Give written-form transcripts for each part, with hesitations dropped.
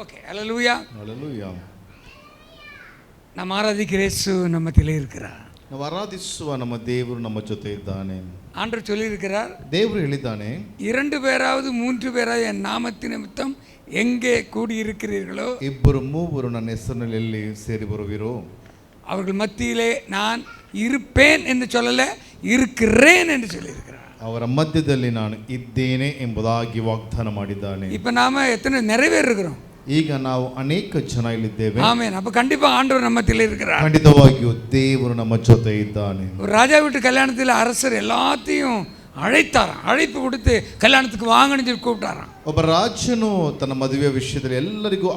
Okay, hallelujah. Hallelujah. ನಮ್ಮ ಆರಾಧಿக்கிற இயேசு நம்மத்திலே இருக்கிறார். ನಾವು ಆರಾಧಿಸುವ ನಮ್ಮ ದೇವರು ನಮ್ಮ ಜೊತೆ ಇದ್ದಾನೆ. ஆண்டவர் சொல்லியிருக்கிறார், ದೇವರು ಹೇಳಿದ್ದಾನೆ, 2 பேராவது 3 பேராவது என் நாமத்தின் நிமித்தம் எங்கே கூடியிருக்கிறீர்களோ, 2-3 ನನ್ನ ಹೆಸರಿನಲ್ಲಿ ಎಲ್ಲಿ ಸೇರಿ ಬರುವಿರೋ அவர்கள் மத்தியிலே நான் இருப்பேன் என்று சொல்லல, இருக்கிறேன் என்று சொல்லியிருக்கிறார். ಅವರ ಮಧ್ಯದಲ್ಲಿ ನಾನು ಇದ್ದೇನೆ ಎಂಬುದಾಗಿ ವಾಗ್ದಾನ ಮಾಡಿದ್ದಾನೆ. இப்போ நாம எத்தனை நிறைவேறுகிறோம்? ಈಗ ನಾವು ಅನೇಕ ಜನ ಇಲ್ಲಿದ್ದೇವೆ. ஆமென். அப்ப கண்டிப்பா ஆண்டவர் நம்மத்திலே இருக்கிறார். ಖಂಡಿತವಾಗಿಯೂ ದೇವರು ನಮ್ಮ ಜೊತೆ ಇದ್ದಾನೆ. ஒரு ராஜா வீட்டு கல்யாணத்தில் அரசர் எல்லாத்தையும் அழைத்தாராம், அழைப்பு கொடுத்து கல்யாணத்துக்கு வாங்கன்னு சொல்லி கூப்பிட்டாராம். ಒಬ್ಬ ರಾಜನು ತನ್ನ ಮದುವೆಯ ವಿಷಯದಲ್ಲಿ ಎಲ್ಲರಿಗೂ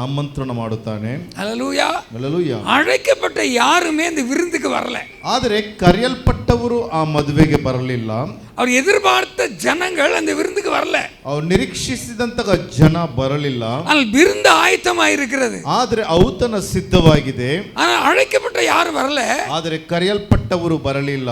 ಆಮಂತ್ರಣ ಮಾಡುತ್ತಾನೆ. ஹல்லேலூயா. ಹಲ್ಲೆಲೂಯಾ. அழைக்கப்பட்ட யாருமே இந்த விருந்துக்கு வரல. ಆದರೆ ಕರೆಯಲ್ಪಟ್ಟವರು ಆ ಮದುವೆಗೆ ಬರಲಿಲ್ಲ. அவர் எதிர்பார்த்த ஜனங்கள் அந்த விருந்துக்கு வரல. ಅವರು ನಿರೀಕ್ಷಿಸಿದಂತಹ ಜನ ಬರಲಿಲ್ಲ. ஆனால் விருந்து ஆயத்தமாக இருக்கிறது. ಆದರೆ ಔತಣ ಸಿದ್ಧವಾಗಿದೆ. ஆனால் அழைக்கப்பட்ட யாரும் வரல. ಆದರೆ ಕರೆಯಲ್ಪಟ್ಟವರು ಬರಲಿಲ್ಲ.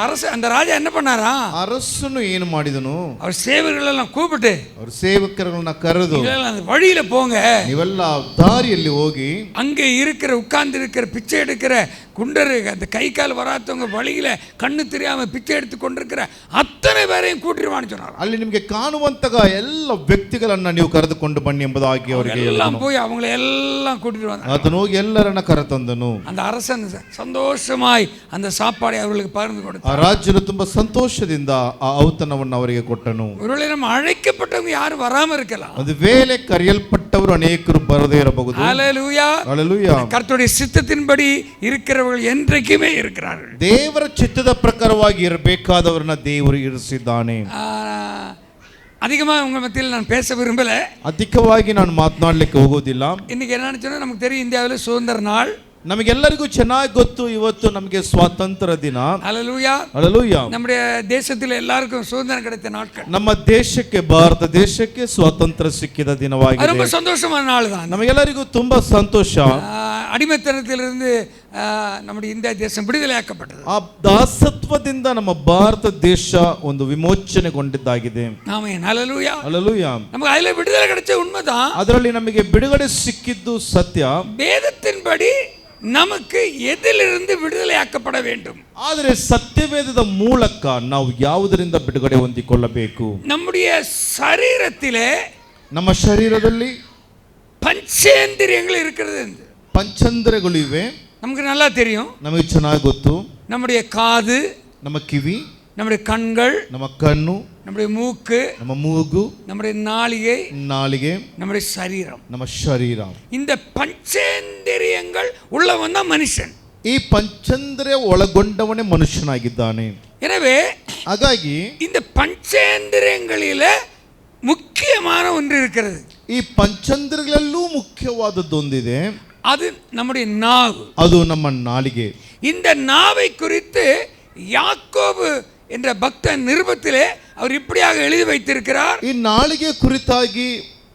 அரசு அந்த ராஜா என்ன பண்ணாரா? ಅರಸನು ಏನು ಮಾಡಿದನು? அவர் சேவர்களெல்லாம் கூப்பிட்டு ಅವರು ಸೇವಕರನ್ನ ಕರೆದು, அந்த வழியில போங்க, ನೀವೆಲ್ಲ ದಾರಿಯಲ್ಲಿ ಹೋಗಿ அங்கே இருக்கிற உட்கார்ந்து இருக்கிற பிச்சை எடுக்கிற குண்டரு, அந்த கை கால் வராதவங்க, வழியில கண்ணு தெரியாம பிச்சை எடுத்து கொண்டிருக்கிற அத்தனை பேரையும் கூட்டிடுவான்னு சொன்னார். ಅಲ್ಲಿ ನಿಮಗೆ ಕಾಣುವಂತಹ ಎಲ್ಲ ವ್ಯಕ್ತಿಗಳನ್ನ ನೀವು ಕರೆದುಕೊಂಡು ಬನ್ನಿ ಎಂಬುದಾಗಿ ಅವರಿಗೆ எல்லாம் போய் அவங்களை எல்லாம் கூட்டிட்டு வந்தார். ಆತನು ಹೋಗಿ ಎಲ್ಲರನ್ನ ಕರೆತಂದನು. அந்த அரசன் சந்தோஷமாய் அந்த சாப்பாடை அவர்களுக்கு பகிர்ந்து கொடுத்தார். ಆ ರಾಜನು ತುಂಬಾ ಸಂತೋಷದಿಂದ ಆ ಔತಣವನ್ನು ಅವರಿಗೆ ಕೊಟ್ಟನು. ஒருவேளை நம்ம அழைக்கப்பட்டவங்க யாரும் வராம இருக்கலாம். ಒಂದು ವೇಳೆ ಕರೆಯಲ್ಪಟ್ಟವರು ಅನೇಕರು ಬರದೇ ಇರಬಹುದು. ஹல்லேலூயா. ಹಲ್ಲೆಲೂಯಾ. கர்த்தருடைய சித்தத்தின்படி இருக்கிறவர்கள் என்றைக்குமே இருக்கிறார்கள். ದೇವರ ಚಿತ್ತದ ಪ್ರಕಾರವಾಗಿ ಇರಬೇಕಾದವರನ್ನ ದೇವರು ಇರಿಸಿದ್ದಾನೆ. அதிகமாக உங்கள் மத்தியில் நான் பேச விரும்பல. ಅಧಿಕವಾಗಿ ನಾನು ಮಾತನಾಡಲಿಕ್ಕೆ ಹೋಗೋದಿಲ್ಲ. இன்னைக்கு என்னன்னு சொன்னா, நமக்கு தெரியும் இந்தியாவில் சுதந்திர நாள். ನಮಗೆಲ್ಲರಿಗೂ ಚೆನ್ನಾಗಿ ಗೊತ್ತು, ಇವತ್ತು ನಮಗೆ ಸ್ವಾತಂತ್ರ್ಯ ದಿನ. ஹல்லேலூயா. ಹಲ್ಲೆಲೂಯಾ. நம்முடைய தேசத்தில் எல்லாருக்கும் சுதந்திரம் கிடைத்த நாட்கள். ನಮ್ಮ ದೇಶಕ್ಕೆ, ಭಾರತ ದೇಶಕ್ಕೆ ಸ್ವಾತಂತ್ರ್ಯ ಸಿಕ್ಕಿದ ದಿನವಾಗಿದೆ. ரொம்ப சந்தோஷமான நாள் தான். ನಮಗೆಲ್ಲರಿಗೂ ತುಂಬಾ ಸಂತೋಷ. அடிமைத்தனத்திலிருந்து நம்முடைய இந்தியா தேசம் விடுதலையாக்கப்பட்டது. ಆ ದಾಸತ್ವದಿಂದ ನಮ್ಮ ಭಾರತ ದೇಶ ಒಂದು ವಿಮೋಚನೆಗೊಂಡಿದ್ದಾಗಿದೆ. ஆமென். ஹல்லேலூயா. ಹಲ್ಲೆಲೂಯಾ. நமக்கு அதில் விடுதலை கிடைச்ச உண்மைதான். ಅದರಲ್ಲಿ ನಮಗೆ ಬಿಡುಗಡೆ ಸಿಕ್ಕಿದ್ದು ಸತ್ಯ. வேதத்தின்படி நமக்கு எதிலிருந்து விடுதலையாக்கப்பட வேண்டும்? ಆದರೆ ಸತ್ಯವೇದದ ಮೂಲಕ ನಾವು ಯಾವುದರಿಂದ ಬಿಡುಗಡೆ ಹೊಂದಿಕೊಳ್ಳಬೇಕು? நம்முடைய சரீரத்திலே, ನಮ್ಮ ಶರೀರದಲ್ಲಿ பஞ்சேந்திரியங்கள் இருக்கிறது. ಪಂಚೇಂದ್ರಿಯಗಳು ಇವೆ. நமக்கு நல்லா தெரியும். ನಮಗೆ ಚೆನ್ನಾಗಿ ಗೊತ್ತು. நம்முடைய காது, ನಮ್ಮ ಕಿವಿ, நம்முடைய கண்கள், ನಮ್ಮ ಕಣ್ಣು, நம்முடைய மூக்கு, ನಮ್ಮ ಮೂಗು, நம்முடைய நாளிகை, ನಾಲಿಗೆ, நம்முடைய சரீரம். ನಮ್ಮ ಶರೀರ. இந்த பஞ்சேந்திரியங்கள் உள்ளவன் தான் மனுஷன். ಈ ಪಂಚೇಂದ್ರಿಯ ಒಳಗೊಂಡವನೇ ಮನುಷ್ಯನಾಗಿದ್ದಾನೆ. எனவே ಹಾಗಾಗಿ இந்த பஞ்சேந்திரியங்களில முக்கியமான ஒன்று இருக்கிறது. ಈ ಪಂಚೇಂದ್ರಿಯಗಳಲ್ಲೂ ಮುಖ್ಯವಾದದ್ದೊಂದಿದೆ. அது நம்முடைய நாவு. ಅದು ನಮ್ಮ ನಾಲಿಗೆ. இந்த நாவை குறித்து யாக்கோபு என்ற பக்தன் நிருபத்திலே அவர் இப்படியாக எழுதி வைத்திருக்கிறார். ಈ ನಾಲಿಗೆ ಕುರಿತಾಗಿ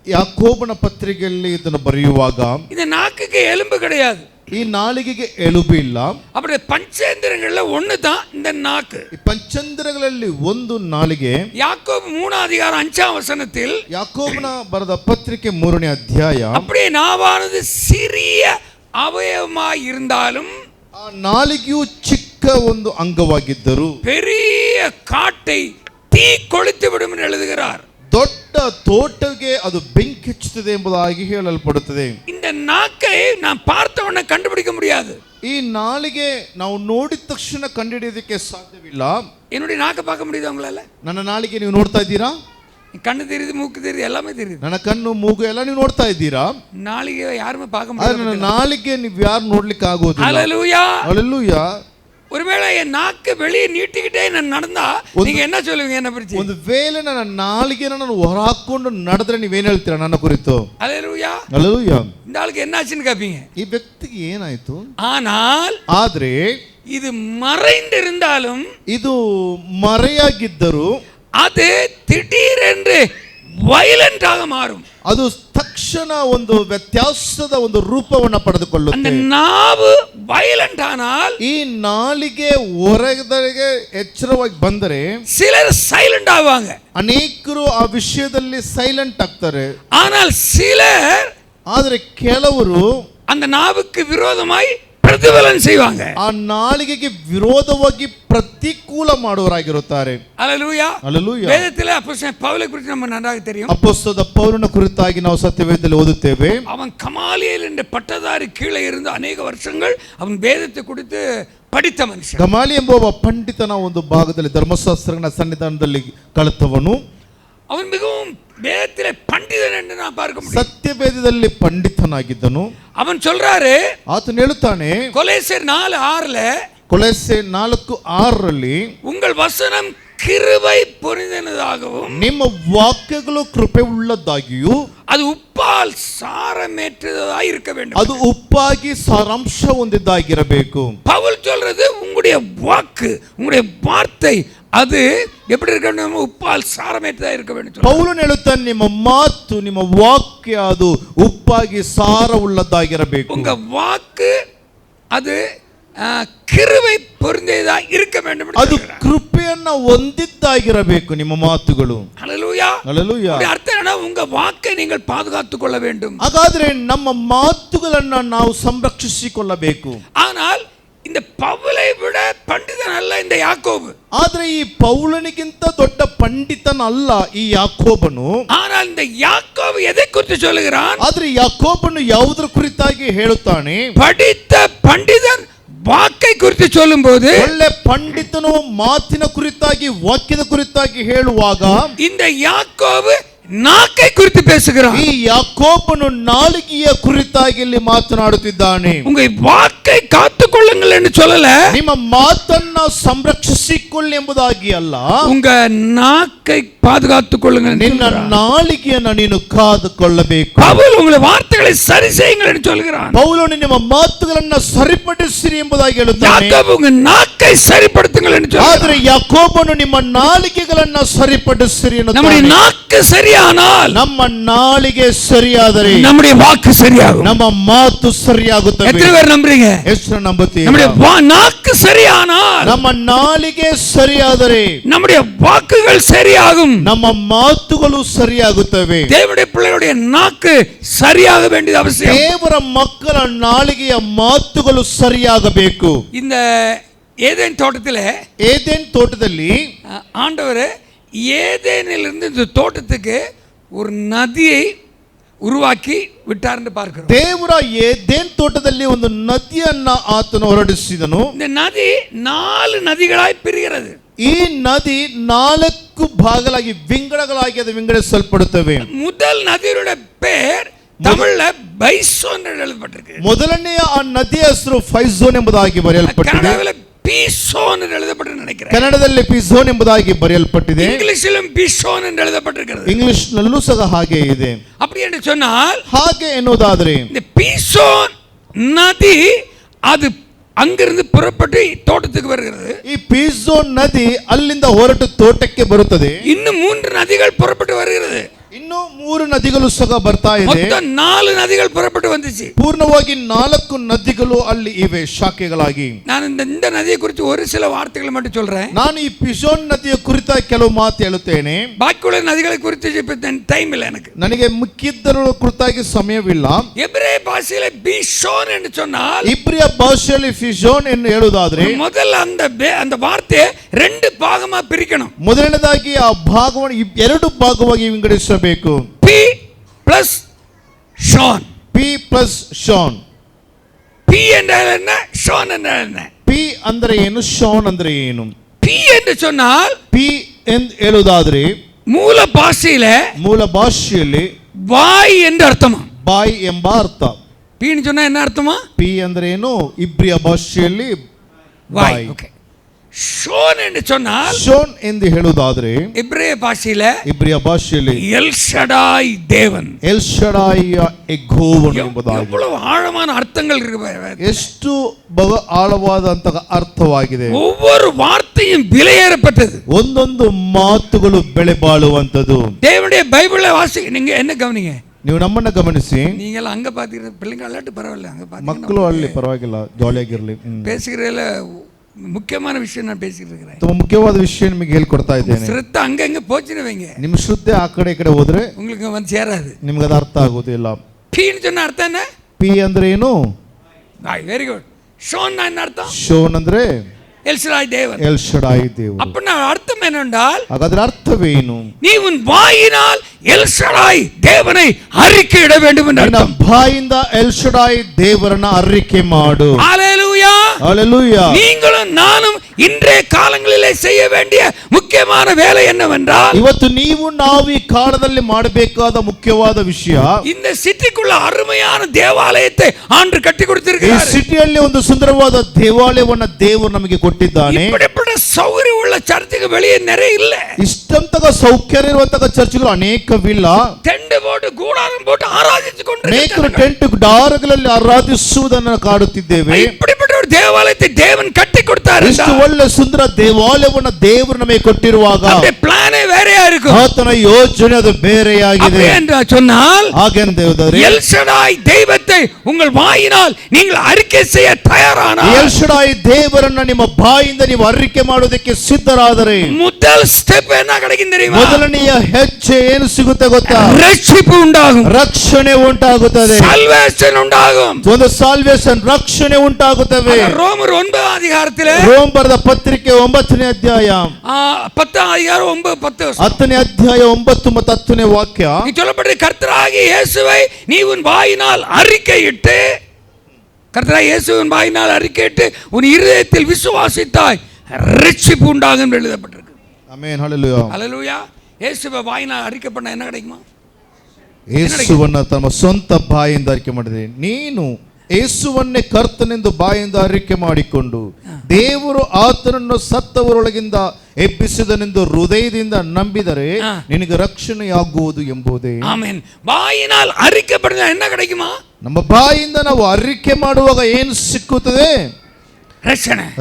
ಯಾಕೋಬನ ಪತ್ರಿಕೆಯಲ್ಲಿ ಇದನ್ನು ಬರೆಯುವಾಗ, இந்த நாக்குக்கு எலும்பு கிடையாது, ಈ ನಾಲಿಗೆಗೆ ಎಲುಬು ಇಲ್ಲ. அப்படியே பஞ்சேந்திரங்கள்ல ஒண்ணு தான் இந்த நாக்கு. ಈ ಪಂಚೇಂದ್ರಿಯಗಳಲ್ಲಿ ಒಂದು ನಾಲಿಗೆ. யாக்கோபு 3:5 ಯಾಕೋಬನ ಬರೆದ ಪತ್ರಿಕೆ 3ನೇ ಅಧ್ಯಾಯ, அப்படியே நாவானது சிறிய அவயவமாய் இருந்தாலும் ಆ ನಾಲಿಗೆಯು ಚಿಕ್ಕ ಒಂದು ಅಂಗವಾಗಿದ್ದರು பெரிய காட்டை தீ கொளுத்து விடும் என்று எழுதுகிறார். ದೊಡ್ಡ ತೋಟಕ್ಕೆ ಅದು ಬೆಂಕಿ ಹಚ್ಚುತ್ತದೆ ಎಂಬುದಾಗಿ ಹೇಳಲ್ಪಡುತ್ತದೆ. இந்த நாக்கை நாம் பார்த்தவன கண்டுபிடிக்க முடியாது. ಈ ನಾಲಿಗೆ ನಾವು ನೋಡಿದ ತಕ್ಷಣ ಕಂಡುಹಿಡಿಯೋದಕ್ಕೆ ಸಾಧ್ಯವಿಲ್ಲ. என்னுடைய நாக்கை பார்க்க முடியுது உங்களால? ನನ್ನ ನಾಲಿಗೆ ನೀವು ನೋಡ್ತಾ ಇದ್ದೀರಾ? கண்ணு தெரியுது, மூக்கு தெரியுது, எல்லாமே தெரியுது. ನನ್ನ ಕಣ್ಣು, ಮೂಗು ಎಲ್ಲ ನೀವು ನೋಡ್ತಾ ಇದ್ದೀರಾ? நாளிகை யாருமே பார்க்க ಆದ್ರೆ முடியாது. ನನ್ನ ನಾಲಿಗೆ ನೀವು ಯಾರು ನೋಡ್ಲಿಕ್ಕೆ ಆಗೋದಿಲ್ಲ. ஹல்லேலூயா. ಹಲ್ಲೆಲೂಯಾ. ஒருவேளை என் நாக்கு வெளியே நீட்டிக்கிட்டே நான் நடந்தா நீங்க என்ன சொல்லுவீங்க என்ன பற்றி? ಒಂದು ವೇಳೆ ನನ್ನ ನಾಲಿಗೆ ನಾನು ಹೊರ ಹಾಕೊಂಡು ನಡೆದ್ರೆ ನೀವೇನ್ ಹೇಳ್ತೀರಾ ನನ್ನ ಕುರಿತು? ஹல்லேலூயா. ಹಲ್ಲೆಲೂಯಾ. இந்த ஆளுக்கு என்னாச்சுன்னு கேப்பீங்க. ಈ ವ್ಯಕ್ತಿಗೆ ಏನಾಯ್ತು? ஆனால் ಆದ್ರೆ இது மறைந்திருந்தாலும், ಇದು ಮರೆಯಾಗಿದ್ದರು, அது திடீரென்று ವೈಲೆಂಟಾಗಿ ಮಾறும். ಅದು ತಕ್ಷಣ ಒಂದು ವ್ಯತ್ಯಾಸದ ಒಂದು ರೂಪವನ್ನು ಪಡೆದುಕೊಳ್ಳುತ್ತೆ. அந்த நாவு ವೈಲೆಂಟ್ ஆனால், ಈ ನಾಲಿಗೆ ಹೊರಗೆ ಎಚ್ಚರವಾಗಿ ಬಂದರೆ சிலர் சைலண்ட் ஆவாங்க, ಅನೇಕರು ಆ ವಿಷಯದಲ್ಲಿ ಸೈಲೆಂಟ್ ಆಗ್ತಾರೆ. ஆனால் சிலர் ಆದರೆ ಕೆಲವರು அந்த நாவுக்கு விரோதமாய் பிரதிபலன் செய்வாங்க. ಆ ನಾಲಿಗೆಗೆ ವಿರೋಧವಾಗಿ ಪ್ರತಿಕೂಲ ಮಾಡುವರಾಗಿರುತ್ತಾರೆ. அல்லேலூயா. அல்லேலೂಯಾ. வேதத்திலே அப்போஸ்தலன் பவுலை குறித்து நம்ம நன்றாக தெரியும். ಅಪೊಸ್ತಲ ಪೌಲನ ಕುರಿತಾಗಿ ನಾವು ಸತ್ಯವೇದದಲ್ಲಿ ಓದುತ್ತೇವೆ. அவன் கமாலியேல் என்ற பட்டதாரி கீழே இருந்து அநேக வருஷங்கள் அவன் வேதத்தை குறித்து படித்த ಮನುಷ್ಯ. ಗಮಾಲಿ ಎಂಬ ಒಬ್ಬ ಪಂಡಿತನ ಒಂದು ಭಾಗದಲ್ಲಿ ಧರ್ಮಶಾಸ್ತ್ರಗಳ ಸನ್ನಿಧಾನದಲ್ಲಿ ಕಲಿತವನು. அவன் மிகவும் வேதத்திலே பண்டிதன் என்று நான் பார்க்க முடியும். ಸತ್ಯವೇದದಲ್ಲಿ ಪಂಡಿತನಾಗಿದ್ದನು. அவன் சொல்றாரு, ಆತನು ಹೇಳುತ್ತಾನೆ கொலோசையர் 4:6 ಕೊಲೊಸ್ಸೆ 4:6 உங்கள் வசனம் கிருபை பொருந்தினதாகவும் ನಿಮ್ಮ ವಾಕ್ಯಗಳು ಕೃಪೆ ಉಳ್ಳದ್ದಾಗಿಯೂ அது உப்பால் சாரமேற்றதாய் இருக்க வேண்டும். ಅದು ಉಪ್ಪಾಗಿ ಸಾರಾಂಶ ಹೊಂದಿದ್ದಾಗಿರಬೇಕು. பவுல் சொல்றது உங்களுடைய வாக்கு, உங்களுடைய வார்த்தை அது எப்படி இருக்க வேண்டும்? உப்பால் சாரமேற்றதா இருக்க வேண்டும். ಪೌಲನು ಹೇಳುತ್ತಾನೆ ನಿಮ್ಮ ಮಾತು ನಿಮ್ಮ ವಾಕ್ಯ ಅದು ಉಪ್ಪಾಗಿ ಸಾರವುಳ್ಳದ್ದಾಗಿರಬೇಕು. உங்க வாக்கு அது கிருபை பொருந்தியதா இருக்க வேண்டும். ಅದು ಕೃಪೆಯನ್ನ ಹೊಂದಿದ್ದಾಗಿರಬೇಕು ನಿಮ್ಮ ಮಾತುಗಳು. ஹல்லேலூயா. ಹಲ್ಲೆಲೂಯಾ. ಅರ್ಥ என்ன? உங்க வாக்கை நீங்கள் பாதுகாத்துக் கொள்ள வேண்டும். ಹಾಗಾದ್ರೆ ನಮ್ಮ ಮಾತುಗಳನ್ನ ನಾವು ಸಂರಕ್ಷಿಸಿಕೊಳ್ಳಬೇಕು. ஆனால் இந்த பவுலை விட பண்டிதன் அல்ல இந்த யாக்கோபு. ಆದ್ರೆ ಈ ಪೌಲನಿಗಿಂತ ದೊಡ್ಡ ಪಂಡಿತನಲ್ಲ ಈ ಯಾಕೋಬನು. ஆனால் இந்த யாக்கோபு எதை குறித்து சொல்லுகிறான்? ಆದ್ರೆ ಯಾಕೋಬನು ಯಾವುದರ ಕುರಿತಾಗಿ ಹೇಳುತ್ತಾನೆ? படித்த பண்டிதன் வாக்கை குறித்து சொல்லும்போது, ಒಳ್ಳೆ ಪಂಡಿತನು ಮಾತಿನ ಕುರಿತಾಗಿ ವಾಕ್ಯದ ಕುರಿತಾಗಿ ಹೇಳುವಾಗ இந்த யாக்கோபு ನಾಕೈ குறித்து பேசுகிறான். ಈ ಯಾಕೋಬನು ನಾಲಿಗೆಯ ಕುರಿತಾಗಿ ಇಲ್ಲಿ ಮಾತನಾಡುತ್ತಿದ್ದಾನೆ. உங்க வாக்கை காத்துக்கொள்ளுங்கள் என்று சொல்லல, ನಿಮ್ಮ ಮಾತನ್ನ ಸಂರಕ್ಷಿಸಿಕೊಳ್ಳಿ ಎಂಬುದಾಗಿ ಅಲ್ಲ, உங்க நாக்கை பாதுகாத்துக் கொள்ளுங்கள். ನಿನ್ನ ನಾಲಿಗೆಯನ್ನು ನೀನು ಕಾದುಕೊಳ್ಳಬೇಕು. பவுல் உங்களுடைய வார்த்தைகளை சரி செய்யுங்கள் என்று சொல்கிறான். ಪೌಲನು ನಿಮ್ಮ ಮಾತುಗಳನ್ನ ಸರಿಪಡಿಸಿರಿ ಎಂಬುದಾಗಿ ಹೇಳುತ್ತಾನೆ. யாக்கோபு உங்க நாக்கை சரிப்படுத்துங்கள் என்று சொல்கிறான். ಆದರೆ ಯಾಕೋಬನು ನಿಮ್ಮ ನಾಲಿಗೆಗಳನ್ನ ಸರಿಪಡಿಸಿರಿ நம்முடைய ಎನ್ನುತ್ತಾನೆ. நாக்கு சரியானால் ನಮ್ಮ ನಾಲಿಗೆ ಸರಿಯಾದರೆ நம்முடைய வாக்கு சரியாகும். ನಮ್ಮ ಮಾತು ಸರಿಯಾಗುತ್ತದೆ. எத்தனை பேர் நம்புறீங்க? ಎಷ್ಟು ನಂಬುತ್ತೀರಾ? நம்முடைய நாக்கு சரியானால் ನಮ್ಮ ನಾಲಿಗೆ ಸರಿಯಾದರೆ நம்முடைய வாக்குகள் சரியாகும். ನಮ್ಮ ಮಾತುಗಳು ಸರಿಯಾಗುತ್ತವೆ. தேவனுடைய பிள்ளைகளுடைய நாக்கு சரியாக வேண்டியது அவசியம். ದೇವರ ಮಕ್ಕಳ ನಾಲಿಗೆಯ ಮಾತುಗಳು ಸರಿಯಾಗಬೇಕು. இந்த ஏதேன் தோட்டத்திலே ಏದೆನ್ ತೋಟದಲ್ಲಿ ஆண்டவர் ஏதேனிலிருந்து இந்த தோட்டத்துக்கு ஒரு நதியை உருவாக்கி விட்டார்னு பார்க்கிறோம். ದೇವರ ಏದೆನ್ ತೋಟದಲ್ಲಿ ಒಂದು ನದಿಯನ್ನ ಆತನು ಹೊರಡಿಸಿದನು. இந்த நதி 4 நதிகளாய் பிரிகிறது. ಈ ನದಿ 4 ಭಾಗಗಳಾಗಿ ವಿಂಗಡಗಳಾಗಿ ಅದು ವಿಂಗಡಿಸಲ್ಪಡುತ್ತವೆ. முதல் நதியோட பேர் தமிழ்ல பைசோன் என்று எழுதப்பட்டிருக்கு. ಮೊದಲನೆಯ ಆ ನದಿಯ ಹೆಸರು ಫೈಝೋನ್ ಎಂಬುದಾಗಿ ಬರೆಯಲ್ಪಟ್ಟಿದೆ. கன்னடத்துல பீசோன் என்று எழுதப்பட்டிருக்கு நினைக்கிறேன். ಕನ್ನಡದಲ್ಲಿ ಪಿಝೋನ್ ಎಂಬುದಾಗಿ ಬರೆಯಲ್ಪಟ್ಟಿದೆ. இங்கிலீஷிலும் பீசோன் என்று எழுதப்பட்டிருக்கிறது. ಇಂಗ್ಲಿಷ್ ನಲ್ಲೂ ಸಹ ಹಾಗೆ ಇದೆ. அப்படி என்று சொன்னால் ಹಾಗೆ ಎನ್ನುವುದಾದರೆ இந்த பீசோன் நதி அது அங்கிருந்து புறப்பட்டு தோட்டத்துக்கு வருகிறது. ಈ ಪಿಝೋನ್ ನದಿ ಅಲ್ಲಿಂದ ಹೊರಟು ತೋಟಕ್ಕೆ ಬರುತ್ತದೆ. இன்னும் 3 நதிகள் புறப்பட்டு வருகிறது. ಇನ್ನು 3 ನದಿಗಳು ಸಹ ಬರ್ತಾ ಇದೆ. மொத்தம் 4 நதிகள் புறப்பட்டு வந்துச்சு. ಪೂರ್ಣವಾಗಿ 4 ನದಿಗಳು ಅಲ್ಲಿ ಇವೆ ಶಾಖೆಗಳಾಗಿ. நான் இந்த நதியை குறித்து ஒரு சில வார்த்தைகளை மட்டும் சொல்றேன். ನಾನು ಈ ಪಿಝೋನ್ ನದಿಯ ಕುರಿತ ಕೆಲವು ಮಾತು ಹೇಳುತ್ತೇನೆ. பாக்கியுள்ள நதிகளை குறித்து இப்ப டைம் இல்லை எனக்கு. ನನಗೆ ಮುಖ್ಯದರ ಕುರಿತಾಗಿ ಸಮಯವಿಲ್ಲ. எபிரேய பாஷையில பீசோன் என்று சொன்னால் ಇಬ್ರಿಯ ಭಾಷೆಯಲ್ಲಿ ಪಿಝೋನ್ ಎಂದು ಹೇಳುವುದಾದ್ರೆ முதல்ல அந்த வார்த்தையை 2 பாகமா பிரிக்கணும். ಮೊದಲನೇದಾಗಿ ಆ ಭಾಗವನ್ನು 2 ಭಾಗವಾಗಿ ವಿಂಗಡಿಸಬೇಕು. பி பிளஸ் ஷோன். ಪಿ ಪ್ಲಸ್ ಶೋನ್. பி என்றால் என்ன, ஷோன் என்றால் என்ன? ಪಿ ಅಂದ್ರೆ ಏನು, ಶೋನ್ ಅಂದ್ರೆ ಏನು? பி என்று சொன்னால் ಪಿ ಎಂದು ಹೇಳುವುದಾದ್ರೆ மூல பாஷையில ಮೂಲ ಭಾಷೆಯಲ್ಲಿ வாய் என்று அர்த்தமா. ಬಾಯಿ ಎಂಬ ಅರ್ಥ. பீன்னு சொன்னா என்ன அர்த்தமா? ಪಿ ಅಂದ್ರೆ ಏನು, ಇಬ್ರಿಯ ಭಾಷೆಯಲ್ಲಿ வாய். ಬಾಯಿ. ஓகே. ஷோன் என்று சொன்னால் ಶೋನ್ ಎಂದು ಹೇಳುವುದಾದ್ರೆ இப்ரேய பாஷையில ಇಬ್ರಿಯ ಭಾಷೆಯಲ್ಲಿ எல் ஷடாய் தேவன். ಎಲ್ ಶಡಾಯಿಯ ಯೆಹೋವನು ಎಂಬುದಾಗಿ. எவ்வளவு ஆழமான அர்த்தங்கள் இருக்கு. ಎಷ್ಟು ಆಳವಾದಂತಹ ಅರ್ಥವಾಗಿದೆ. ஒவ்வொரு வார்த்தையும் விலையேறப்பட்டது. ಒಂದೊಂದು ಮಾತುಗಳು ಬೆಲೆ ಬಾಳುವಂತದ್ದು. தேவனுடைய பைபிளை வாசி. நீங்க என்ன கவனிங்க, ನೀವು ನಮ್ಮನ್ನ ಗಮನಿಸಿ. நீங்க அங்க பாத்தீங்க பிள்ளைங்க அல்லாட்டு பரவாயில்ல, அங்க பாத்தீங்க ಮಕ್ಕಳು ಅಲ್ಲಿ ಪರವಾಗಿಲ್ಲ, ಜಾಲಿಯಾಗಿರ್ಲಿ. பேசுகிறதுல முக்கியமான விஷயம் நான் பேசிட்டு இருக்கிறேன். ತುಂಬಾ ಮುಖ್ಯವಾದ ವಿಷಯ ನಿಮಗೆ ಹೇಳ್ಕೊಡ್ತಾ ಇದ್ದೇನೆ. ಶ್ರದ್ಧೆ அங்கங்க போச்சுன்னு வைங்க, ನಿಮ್ಮ ಶ್ರದ್ಧೆ ಆ ಕಡೆ ಈ ಕಡೆ ಹೋದ್ರೆ உங்களுக்கு வந்து சேராது. ನಿಮ್ಗೆ ಅದು ಅರ್ಥ ಆಗೋದಿಲ್ಲ. ಪೀನ್ சொன்ன ಅರ್ಥ என்ன? ಪಿ ಅಂದ್ರೆ ಏನು? Very good. ಶೋನ್ என்ன அர்த்தம்? ಶೋನ್ ಅಂದ್ರೆ எல் ஷடாய் தேவன். ಎಲ್ ಶಡಾಯಿ ದೇವರು. அப்படின்னா அர்த்தம் என்னென்றால், ಹಾಗಾದ್ರೆ ಅರ್ಥವೇನು? நீ உன் வாயினால் எல் ஷடாய் தேவனை அறிக்கையிட வேண்டும் என்று ನಿನ್ನ அர்த்தம். ಬಾಯಿಂದ ಎಲ್ ಶಡಾಯಿ ದೇವರನ್ನ ಅರಿಕೆ ಮಾಡು. ஹalleluya. ஹalleluya. நீங்களும் நானும் இன்றைய காலங்களிலே செய்ய வேண்டிய முக்கியமான வேலை என்னவென்றால், ಇವತ್ತು ನೀವು ನಾವು ಈ ಕಾಲದಲ್ಲಿ ಮಾಡಬೇಕಾದ ಮುಖ್ಯವಾದ ವಿಷಯ, இந்த சிட்டிக்குள்ள அருமையான தேவாலயத்தை ஆண்டு கட்டி ಈ கொடுத்திருக்கிறார். ಸಿಟಿಯಲ್ಲಿ ಒಂದು ಸುಂದರವಾದ ದೇವಾಲಯವನ್ನ ದೇವರು ನಮಗೆ ಕೊಟ್ಟಿದ್ದಾನೆ. இப்படிப்பட்ட சௌகரியம் உள்ள சர்ச்சுக்கு வெளியே நிறைய இல்ல. ಇಷ್ಟಂತಹ ಸೌಕರ್ಯ ಇರುವಂತಹ ಚರ್ಚ್ಗಳು ಅನೇಕವಿಲ್ಲ. ಟೆಂಟ್ போட்டு கூடாரம் போட்டு ஆராதித்து ಅನೇಕರು கொண்டிருக்கிறார்கள். ಟೆಂಟ್ ಡಾರ್ಗಳಲ್ಲಿ ಆರಾಧಿಸುವುದನ್ನು ಕಾಡುತ್ತಿದ್ದೇವೆ. இப்படிப்பட்ட ஒரு தேவாலயத்தை தேவன் கட்டி கொடுத்தார். ಇಷ್ಟು ಒಳ್ಳೆ ಸುಂದರ ದೇವಾಲಯವನ್ನು ದೇವರು ನಮಗೆ ಕೊಟ್ಟಿರುವಾಗ அந்த பிளானே வேறையா இருக்கும். ಆತನ ಯೋಜನೆ ಅದು ಬೇರೆಯಾಗಿದೆ. அப்படி என்று சொன்னால், ಹಾಗೇನು ದೇವರೇ, எல் ஷடாய் தெய்வத்தை உங்கள் வாயினால் நீங்கள் அறிக்கை செய்ய தயாரானால், ಎಲ್ ಶಡಾಯಿ ದೇವರನ್ನ ನಿಮ್ಮ ಬಾಯಿಂದ ನೀವು ಅರಿಕೆ ಮಾಡೋದಕ್ಕೆ ಸಿದ್ಧರಾದರೆ முதல் ஸ்டெப் என்ன கிடைக்கும் தெரியுமா? ಮೊದಲನೆಯ ಹೆಜ್ಜೆ ಏನು ಸಿಗುತ್ತೆ ಗೊತ್ತಾ? ரட்சிப்பு உண்டாகும், ರಕ್ಷಣೆ ಉಂಟಾಗುತ್ತದೆ. salvation உண்டாகும். ಒಂದು ಸಾಲ್ವೇಷನ್, ರಕ್ಷಣೆ ಉಂಟಾಗುತ್ತವೆ. ரோமர் 9 அதிகாரத்திலே ರೋಮ್ ಬರೆದ ಪತ್ರಿಕೆ 9ನೇ ಅಧ್ಯಾಯ 10 அதிகாரம் 9 10 10ನೇ ಅಧ್ಯಾಯ 9 ಮತ್ತು 10ನೇ ವಾಕ್ಯ. நீ சொல்லப்பட்ட கர்த்தராகிய இயேசுவை நீ உன் வாயினால் அறிக்கையிட்டு, கர்த்தராகிய இயேசுவின் வாயினால் அறிக்கையிட்டு உன் இருதயத்தில் விசுவாசித்தாய் ரட்சிப்பு உண்டாகும் என்று எழுதப்பட்டிருக்கு. ಆಮೆನ್. ಹಲ್ಲೆಲೂಯಾ. ஹல்லேலூயா. இயேசுவை வாயினால் அறிக்கை பண்ண என்ன கிடைக்குமா? ಯೇಸುವನ್ನ ತಮ್ಮ ಸ್ವಂತ ಬಾಯಿಂದ ಅರಿಕೆ ಮಾಡಿದೆ. ನೀನು ಯೇಸುವನ್ನೇ ಕರ್ತನೆಂದು ಬಾಯಿಂದ ಅರಿಕೆ ಮಾಡಿಕೊಂಡು ದೇವರು ಆತನನ್ನು ಸತ್ತವರೊಳಗಿಂದ ಎಬ್ಬಿಸಿದನೆಂದು ಹೃದಯದಿಂದ ನಂಬಿದರೆ ನಿನಗೆ ರಕ್ಷಣೆಯಾಗುವುದು ಎಂಬುದೇ. ஆமென். வாயினால் அறிக்கை பண்ண என்ன கிடைக்குமா? ನಮ್ಮ ಬಾಯಿಂದ ನಾವು ಅರಿಕೆ ಮಾಡುವಾಗ ಏನು ಸಿಕ್ಕುತ್ತದೆ?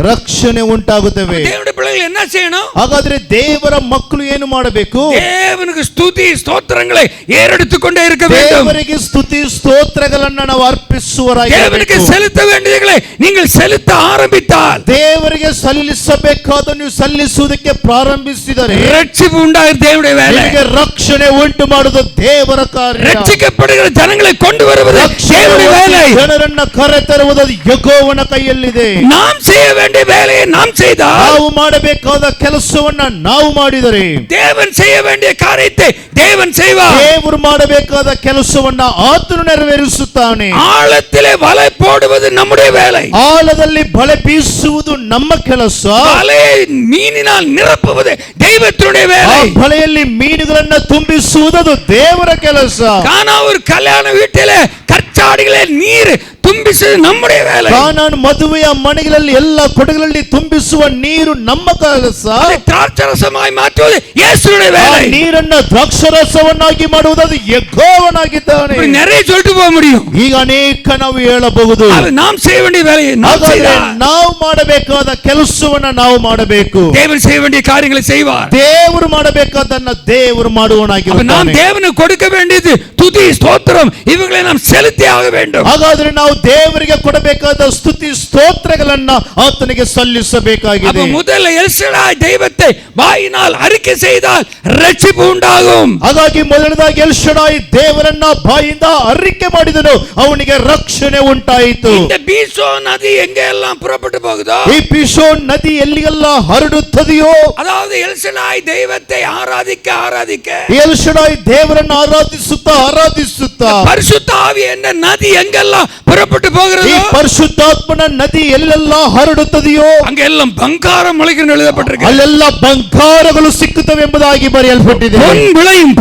ರಕ್ಷಣೆ ಉಂಟಾಗುತ್ತವೆ. தேவனுடைய பிள்ளைகள் என்ன செய்யணும்? ಹಾಗಾದ್ರೆ ದೇವರ ಮಕ್ಕಳು ಏನು ಮಾಡಬೇಕು? தேவனுக்கு ಸ್ತುತಿ ಸ್ತೋತ್ರங்களை ஏறெடுத்துக்கொண்டே இருக்க வேண்டும். ದೇವರಿಗೆ ಸ್ತುತಿ ಸ್ತೋತ್ರಗಳನ್ನು ನಾವು ಅರ್ಪಿಸುವರಾಗಿರಬೇಕು. தேவனுக்கு செலுத்த வேண்டியவைகளை நீங்கள் செலுத்த ஆரம்பித்தால், ದೇವರಿಗೆ ಸಲ್ಲಿಸಬೇಕಾದ ನೀವು ಸಲ್ಲಿಸುವುದಕ್ಕೆ ಪ್ರಾರಂಭಿಸಿದರೆ ரட்சிப்பு உண்டாகும். தேவனுடைய வேலை ನಿಮಗೆ ರಕ್ಷಣೆ ಉಂಟು ಮಾಡುವುದು ದೇವರ ಕಾರ್ಯ. ரட்சிக்கப்படுகிற ஜனங்களை கொண்டு வருவது தேவனுடைய வேலை. ಜನರನ್ನ ಕರೆತರುವುದು ಯೆಹೋವನ ಕೈಯಲ್ಲಿದೆ. நாம் செய்ய வேண்டிய வேலையை நாம் செய்தால், ನಾವು ಮಾಡಬೇಕಾದ ಕೆಲಸವನ್ನ ನಾವು ಮಾಡಿದರೆ, தேவன் செய்ய வேண்டிய காரியத்தை தேவன் செய்வார். ದೇವರು ಮಾಡಬೇಕಾದ ಕೆಲಸವನ್ನ ಆತನು ನೆರವೇರಿಸುತ್ತಾನೆ. ஆழத்திலே வலை போடுவது நம்முடைய வேலை. ಆಳದಲ್ಲಿ ಬಲೆ ಬೀಸುವುದು ನಮ್ಮ ಕೆಲಸ. வலையை மீனினால் நிரப்புவது தெய்வத்தினுடைய வேலை. ಬಲೆಯಲ್ಲಿ ಮೀನುಗಳನ್ನ ತುಂಬಿಸುವುದು ದೇವರ ಕೆಲಸ. கானா ஒரு கல்யாண வீட்டிலே கற்சாடிகளே நீர் ತುಂಬಿಸುವುದು நம்முடைய வேலை. ಕಾನಾನ್ ಮದುವೆಯ ಮನೆಗಳಲ್ಲಿ ಎಲ್ಲ ಕೊಡಗಳಲ್ಲಿ ತುಂಬಿಸುವ ನೀರು ನಮ್ಮ ಕೆಲಸ. ದ್ರಾಕ್ಷಾರಸಮಾಗಿ ಮಾற்றுவது ಯೇಸುವಿನ வேலை. ನೀರನ್ನ ದ್ರಾಕ್ಷಾರಸವನ್ನಾಗಿ ಮಾಡುವುದು ಅದು ಯೆಹೋವನಾಗಿದ್ದಾನೆ. நிறைய சொல்லிட்டு போக முடியும். ಈಗ ಅನೇಕ ನಾವು ಹೇಳಬಹುದು. நாம் செய்ய வேண்டிய வேலையை நாம் செய்தால், ನಾವು ಮಾಡಬೇಕಾದ ಕೆಲಸವನ್ನ ನಾವು ಮಾಡಬೇಕು. தேவன் செய்ய வேண்டிய காரியங்களை செய்வார். ದೇವರು ಮಾಡಬೇಕಾದನ್ನ ದೇವರು ಮಾಡುವವನಾಗಿರುತ್ತಾನೆ. நாம் தேவனுக்கு கொடுக்க வேண்டியது துதி ஸ்தோத்திரம் இவைகளை நாம் செலுத்தி ஆக வேண்டும். ಹಾಗಾದ್ರೆ ನಾವು ದೇವರಿಗೆ ಕೊಡಬೇಕಾದ ಸ್ತುತಿ ಸ್ತೋತ್ರಗಳನ್ನ ಆತನಿಗೆ ಸಲ್ಲಿಸಬೇಕಾಗಿದೆ. முதல்ல எல் ஷடாய் தெய்வத்தை வாயினால் அறிக்கை செய்தால் ரட்சிப்பு உண்டாகும். ಹಾಗಾಗಿ ಮೊದಲನೇದಾಗಿ ಎಲ್ ಶಡಾಯಿ ದೇವರನ್ನ ಬಾಯಿಂದ ಅರಿಕೆ ಮಾಡಿದನು, ಅವನಿಗೆ ರಕ್ಷಣೆ ಉಂಟಾಯಿತು. இந்த பீசோன் நதி எங்க எல்லாம் புறப்பட்டு போகுதோ, ಈ ಪಿಶೋನ್ ನದಿ ಎಲ್ಲಿಗೆಲ್ಲ ಹರಡುತ್ತದೆಯೋ, அதாவது எல் ஷடாய் தெய்வத்தை ஆராதிக்க ஆராதிக்க ಎಲ್ ಶಡಾಯಿ ದೇವರನ್ನ ಆರಾಧಿಸುತ್ತಾ ಆರಾಧಿಸುತ್ತಾ பரிசுத்த ஆவி என்ற நதி எங்கெல்லாம் புறப்பட்டு போகிறது, ಈ ಪರಿಶುದ್ಧಾತ್ಮನ ನದಿ ಎಲ್ಲೆಲ್ಲ ಹರಡುತ್ತದೆಯೋ அங்க எல்லாம் பங்காரம் முளைக்கும் எழுதப்பட்டிருக்கு. ಅಲ್ಲೆಲ್ಲ ಬಂಗಾರಗಳು ಸಿಕ್ಕುತ್ತವೆ ಎಂಬುದಾಗಿ ಬರೆಯಲ್ಪಟ್ಟಿದೆ.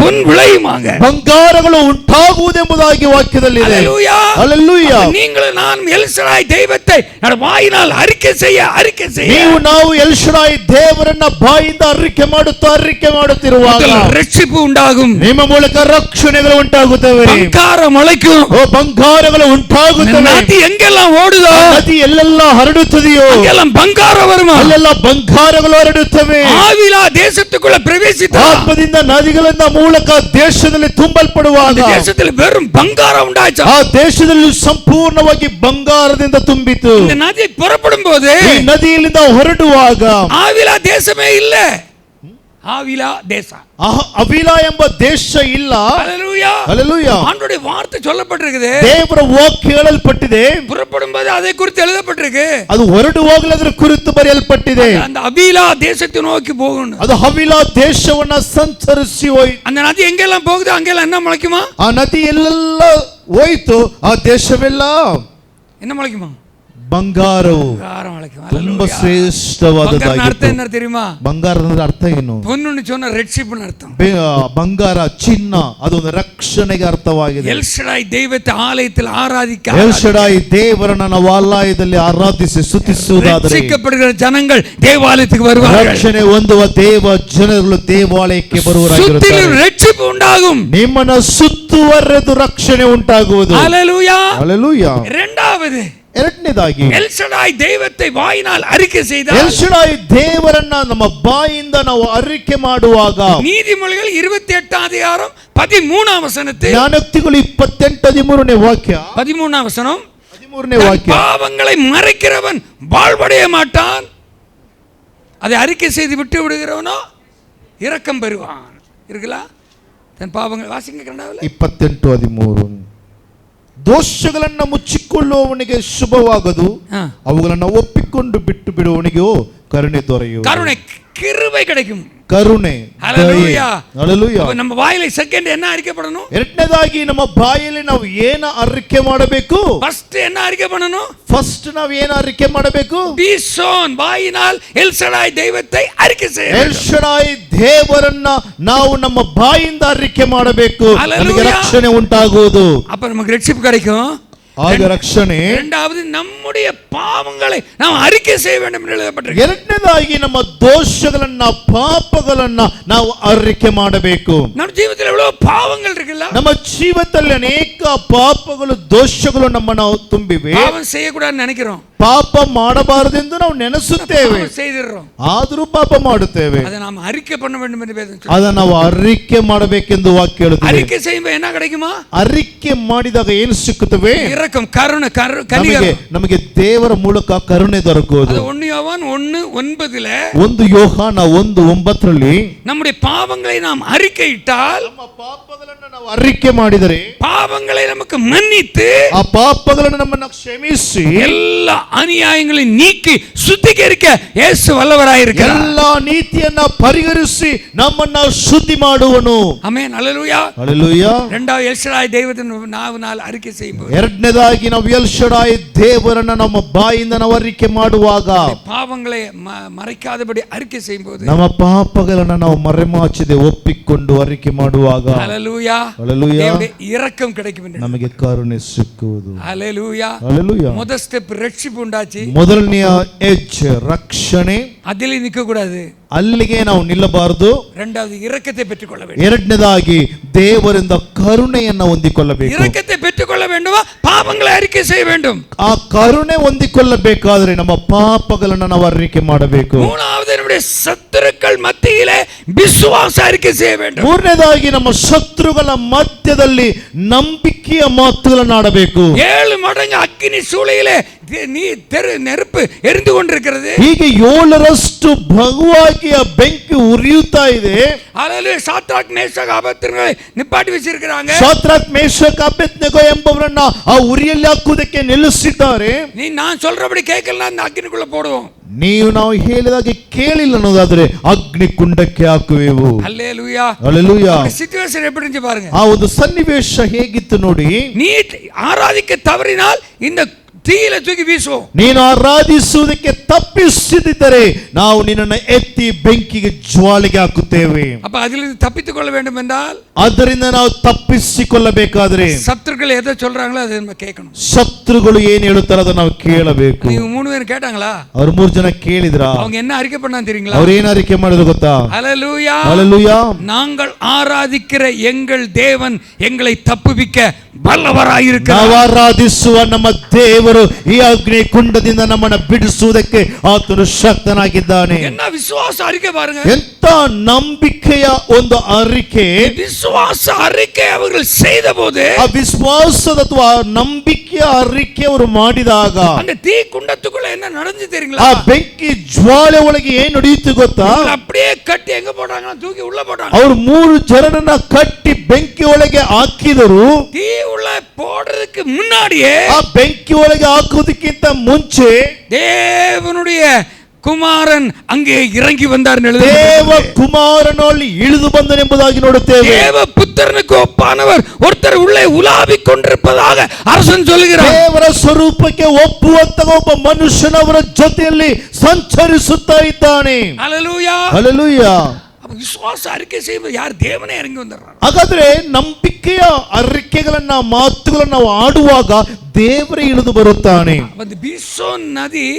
பொன் விளையுமாங்க. ಬಂಗಾರಗಳು ಉಂಟಾಗುವುದೆಂಬುದಾಗಿ ವಾಕ್ಯದಲ್ಲಿದೆ. ஹல்லேலூயா. ಹಲ್ಲೆಲೂಯಾ. நீங்களும் நானும் எல் ஷடாய் தெய்வத்தை வாயினால் அறிக்கை செய்ய ನೀವು ನಾವು ಎಲ್ ಶಡಾಯಿ ದೇವರನ್ನ ಬಾಯಿಂದ ಅರಿಕೆ ಮಾಡುತ್ತಿರುವಾಗ ரட்சிப்பு உண்டாகும். ನಿಮ್ಮ ಮೂಲಕ ರಕ್ಷಣೆಗಳು ಉಂಟಾಗುತ್ತವೆ. பங்கார முளைக்கும். ಬಂಗಾರಗಳು ಉಂಟಾಗುತ್ತವೆ. நதி எங்கெல்லாம் ஓடுதோ, ನದಿ ಎಲ್ಲೆಲ್ಲ ಹರಡುತ್ತದೆಯೋ அங்கெல்லாம் பங்காரம் வருமா. ಅಲ್ಲೆಲ್ಲ ಬಂಗಾರಗಳು ಹರಡುತ್ತವೆ. ஆவிலா தேசத்துக்குள்ள பிரவேசித்தார். ಆತ್ಮದಿಂದ ನದಿಗಳಿಂದ ಮೂಲಕ ದೇಶದಲ್ಲಿ ತುಂಬಲ್ಪಡುವಾಗ தேசத்தில் வெறும் பங்காரம் உண்டாச்சு. ಆ ದೇಶದಲ್ಲಿ ಸಂಪೂರ್ಣವಾಗಿ ಬಂಗಾರದಿಂದ ತುಂಬಿತು. இந்த நதி புறப்படும் போது ಈ ನದಿಯಿಂದ ಹೊರಡುವಾಗ ஆவிலா தேசமே இல்ல. ஆவிலா தேச. ಅವಿಲಾ ಎಂಬ ದೇಶ ಇಲ್ಲ. ஹalleluya. ಹಲ್ಲೆಲೂಯಾ. ஆண்டவருடைய வார்த்தை சொல்லப்பட்டிருக்குது. ದೇವರ ವಾಕ್ಯ ಹೇಳಲ್ಪಟ್ಟಿದೆ. புறப்படும்போது அதை குறித்து எழுதப்பட்டிருக்கு. ಅದು ಹೊರಟು ಹೋಗಲದ್ರ ಕುರಿತು ಬರೆಯಲ್ಪಟ್ಟಿದೆ. அந்த அவிலா தேசத்தை நோக்கி போகணும். ಅದು ಅವಿಲಾ ದೇಶವನ್ನ ಸಂಚರಿಸಿ ಹೋಯಿತು. அந்த நதி எங்கெல்லாம் போகுது அங்கெல்லாம் என்ன முளைக்குமா? ಆ ನದಿ ಎಲ್ಲೆಲ್ಲ ಹೋಯಿತು, ಆ ದೇಶವೆಲ್ಲ என்ன முளைக்குமா? ಬಂಗಾರವು ಬಂಗಾರ ಮುளைக்கும். ತುಂಬಾ ஹalleluya. ಶ್ರೇಷ್ಠವಾದದ್ದಾಗಿತ್ತು. அர்த்தம் என்ன தெரியுமா? ಬಂಗಾರದ ಅರ್ಥ ಏನು? பொன்னுன்னு சொன்னா ரெட்ஷிப்னு அர்த்தம். ಬಂಗಾರ, ಚಿನ್ನ, ಅದೊಂದು ರಕ್ಷಣೆಗೆ ಅರ್ಥವಾಗಿದೆ. எல் ஷடாய் தெய்வத்தை ஆலயத்தில் ஆராதிக்க, ಎಲ್ ಶಡಾಯ್ ದೇವರನ್ನ ನಾವು ಆಲಯದಲ್ಲಿ ಆರಾಧಿಸಿ ಸ್ತುತಿಸುವುದಾದರೆ ரட்சிக்கப்படுகிற ஜனங்கள் தேவாலயத்துக்கு வருவார்கள். ರಕ್ಷಣೆ ಹೊಂದುವ ದೇವ ಜನರು ದೇವಾಲಯಕ್ಕೆ ಬರುವರಾಗಿರುತ್ತಾರೆ. சுற்றிலும் ரட்சிப்பு உண்டாகும். ನಿಮ್ಮನ್ನ ಸುತ್ತುವರೆದು ರಕ್ಷಣೆ ಉಂಟಾಗುವುದು. ஹalleluya. ಹಲ್ಲೆಲೂಯಾ. இரண்டாவது, ಎರಡನೇದಾಗಿ எல் ஷடாய் தெய்வத்தை வாயினால் அறிக்கை செய்தால், ಎಲ್ ಶಡಾಯ್ ದೇವರನ್ನ ನಮ್ಮ ಬಾಯಿಂದ ನಾವು ಅರಿಕೆ ಮಾಡುವಾಗ, நீதிமொழிகள் 28 அதிகாரம் 13 வசனத்தில், ಜ್ಞಾನೋಕ್ತಿಗಳು 28:13ನೇ ವಾಕ್ಯ, 13 வசனம், 13ನೇ ವಾಕ್ಯ, பாவங்களை மறைக்கிறவன் வாழ்வடைய மாட்டான், அதை அறிக்கை செய்து விட்டு விடுகிறவனோ இரக்கம் பெறுவான். இருக்குல்ல? தன் பாவங்கள் வாசிங்க கண்டாவில் 28:13. ದೋಷಗಳನ್ನ ಮುಚ್ಚಿಕೊಳ್ಳುವವನಿಗೆ ಶುಭವಾಗದು, ಅವುಗಳನ್ನ ಒಪ್ಪಿಕೊಂಡು ಬಿಟ್ಟು ಬಿಡುವವನಿಗೆ ಕರುಣೆ ದೊರೆಯುವುದು. கருணை, கிருபை கிடைக்கும். ಕರುಣೆ, ஹalleluya. ಹಲ್ಲೆಲೂಯಾ. அப்ப நம்ம வாயில செகண்ட் என்ன அறிக்கைப்படணும்? ಎರಡನೇದಾಗಿ ನಮ್ಮ ಬಾಯಲ್ಲಿ ನಾವು ಏನ ಅರಿಕೆ ಮಾಡಬೇಕು? ಫಸ್ಟ್ என்ன அறிக்கை பண்ணணும்? ಫಸ್ಟ್ ನಾವು ಏನ ಅರಿಕೆ ಮಾಡಬೇಕು? பி சோன், வாயினால் எல் ஷடாய் தெய்வத்தை அறிக்கை செய்ய ಎಲ್ ಶಡಾಯ್ ದೇವರನ್ನ ನಾವು ನಮ್ಮ ಬಾಯಿಂದ ಅರಿಕೆ ಮಾಡಬೇಕು. ನಮಗೆ ರಕ್ಷಣೆ ಉಂಟಾಗುವುದು. அப்ப நமக்கு ரட்சிப்பு கிடைக்கும். ಆಗ ರಕ್ಷಣೆ. இரண்டாவது, நம்முடைய பாவங்களை நாம் அறிக்கை செய்ய வேண்டும் என்று எழுதப்பட்டிருக்கு. ಎರಡನೇದಾಗಿ ನಮ್ಮ ದೋಷಗಳನ್ನ, ಪಾಪಗಳನ್ನ ನಾವು ಅರಿಕೆ ಮಾಡಬೇಕು. ನಮ್ಮ ಜೀವಿತದಲ್ಲಿ எவ்வளவு பாவங்கள் இருக்குல்ல? ನಮ್ಮ ಜೀವಿತದಲ್ಲಿ ಅನೇಕ ಪಾಪಗಳು, ದೋಷಗಳು ನಮ್ಮನ್ನು ತುಂಬಿವೆ. பாவம் செய்யக்கூடாதுன்னு நினைக்கிறோம், ಪಾಪ ಮಾಡಬಾರದೆಂದು ನಾವು ನೆನೆಸುತ್ತೇವೆ, செய்திடுறோம், ಆದರೂ ಪಾಪ ಮಾಡುತ್ತೇವೆ. அதை நாம் அறிக்கை பண்ண வேண்டும் என்று வேதம் சொல்லுது. ಅದನ್ನ ನಾವು ಅರಿಕೆ ಮಾಡಬೇಕೆಂದು ವಾಕ್ಯ ಹೇಳುತ್ತದೆ. அறிக்கை செய்யும்போது என்ன கிடைக்குமா? ಅರಿಕೆ ಮಾಡಿದಾಗ ಏನು ಸಿಕ್ಕುತ್ತವೆ? இரக்கம், கருணை, ನಮಗೆ ನಮಗೆ ದೇವರ ಮೂಲಕ ಕರುಣೆ ದೊರಕುವುದು. அது 1 யோவான் 1:9 1 ಯೋಹಾನ 1:9 நம்முடைய பாவங்களை நாம் அறிக்கையிட்டால், ನಮ್ಮ ಪಾಪಗಳನ್ನು ನಾವು ಅರಿಕೆ ಮಾಡಿದರೆ, பாவங்களை நமக்கு மன்னித்து, ಆ ಪಾಪಗಳನ್ನು ನಮ್ಮನ್ನು ಕ್ಷಮಿಸಿ, எல்லா அநியாயங்களையும் நீக்கி சுத்திகரிக்க இயேசு வல்லவராயிருக்கிறார். ಎಲ್ಲಾ ನೀತಿಯನ್ನ ಪರಿಹರಿಸಿ ನಮ್ಮನ್ನ ಶುದ್ಧಿ ಮಾಡುವನು. ஆமென். ஹalleluya. ಹಲ್ಲೆಲೂಯಾ. இரண்டாவது, எல் ஷடாய் தெய்வத்தின் நாவினால் அறிக்கை செய்யும்போது, ಎರಡನೇದಾಗಿ ನಾವು ಎಲ್ ಶಡಾಯ್ ದೇವರನ್ನ ನಮ್ಮ ಬಾಯಿಂದ ನಾವು ಅರಿಕೆ ಮಾಡುವಾಗ, பாவங்களை மறைக்காதபடி அறிக்கை செய்யும்போது, ನಮ್ಮ ಪಾಪಗಳನ್ನ ನಾವು ಮರೆಮಾಚದೆ ಒಪ್ಪಿಕೊಂಡು ಅರಿಕೆ ಮಾಡುವಾಗ, ஹalleluya, ಹಲ್ಲೆಲೂಯಾ, தேவனுடைய இரக்கம் கிடைக்கும் என்று. ನಮಗೆ ಕರುಣೆ ಸಿಕ್ಕುವುದು. ஹalleluya. ಹಲ್ಲೆಲೂಯಾ. முதல் ஸ்டெப் ரட்சிப்பு உண்டாச்சு. ಮೊದಲನೆಯ ಹೆಜ್ಜೆ ರಕ್ಷಣೆ. அதிலே நிற்க கூடாது, ಅಲ್ಲಿಗೆ ನಾವು ನಿಲ್ಲಬಾರದು. இரண்டாவது, இரக்கத்தை பெற்றுக்கொள்ள வேண்டும். ಎರಡನೇದಾಗಿ ದೇವರಿಂದ ಕರುಣೆಯನ್ನು ಹೊಂದಿಕೊಳ್ಳಬೇಕು. இரக்கத்தை பெற்றுக்கொள்ள வேண்டுமா? பாவங்களை அறிக்கை செய்ய வேண்டும். ಆ ಕರುಣೆ ಹೊಂದಿಕೊಳ್ಳಬೇಕಾದ್ರೆ ನಮ್ಮ ಪಾಪಗಳನ್ನು ನಾವು ಅರಿಕೆ ಮಾಡಬೇಕು. மூணாவது, நம்முடைய சத்துருக்கள் மத்தியிலே விசுவாச அறிக்கை செய்ய வேண்டும். ಮೂರನೇದಾಗಿ ನಮ್ಮ ಶತ್ರುಗಳ ಮಧ್ಯದಲ್ಲಿ ನಂಬಿಕೆಯ ಮಾತುಗಳನ್ನು ಆಡಬೇಕು. 7 மடங்கு அக்கினி சூளையிலே நெருப்பு எரிந்து கொண்டிருக்கிறது. ಹೀಗೆ 7ರಷ್ಟು ಭಗವಾಗಿಯ ಬೆಂಕಿ ಉರಿಯುತ್ತಾ ಇದೆ. ஹalleluya. சாத்ராக், மேஷாக், அபேத்நேகோவை நிப்பாட்டி வச்சிருக்காங்க. ಶಾದ್ರಕ್, ಮೇಷಕ್, ಅಬೇದ್ನೆಗೋ ಎಂಬವರನ್ನ ಆ ಉರಿಯಲ್ಲಿ ಹಾಕುವುದಕ್ಕೆ ನಿಲ್ಲಿಸಿದ್ದಾರೆ. நான் சொல்றபடி கேட்கலன்னா அந்த அக்கினிக்குள்ள போடுவோம். ನೀವು ನಾವು ಹೇಳಿದಾಗೆ ಕೇಳಿಲ್ಲ ಅನ್ನೋದಾದ್ರೆ ಅಗ್ನಿ ಕುಂಡಕ್ಕೆ ಹಾಕುವೆವು. ஹalleluya. ಹಲ್ಲೆಲೂಯಾ. ಸಿಚುವೇಶನ್ எப்படி இருந்துச்சு பாருங்க. ಆ ಒಂದು ಸನ್ನಿವೇಶ ಹೇಗಿತ್ತು ನೋಡಿ. நீ ஆராதிக்க தவறினால் இந்த தீயில தூக்கி வீசுவோம். ನೀನು ಆರಾಧಿಸುವುದಕ್ಕೆ ತಪ್ಪಿಸಿದ್ದರೆ ನಾವು ನಿನ್ನನ್ನು ಎತ್ತಿ ಬೆಂಕಿಗೆ ಜ್ವಾಲೆಗೆ ಹಾಕುತ್ತೇವೆ. அப்ப அதிலிருந்து தப்பித்துக் கொள்ள வேண்டும் என்றால், ಅದರಿಂದ ನಾವು ತಪ್ಪಿಸಿಕೊಳ್ಳಬೇಕಾದ್ರೆ சத்துருக்கள் எதை சொல்றாங்களோ அதை நம்ம கேட்கணும். ಶತ್ರುಗಳು ಏನು ಹೇಳುತ್ತಾರೆ ಅದನ್ನು ನಾವು ಕೇಳಬೇಕು. நீங்க 3 பேர் கேட்டாங்களா? ಅವ್ರು 3 ಜನ ಕೇಳಿದ್ರ? அவங்க என்ன அறிக்கை பண்ணாங்க தெரியுங்களா? ಅವ್ರು ಏನು ಅರಿಕೆ ಮಾಡಿದ್ರು ಗೊತ್ತಾ? ஹalleluya. ಹಲ್ಲೆಲೂಯಾ. நாங்கள் ஆராதிக்கிற எங்கள் தேவன் எங்களை தப்புவிக்க ಬಲ್ಲವರಾಗಿರುತ್ತಾರೆ. ನಾವು ಆರಾಧಿಸುವ ನಮ್ಮ ದೇವರು ಈ ಅಗ್ನಿ ಕುಂಡದಿಂದ ನಮ್ಮನ್ನು ಬಿಡಿಸುವುದಕ್ಕೆ ಆತನು ಶಕ್ತನಾಗಿದ್ದಾನೆ. என்ன விசுவாச அறிக்கை பாருங்க. ಎಂತ ನಂಬಿಕೆಯ ಒಂದು ಅರಿಕೆ. விசுவாச அறிக்கை அவர்கள் செய்தபோது, ಆ ವಿಶ್ವಾಸದ ಅಥವಾ ನಂಬಿಕೆಯ ನಂಬಿಕೆಯ ಅರಿಕೆ ಅವರು ಮಾಡಿದಾಗ அந்த தீ குண்டத்துக்குள்ள என்ன நடந்து ಆ தெரியுங்களா? ಬೆಂಕಿ ಜ್ವಾಲೆ ಒಳಗೆ ಏನ್ ನಡೆಯಿತು ಗೊತ್ತಾ? இவங்களை அப்படியே கட்டி எங்க போட்டாங்க? தூக்கி உள்ள போட்டாங்க. ಅವರು 3 ಜನರನ್ನ ಕಟ್ಟಿ ಬೆಂಕಿ ಒಳಗೆ ಹಾಕಿದರು. தீ உள்ள போடுறதுக்கு முன்னாடியே ಆ ಬೆಂಕಿ ಒಳಗೆ ಹಾಕುವುದಕ್ಕಿಂತ ಮುಂಚೆ தேவனுடைய குமாரன் அங்கே இறங்கி வந்தார். ದೇವ ಕುಮಾರನಲ್ಲಿ ಇಳಿದು ಬಂದನೆಂಬುದಾಗಿ ನೋಡುತ್ತೇವೆ. தேவ புத்திரனுக்கு ஒப்பானவர் ஒருத்தர் உள்ளே உலாவிக் கொண்டிருப்பதாக அரசன் சொல்லுகிறார். ದೇವರ ಸ್ವರೂಪಕ್ಕೆ ಒಪ್ಪುವಂತಹ ಒಬ್ಬ ಮನುಷ್ಯನವರ ಜೊತೆಯಲ್ಲಿ ಸಂಚರಿಸುತ್ತಾ ಇದ್ದಾನೆ. ஹல்லேலூயா. ಹಲ್ಲೆಲೂಯಾ. ವಿಶ್ವಾಸ ಅರಿಕೆ செய்வது ಯಾರು? ದೇವನೇ ಇறங்கಿ வந்தார். ಹಾಗಾದ್ರೆ ನಂಬಿಕೆಯ ಅರಿಕೆಗಳನ್ನ ಮಾತುಗಳನ್ನ ನಾವು ಆಡುವಾಗ ದೇವರೇ ಇಳಿದು ಬರುತ್ತಾನೆ. அந்த பீசோன் நதி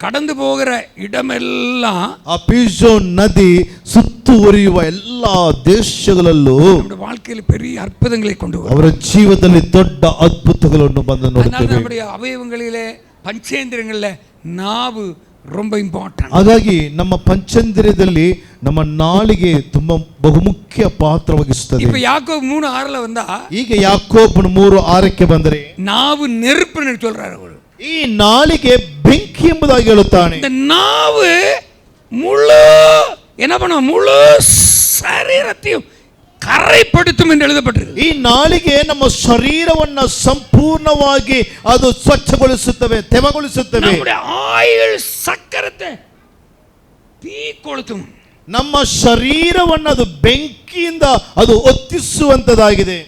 கடந்து போகிற இடமெல்லாம் ಆ ಪೀಸೋನ್ ನದಿ ಸುತ್ತುವರಿಯುವ ಎಲ್ಲಾ ದೇಶಗಳಲ್ಲೂ நம்முடைய வாழ்க்கையில் பெரிய அற்புதங்களை கொண்டு வரும். ಅವರ ಜೀವನದಲ್ಲಿ ದೊಡ್ಡ ಅದ್ಭುತಗಳನ್ನು ಬಂದು ನೋಡುತ್ತೇವೆ. நம்முடைய ಅವಯವங்களிலே ಪಂಚೇಂದ್ರಿಯங்களிலே ನಾವು ரொம்ப ಇಂಪಾರ್ಟೆಂಟ್. ಹಾಗಾಗಿ ನಮ್ಮ ಪಂಚೇಂದ್ರಿಯದಲ್ಲಿ ನಮ್ಮ ನಾಲಿಗೆ ತುಂಬಾ ಬಹುಮುಖ್ಯ ಪಾತ್ರ ವಹಿಸುತ್ತದೆ. இப்ப யாக்கோபு 3:6 வந்தா ಈಗ ಯಾಕೋಬನು 3:6 ಬಂದರೆ நாவு நெருப்புன்னு சொல்றாரு. அவர் ಈ ನಾಲಿಗೆ ಬೆಂಕಿ ಎಂಬುದಾಗಿ ಹೇಳುತ್ತಾನೆ. இந்த நாவு முழு என்ன பண்ணும்? முழு சரீரத்தையும் கரைப்படுத்தும் என்று எழுதப்பட்டிருக்கு. ಈ ನಾಲಿಗೆ ನಮ್ಮ ಶರೀರವನ್ನ ಸಂಪೂರ್ಣವಾಗಿ ಅದು ಸ್ವಚ್ಛಗೊಳಿಸುತ್ತವೆ, ತೆಮಗೊಳಿಸುತ್ತವೆ. நம்முடைய ஆயுள் சக்கரத்தை தீ கொளுத்தும். ನಮ್ಮ ಶರೀರವನ್ನು ಅದು ಬೆಂಕಿಯಿಂದ ಅದು ಹೊತ್ತಿಸುವಂತದಾಗಿದೆ.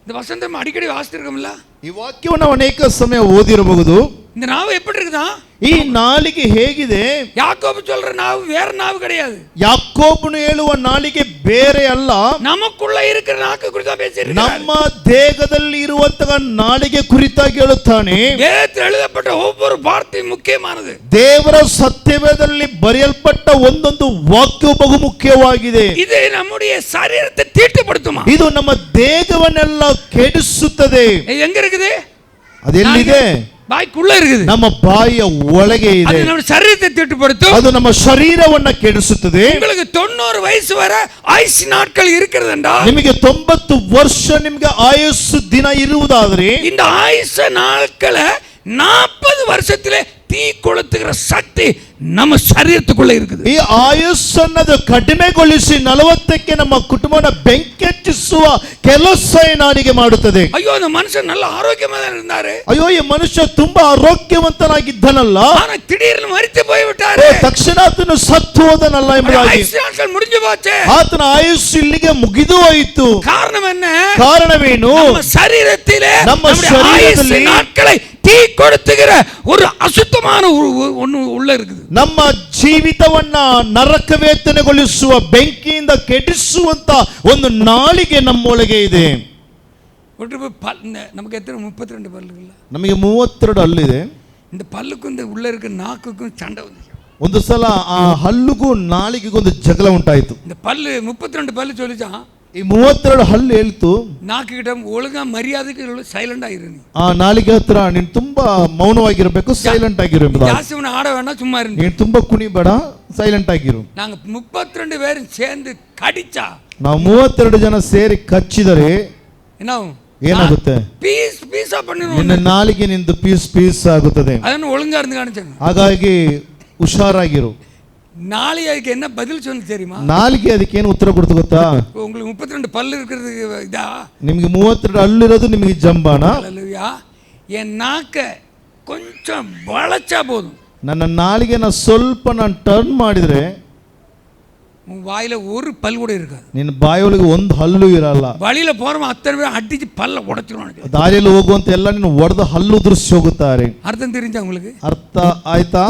இந்த வசந்தம் அடிக்கடி வாசித்திருக்கோம்ல. ಈ ವಾಕ್ಯವನ್ನು ನಾವು ಅನೇಕ ಸಮಯ ಓದಿರಬಹುದು. இந்த நாவு எப்படி இருக்குதா? ಈ ನಾಲಿಗೆ ಹೇಗಿದೆ? யாக்கோபு சொல்ற நாவு வேற நாவு கிடையாது. ಯಾಕೋಬನು ಹೇಳುವ ನಾಲಿಗೆ ಬೇರೆ ಅಲ್ಲ. நமக்குள்ள இருக்கிற நாக்கு குறித்து தான் பேசியிருக்காரு. ನಮ್ಮ ದೇಹದಲ್ಲಿ ಇರುವಂತಹ ನಾಲಿಗೆ ಕುರಿತಾಗಿ ಹೇಳುತ್ತಾನೆ. வேதத்தில் எழுதப்பட்ட ஒவ்வொரு வார்த்தையும் முக்கியமானது. ದೇವರ ಸತ್ಯವೇದದಲ್ಲಿ ಬರೆಯಲ್ಪಟ್ಟ ಒಂದೊಂದು ವಾಕ್ಯವು ಬಹು ಮುಖ್ಯವಾಗಿದೆ. இது நம்முடைய சரீரத்தை தீட்டுப்படுத்துமா? ಇದು ನಮ್ಮ ದೇಹವನ್ನೆಲ್ಲ ಕೆಡಿಸುತ್ತದೆ. எங்க இருக்குது? ಅದೆಲ್ಲಿದೆ? ಬಾಯಿக்குள்ள இருக்குது. ನಮ್ಮ ಬಾಯಿಯ ಒಳಗೆ ಇದೆ. அது நம்ம சரீரத்தை தீட்டுப்படுத்தும். ಅದು ನಮ್ಮ ಶರೀರವನ್ನ ಕೆಡಿಸುತ್ತದೆ. உங்களுக்கு 90 ವಯಸ್ಸು வரை ಆಯುಷ್ ನಾட்கள் இருக்கிறதுண்டா, ನಿಮಗೆ 90 ವರ್ಷ ನಿಮಗೆ ಆಯುಸ್ಸು ದಿನ ಇರುವುದಾದರೆ இந்த ஆயுஷ நாட்களை 40 வருஷத்திலே தீ கொளுத்துகிற சக்தி ನಮ್ಮ ಶರೀರத்துக்குள்ள இருக்குது. ಈ ಆಯುಸ್ಸನ್ನು ಕಡಿಮೆಗೊಳಿಸಿ 40ಕ್ಕೆ ನಮ್ಮ ಕುಟುಂಬನ ಬೆಂಕಿ ಹಚ್ಚಿಸುವ ಕೆಲಸ ನಾಲಿಗೆ ಮಾಡುತ್ತದೆ. ஐயோ, அந்த மனுஷன் நல்ல ஆரோக்கியமா இருந்தாரு. ಅಯ್ಯೋ, ಈ ಮನುಷ್ಯ ತುಂಬಾ ಆರೋಗ್ಯವಂತನಾಗಿದ್ದನಲ್ಲ, ஆனா திடೀர்னு ಮರಿತು போய்விட்டாரு. ತಕ್ಷಣ ಆತನು ಸತ್ತು ಹೋದನಲ್ಲ ಎಂಬುದಾಗಿ. ಆಯುಷ್ ನಾட்கள் முடிஞ்சு போச்சு. ಆತನ ಆಯುಸ್ಸು ಇಲ್ಲಿಗೆ ಮುಗಿದು ಹೋಯಿತು. காரணம் என்ன? ಕಾರಣವೇನು? ನಮ್ಮ ಶರೀರத்திலே ನಮ್ಮ ஆயுஷ் ಶರೀರದಲ್ಲಿ நாட்களை தீ ಕೊಡುತ್ತಿಗಿற ஒரு ಅಶುದ್ಧமான ஒன்று உள்ள இருக்குது. ನಮ್ಮ ಜೀವಿತವನ್ನ ನರಕವೇತನೆಗೊಳಿಸುವ ಬೆಂಕಿಯಿಂದ ಕೆಡಿಸುವಂತ ಒಂದು ನಾಲಿಗೆ ನಮ್ಮೊಳಗೆ ಇದೆ. நமக்கு எத்தனை 32 பல்லுகள்? ನಮಗೆ 32 ಹಲ್ಲಿದೆ. இந்த பல்லுக்கும் இந்த உள்ள இருக்க நாக்குக்கும் சண்டை வந்துச்சு. ಒಂದು ಸಲ ಆ ಹಲ್ಲುಗೂ ನಾಲಿಗೆಗೂ ಒಂದು ಜಗಳ ಉಂಟಾಯಿತು. இந்த பல்லு 32 பல்லு சொல்லிச்சான், ಈ 32 ಹಲ್ಲು ಹೇಳ್ತು, ನಾಲ್ಕು ಗಿಡ ಒಳಗ ಮರ್ಯಾದಕ್ಕೆ ಸೈಲೆಂಟ್ ಆಗಿರು. ಆ ನಾಲಿಗೆ ಹತ್ರ ನೀನು ತುಂಬಾ ಮೌನವಾಗಿರಬೇಕು, ಸೈಲೆಂಟ್ ಆಗಿರು ಎಂಬುದಾಗಿ. ಜಾಸ್ತಿ ಆಡ ಬೇಡ, ಸುಮ್ಮನೆ ಇರು. ನೀನು ತುಂಬಾ ಕುಣಿಬೇಡ, ಸೈಲೆಂಟ್ ಆಗಿರು. நாங்க 32 பேரும் சேர்ந்து கடிச்சா, ನಾವು 32 ಜನ ಸೇರಿ ಕಚ್ಚಿದರೆ என்ன ಏನಾಗುತ್ತೆ? ಪೀಸ್ ಪೀಸಾ பண்ணிடுவோம். ನಿನ್ನ ನಾಲಿಗೆ ನಿಂದು ಪೀಸ್ ಪೀಸ್ ಆಗುತ್ತದೆ. ಅದನ್ನು ಒಳங்கಾ இருந்து காணிச்சாங்க. ಹಾಗಾಗಿ ಹುಷಾರಾಗಿರು. நாளைக்கு என்ன பதில் சொல்லு தெரியுமா? ನಾಲಿಗೆ ಅದಕ್ಕೆ ಏನು ಉತ್ತರ ಕೊಡ್ತು ಗೊತ್ತಾ? உங்களுக்கு 32 பல்லு இருக்கிறது இதா, ನಿಮಗೆ 32 ಹಲ್ಲಿರೋದು ನಿಮಗೆ ಜಂಬಾನ. அல்லேலூயா. என் நாக்க கொஞ்சம் வளைச்சா போதும், ನನ್ನ ನಾಲಿಗೆನ ಸ್ವಲ್ಪ ನಾನು ಟರ್ನ್ ಮಾಡಿದ್ರೆ உன் வாயில ஒரு பல் கூட இருக்காது. ನಿನ್ನ ಬಾಯೊಳಗೆ ಒಂದು ಹಲ್ಲು ಇರಲ್ಲ. வழியில போறவன் அத்தனை பேர் அடிச்சு பல்ல உடைச்சிருவானுங்க. ದಾರಿಯಲ್ಲಿ ಹೋಗುವಂತ ಎಲ್ಲ ನಿನ್ನ ಒಡೆದು ಹಲ್ಲು ಉದುರಿಸಿ ಹೋಗುತ್ತಾರೆ. அர்த்தம் தெரிஞ்சா உங்களுக்கு? ಅರ್ಥ ಆಯ್ತಾ?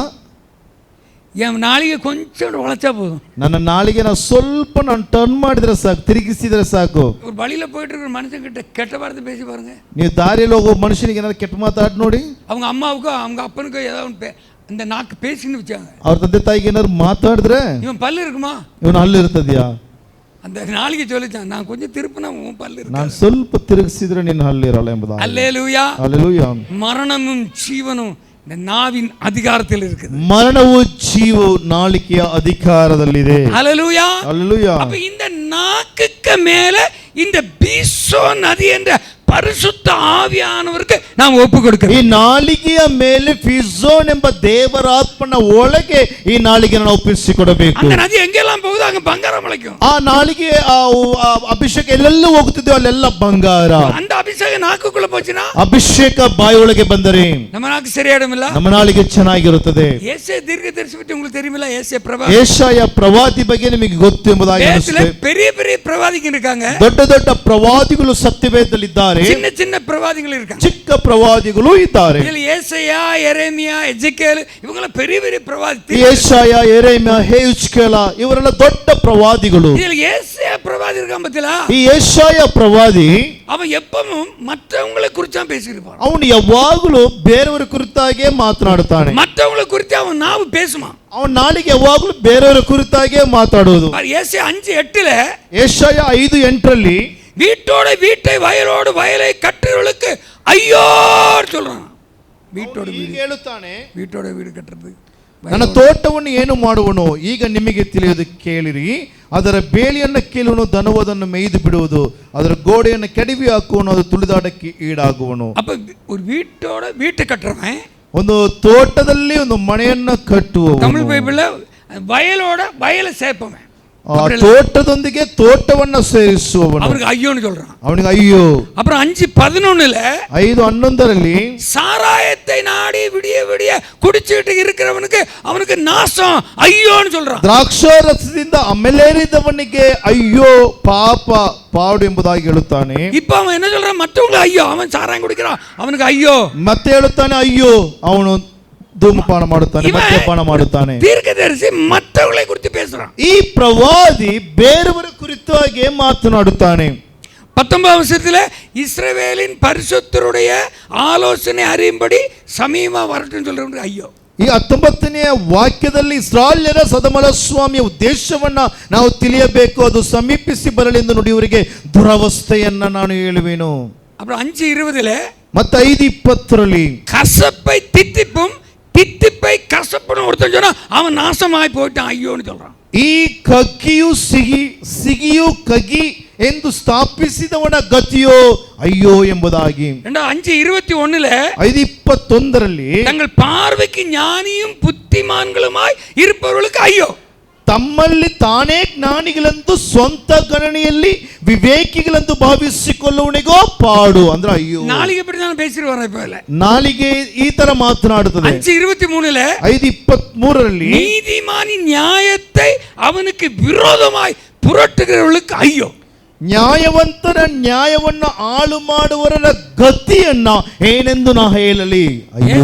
என் நாளைக்கு கொஞ்சம் வளைச்சா போதும். ನನ್ನ ನಾಲಿಗೆನ ಸ್ವಲ್ಪ ನಾನು ಟರ್ನ್ ಮಾಡಿದ್ರೆ ಸಾಕು, ತಿರುಗಿಸಿದ್ರೆ ಸಾಕು. ஒரு வழியில போயிட்டு இருக்கிற மனுஷன் கிட்ட கெட்ட வார்த்தை பேசி பாருங்க. ನೀವು ದಾರಿಯಲ್ಲಿ ಹೋಗೋ ಮನುಷ್ಯನಿಗೆ ಏನಾದ್ರು ಕೆಟ್ಟ ಮಾತಾಡಿ ನೋಡಿ. அவங்க அம்மாவுக்கோ அவங்க அப்பனுக்கோ ஏதாவது அந்த நாக்கு பேசின்னு வச்சாங்க, ಅವ್ರ ತಂದೆ ತಾಯಿಗೆ ಏನಾದ್ರು ಮಾತಾಡಿದ್ರೆ இவன் பல்லு இருக்குமா? ಇವನು ಹಲ್ಲು ಇರ್ತದ್ಯಾ? அந்த நாளைக்கு சொல்லிச்சான், நான் கொஞ்சம் திருப்பினா உன் பல்லு இருக்கு. ನಾನು ಸ್ವಲ್ಪ ತಿರುಗಿಸಿದ್ರೆ ನಿನ್ನ ಹಲ್ಲು ಇರಲ್ಲ ಎಂಬುದಾಗಿ. அல்லேலூயா. ಹಲ್ಲೆಲೂಯಾ. மரணமும் ஜீவனும் இந்த நாவின் அதிகாரத்தில் இருக்குது. ಮರಣವು ಜೀವವು ನಾಲಿಗೆಯ ಅಧಿಕಾರದಲ್ಲಿದೆ. அல்லேலூயா. ಹಲ್ಲೆಲೂಯಾ. அப்ப இந்த நாக்குக்கு மேல இந்த பீசோ நதி என்ற பரிசுத்த ஆவியானவருக்கு நாம் ஒப்பு ಈ கொடுக்கிறோம். ನಾಲಿಗೆಯ ಮೇಲೆ ಫಿಜೋನ್ ಎಂಬ ದೇವರಾತ್ಮನ ಒಳಗೆ ಈ ನಾಲಿಗೆಯನ್ನು ಒಪ್ಪಿಸಿಕೊಡಬೇಕು. அந்த நதி எங்கெல்லாம் போகுதோ அங்க பங்காரம் முளைக்கும். ಆ ನಾಲಿಗೆ ಅಭಿಷೇಕ ಎಲ್ಲೆಲ್ಲ ಹೋಗುತ್ತಿದೆಯೋ ಅಲ್ಲೆಲ್ಲ ಬಂಗಾರ. அந்த அபிஷேகம் நாக்குக்குள்ள போச்சுனா ಅಭಿಷೇಕ ಬಾಯಿಯೊಳಗೆ ಬಂದರೆ நம்ம நாக்கு சரியாயிடும்ல. ನಮ್ಮ ನಾಲಿಗೆ ಚೆನ್ನಾಗಿರುತ್ತದೆ. ஏசாயா தீர்க்கதரிசி பத்தி உங்களுக்கு தெரியுமில்ல? ஏசாயா பிரவாதி, ಯೆಶಾಯ ಪ್ರವಾದಿ ಬಗ್ಗೆ ನಿಮಗೆ ಗೊತ್ತು ಎಂಬುದಾಗಿ வேதத்துல பெரிய பெரிய பிரவாதிகள் இருக்காங்க, ದೊಡ್ಡ ದೊಡ್ಡ ಪ್ರವಾದಿಗಳು ಸತ್ಯವೇದದಲ್ಲಿದ್ದಾರೆ, சின்ன சின்ன பிரவாதிகள் இருக்காங்க. ಚಿಕ್ಕ ಪ್ರವಾದಿಗಳು ಇದ್ದಾರೆ. இதுல ஏசாயா, எரேமியா, எஜேக்கியேல் இவங்க பெரிய பெரிய பிரவாதி. ಯೆಶಾಯ, ಯೆರೆಮೀಯ, ಯೆಹೆಜ್ಕೇಲ ಇವರೆಲ್ಲ ದೊಡ್ಡ ಪ್ರವಾದಿಗಳು. இதுல ஏசாயா பிரவாதி இருக்கான் பத்தியா? ಈ ಯೆಶಾಯ ಪ್ರವಾದಿ அவன் எப்பவும் மற்றவங்களை குறித்து தான் பேசியிருப்பான். ಅವನು ಯಾವಾಗಲೂ ಬೇರೆಯವರ ಕುರಿತಾಗೆ ಮಾತನಾಡುತ್ತಾನೆ. மற்றவங்களை குறித்து அவன் நாவு பேசுமா. ಅವನ ನಾಲಿಗೆ ಯಾವಾಗಲೂ ಬೇರೆಯವರ ಕುರಿತಾಗೆ ಮಾತಾಡುವುದು. ஏசாயா 5:8 ಯೆಶಾಯ 5:8 வீட்டோட வீட்டை வயலோடு வயலை கட்டுறவர்களுக்கு ஐயோ சொல்றான். வீட்டோட வீடு ಹೇಳುತ್ತಾನೆ, வீட்டோட வீடு கட்டுறது, ನನ್ನ ತೋಟವನ್ನು ಏನು ಮಾಡುವನು, ಈಗ ನಿಮಗೆ ತಿಳಿಯುವುದು ಕೇಳಿರಿ. ಅದರ ಬೇಲಿಯನ್ನು ಕೀಳುವನು, ದನವದನ್ನು ಮೇಯ್ದು ಬಿಡುವುದು, ಅದರ ಗೋಡೆಯನ್ನು ಕೆಡವಿ ಹಾಕುವನು, ಅದು ತುಳಿದಾಡಕ್ಕೆ ಈಡಾಗುವನು. அப்ப ஒரு வீட்டோட வீட்டை கட்டுறவன், ಒಂದು ತೋಟದಲ್ಲಿ ಒಂದು ಮನೆಯನ್ನ ಕಟ್ಟುವವನು, தமிழ் பைபிள்ல வயலோட வயலை சேர்ப்பவன், ತೋಟದೊಂದಿಗೆ ತೋಟವನ್ನ ಸೇರಿಸುವವನು, அவருக்கு ஐயோன்னு சொல்றான். ಅವನಿಗೆ ಅಯ್ಯೋ. அப்புறம் 5:11 5:11 சாராயத்தை நாடி விடிய விடிய குடிச்சிட்டு இருக்கிறவனுக்கு அவனுக்கு நாசம் ஐயோன்னு சொல்றான். ದ್ರಾಕ್ಷಾರಸದಿಂದ ಅಮಲೇರಿದವನಿಗೆ ಅಯ್ಯೋ ಪಾಪ ಪಾಡು ಎಂಬುದಾಗಿ ಹೇಳುತ್ತಾನೆ. இப்ப அவன் என்ன சொல்றான்? மற்றவங்களுக்கு ஐயோ, அவன் சாராயம் குடிக்கிறான் அவனுக்கு ஐயೋ. ಮತ್ತೆ ಹೇಳುತ್ತಾನೆ ಅಯ್ಯೋ, ಅವನು ಧೂಮಪಾನ ಮಾಡುತ್ತಾನೆ, ಮದ್ಯಪಾನ ಮಾಡುತ್ತಾನೆ. தீர்க்கதரிசி மற்றவங்களை குறித்து பேசுறான். ಈ ಪ್ರವಾದಿ ಬೇರೆಯವರ ಕುರಿತಾಗಿ ಮಾತನಾಡುತ್ತಾನೆ. 19 வருஷத்துல இஸ்ரவேலின் பரிசுத்தருடைய ஆலோசனை அறியும்படி சமீபமா வரட்டும் சொல்றவனுக்கு ஐயோ. ಈ 19ನೇ ವಾಕ್ಯದಲ್ಲಿ ಇಸ್ರಾಯೇಲ್ಯರ ಸದಮಲ ಸ್ವಾಮಿಯ ಉದ್ದೇಶವನ್ನ ನಾವು ತಿಳಿಯಬೇಕು, ಅದು ಸಮೀಪಿಸಿ ಬರಲಿ ಎಂದು ನುಡಿಯವರಿಗೆ ದುರವಸ್ಥೆಯನ್ನ ನಾನು ಹೇಳುವೆನು. அப்புறம் 5:20 ಮತ್ತೆ 5:20 கசப்பை தித்திப்பும் தித்திப்பை கசப்புன்னு ஒருத்தன் சொன்னா அவன் நாசமாய் போயிட்டான் ஐயோன்னு சொல்றான். ಈ ಕಗ್ಗಿಯು ಸಿಹಿ, ಸಿಗಿಯು ಕಗಿ ಎಂದು ಸ್ಥಾಪಿಸಿದವನ ಗತಿಯೋ ಅಯ್ಯೋ ಎಂಬುದಾಗಿ. 5:21 5:21 தங்கள் பார்வைக்கு ஞானியும் புத்திமான்களுமாய் இருப்பவர்களுக்கு ஐயோ. ತಮ್ಮಲ್ಲಿ ತಾನೇ ಜ್ಞಾನಿಗಳಂತೂ ಸ್ವಂತ ಗಣನೆಯಲ್ಲಿ ವಿವೇಕಿಗಳಂತೂ ಭಾವಿಸಿಕೊಳ್ಳುವನಿಗೋ ಪಾಡು ಅಂದ್ರೆ ಅಯ್ಯೋ. நாளைக்கு எப்படி நான் பேசிட்டு வரேன் இப்ப இல்ல. ನಾಲಿಗೆ ಈ ತರ ಮಾತನಾಡುತ್ತದೆ. 5:23 5:23 நீதிமானின் நியாயத்தை அவனுக்கு விரோதமாய் புரட்டுகிறவர்களுக்கு ஐயோ. ನ್ಯಾಯವಂತನ ನ್ಯಾಯವನ್ನು ಹಾಳು ಮಾಡುವವರ ಗತಿಯನ್ನ ಏನೆಂದು ನಾ ಹೇಳಲಿ ಅಯ್ಯೋ.